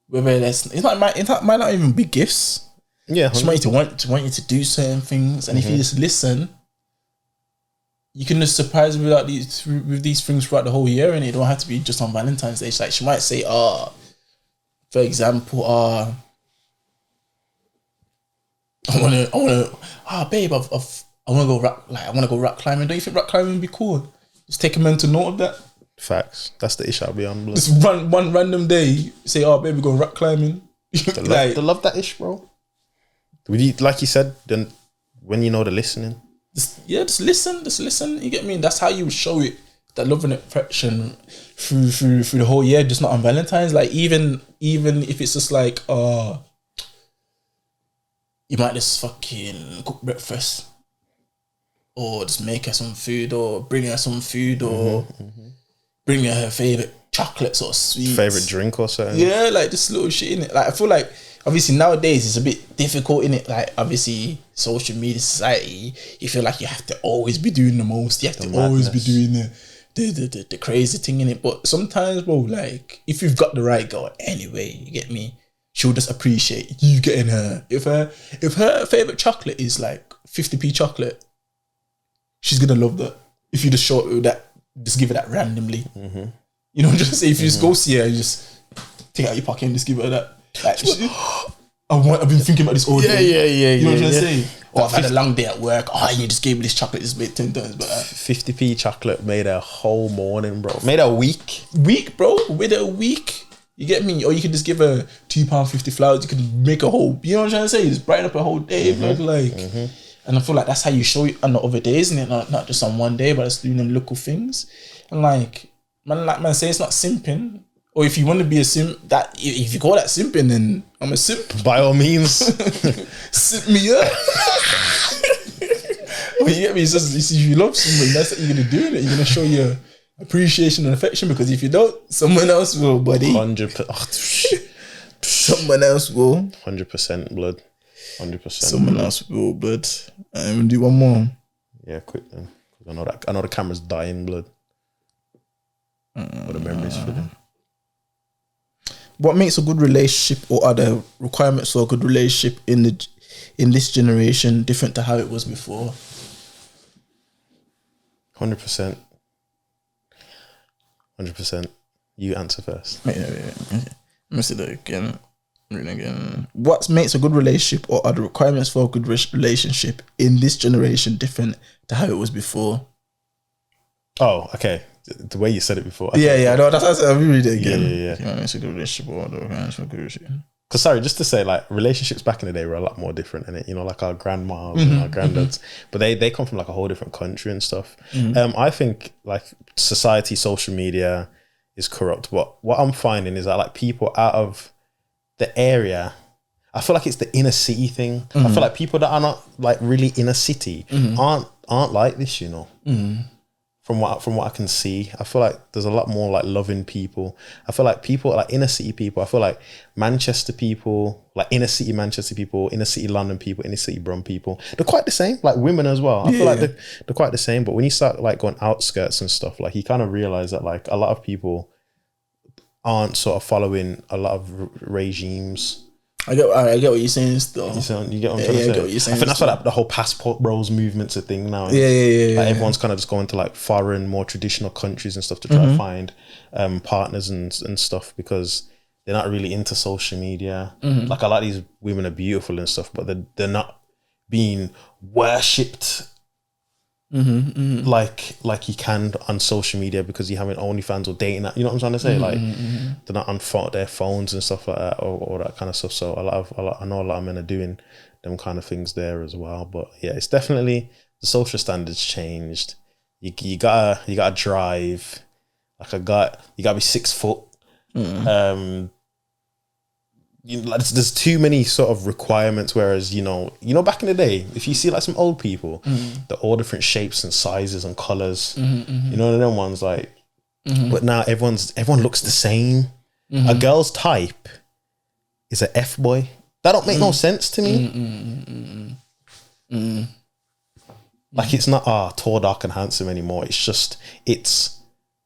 whether that's it might not even be gifts. Yeah, she might want you to do certain things, and if you just listen, you can just surprise her with these things throughout the whole year, and it don't have to be just on Valentine's Day. Like she might say, for example, babe, I want to go rock climbing. Don't you think rock climbing would be cool? Just take a mental note of that. Facts. That's the ish I'll be on. Blood. Just one random day, say, babe, we're going rock climbing. They love that ish, bro. Like you said, then when you know the listening. Just listen. You get me? That's how you show it, that love and affection through the whole year, just not on Valentine's. Like even if it's just like, you might just fucking cook breakfast, or just make her some food, or bring her some food, or bring her favorite chocolates or sweets, favorite drink or something. Yeah, like just little shit in it. Like I feel like obviously nowadays it's a bit difficult in it. Like obviously social media society, you feel like you have to always be doing the most. You have to always be doing the crazy thing in it. But sometimes, bro, like if you've got the right girl anyway, you get me, she'll just appreciate you getting her. If her favorite chocolate is like 50p chocolate, she's gonna love that. If you just show her that, just give her that randomly. You know, just say if you just go see her, you just take out your pocket and just give her that. Like, I've been thinking about this all day. Yeah. You know what I'm saying? Or I've had a long day at work. You just gave me this chocolate. It's made 10 times better. 50p chocolate made a whole morning, bro. Made a week. Bro. Made a week. You get me? Or you can just give her £2.50 flowers. You can make a whole. You know what I'm trying to say? Just brighten up a whole day, bro. And I feel like that's how you show it on the other days, and not just on one day, but it's doing them little things. And like man say, it's not simping. Or if you want to be a simp, that if you call that simping, then I'm a simp. By all means, simp me up. But you get me? It's just, if you love someone, that's what you're gonna do. You're gonna show your appreciation and affection, because if you don't, someone else will, buddy. 100%. Someone else will. 100% blood. 100%. Someone else will, blood. I'm gonna do one more. Yeah, quick then. I know the camera's dying, blood. But the memories for them. What makes a good relationship, or are there requirements for a good relationship in this generation different to how it was before? 100%. 100%. You answer first. Wait. Let me see that again. Read again. What makes a good relationship, or are the requirements for a good relationship in this generation different to how it was before? Oh, okay. The way you said it before. Yeah. No, that's I'll read it again. Yeah. What makes a good relationship, or are the requirements for a good relationship? Because sorry, just to say, like, relationships back in the day were a lot more different, innit? You know, like our grandmas and our granddads, but they come from like a whole different country and stuff. I think like society, social media is corrupt. But what I'm finding is that like people out of the area, I feel like it's the inner city thing. I feel like people that are not like really inner city aren't like this, you know. From what I can see, I feel like there's a lot more like loving people. I feel like people like inner city people. I feel like Manchester people, like inner city Manchester people, inner city London people, inner city Brum people. They're quite the same. Like women as well. I feel like they're quite the same. But when you start like going outskirts and stuff, like you kind of realize that like a lot of people aren't sort of following a lot of regimes. I get what you're saying still. You get what I'm trying to say? I get what you're saying. I think that's why the whole passport bros movement's a thing now. Yeah. Like everyone's kind of just going to like foreign, more traditional countries and stuff to try to find partners and stuff, because they're not really into social media. Like a lot of these women are beautiful and stuff, but they're not being worshipped like you can on social media, because you have an OnlyFans or dating app. You know what I'm trying to say? Like they're not on their phones and stuff like that, or that kind of stuff. So I know a lot of men are doing them kind of things there as well. But yeah, it's definitely the social standards changed. You gotta drive like you gotta be 6 foot. There's too many sort of requirements, whereas you know back in the day, if you see like some old people, they're all different shapes and sizes and colors. You know them ones, like but now everyone looks the same. A girl's type is a F boy. That don't make no sense to me. Like it's not tall, dark, and handsome anymore. It's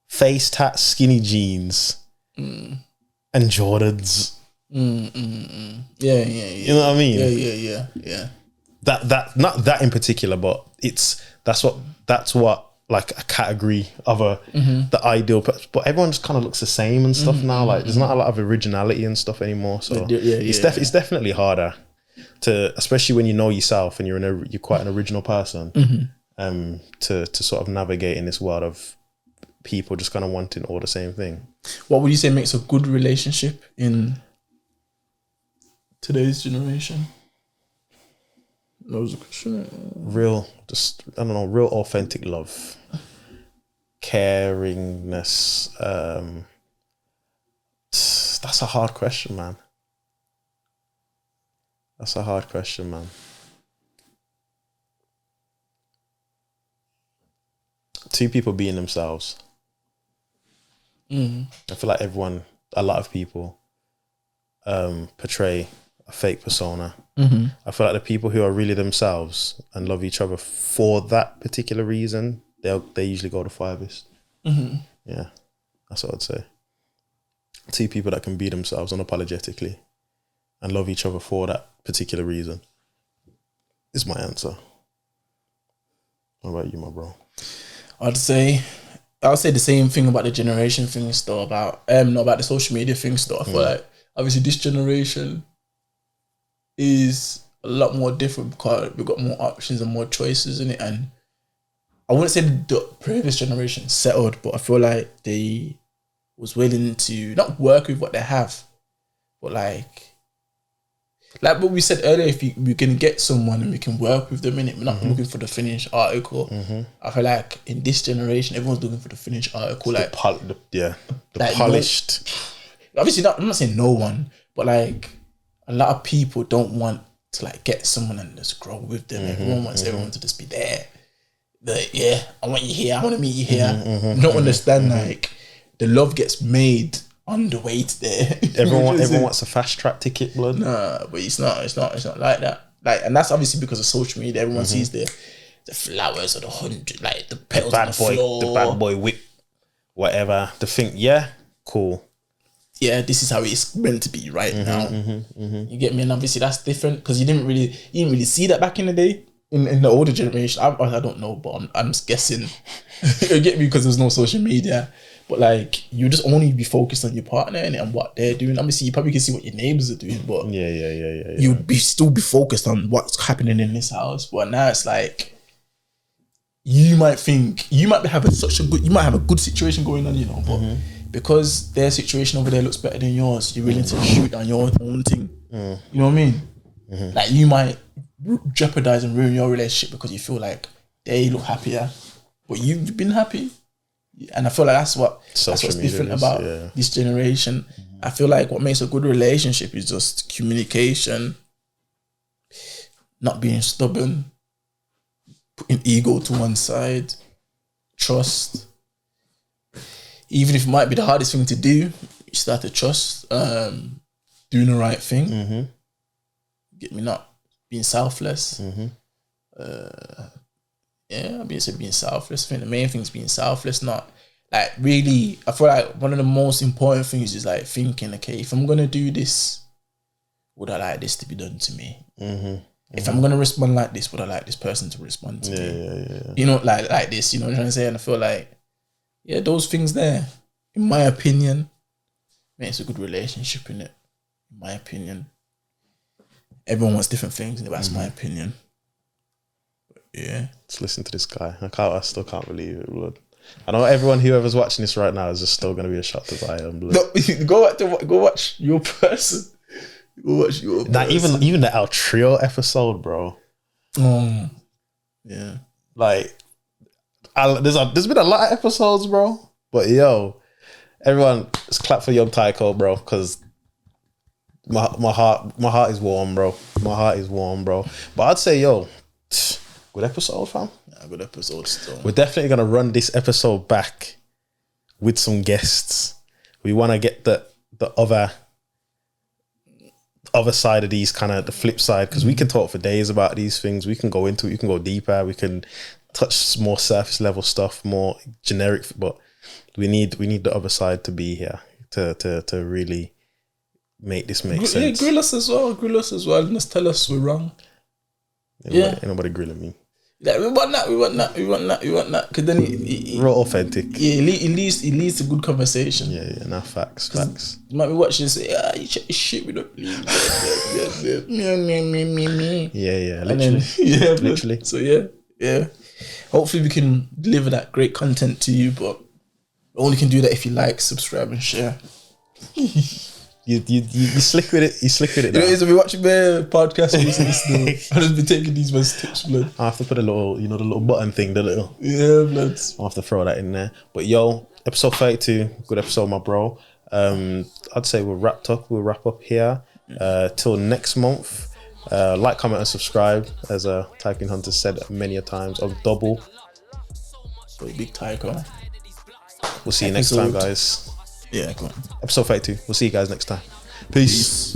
face tat, skinny jeans, and Jordans. Yeah. You know what I mean? Yeah. That not that in particular, but that's what like a category of the ideal. But everyone just kind of looks the same and stuff now. Like there's not a lot of originality and stuff anymore. So it's definitely harder to, especially when you know yourself and you're quite an original person, to sort of navigate in this world of people just kind of wanting all the same thing. What would you say makes a good relationship in today's generation? That was a question. Real authentic love, caringness. That's a hard question, man. Two people being themselves. I feel like a lot of people portray a fake persona. I feel like the people who are really themselves and love each other for that particular reason, they usually go the farthest. Yeah, that's what I'd say. Two people that can be themselves unapologetically and love each other for that particular reason is my answer. What about you, my bro? I'd say the same thing about the generation thing still, about not about the social media thing still. I feel like obviously this generation is a lot more different because we've got more options and more choices in it. And I wouldn't say the previous generation settled, but I feel like they was willing to not work with what they have, but like what we said earlier, if we can get someone and we can work with them in it, we're not looking for the finished article. I feel like in this generation, everyone's looking for the finished article. Like the like polished. Obviously, I'm not saying no one, but like a lot of people don't want to like get someone and just grow with them. Everyone wants everyone to just be there. Like, yeah, I want you here. I want to meet you here. You don't understand like the love gets made on the way to there. Everyone wants a fast track ticket, blood. Nah, but it's not like that. Like, and that's obviously because of social media. Everyone sees the flowers or the 100, like the petals on the floor. The bad boy whip, whatever. The thing, yeah, cool. Yeah, this is how it's meant to be right now. You get me? And obviously that's different because you didn't really see that back in the day. In the older generation, I don't know, but I'm just guessing. You get me? Because there's no social media. But like, you just only be focused on your partner and what they're doing. Obviously, you probably can see what your neighbors are doing, but yeah. You'd still be focused on what's happening in this house. But now it's like, you might have a good situation going on, you know, but because their situation over there looks better than yours, you're willing to shoot on your own thing. You know what I mean? Like, you might jeopardize and ruin your relationship because you feel like they look happier, but you've been happy. And I feel like that's what's different about this generation. I feel like what makes a good relationship is just communication, not being stubborn, putting ego to one side, trust. Even if it might be the hardest thing to do, you start to trust, doing the right thing. Get me? Not being selfless. Being selfless. I think the main thing is being selfless, not like really. I feel like one of the most important things is like thinking, okay, if I'm gonna do this, would I like this to be done to me? If I'm gonna respond like this, would I like this person to respond to me? Yeah. You know, like this, you know what I'm trying to say? And I feel like, yeah, those things there, in my opinion, makes a good relationship, in it. In my opinion. Everyone wants different things, and that's my opinion. But yeah. Let's listen to this guy. I still can't believe it, blood. I know everyone whoever's watching this right now is just still gonna be as shocked as I am, blood. No, go watch your person. Go watch your person. Now, even the El Trio episode, bro. Yeah. Like, there's been a lot of episodes, bro. But yo, everyone, just clap for young Tycoon, bro, because my heart is warm, bro. My heart is warm, bro. But I'd say, yo, good episode, fam. Yeah, good episode still. We're definitely gonna run this episode back with some guests. We want to get the other side of these, kind of the flip side, because we can talk for days about these things. We can go into it, we can go deeper, we can touch more surface level stuff, more generic, but we need the other side to be here to really make this make sense. Yeah, grill us as well, and just tell us we're wrong. Ain't nobody grilling me. Like, we want that. Because then Real authentic. Yeah, it leads to good conversation. Yeah, nah, facts. You might be watching and say, you check this shit, we don't believe me. Yeah, Literally. Literally. So yeah. Hopefully we can deliver that great content to you, but only can do that if you like, subscribe, and share. You slick with it. You slick with it. You know, so we watching the podcast recently still. I'll just be taking these ones tips, blood. I have to put a little, the little button thing, Yeah, blood. I'll have to throw that in there. But yo, episode 32, good episode, my bro. I'd say we're wrapped up. We'll wrap up here. Till next month. Like, comment, and subscribe. As Tycoon Hunter said many a times. Of double. So big Tycoon. We'll see you next time, guys. Yeah, go on. Episode 32. We'll see you guys next time. Peace.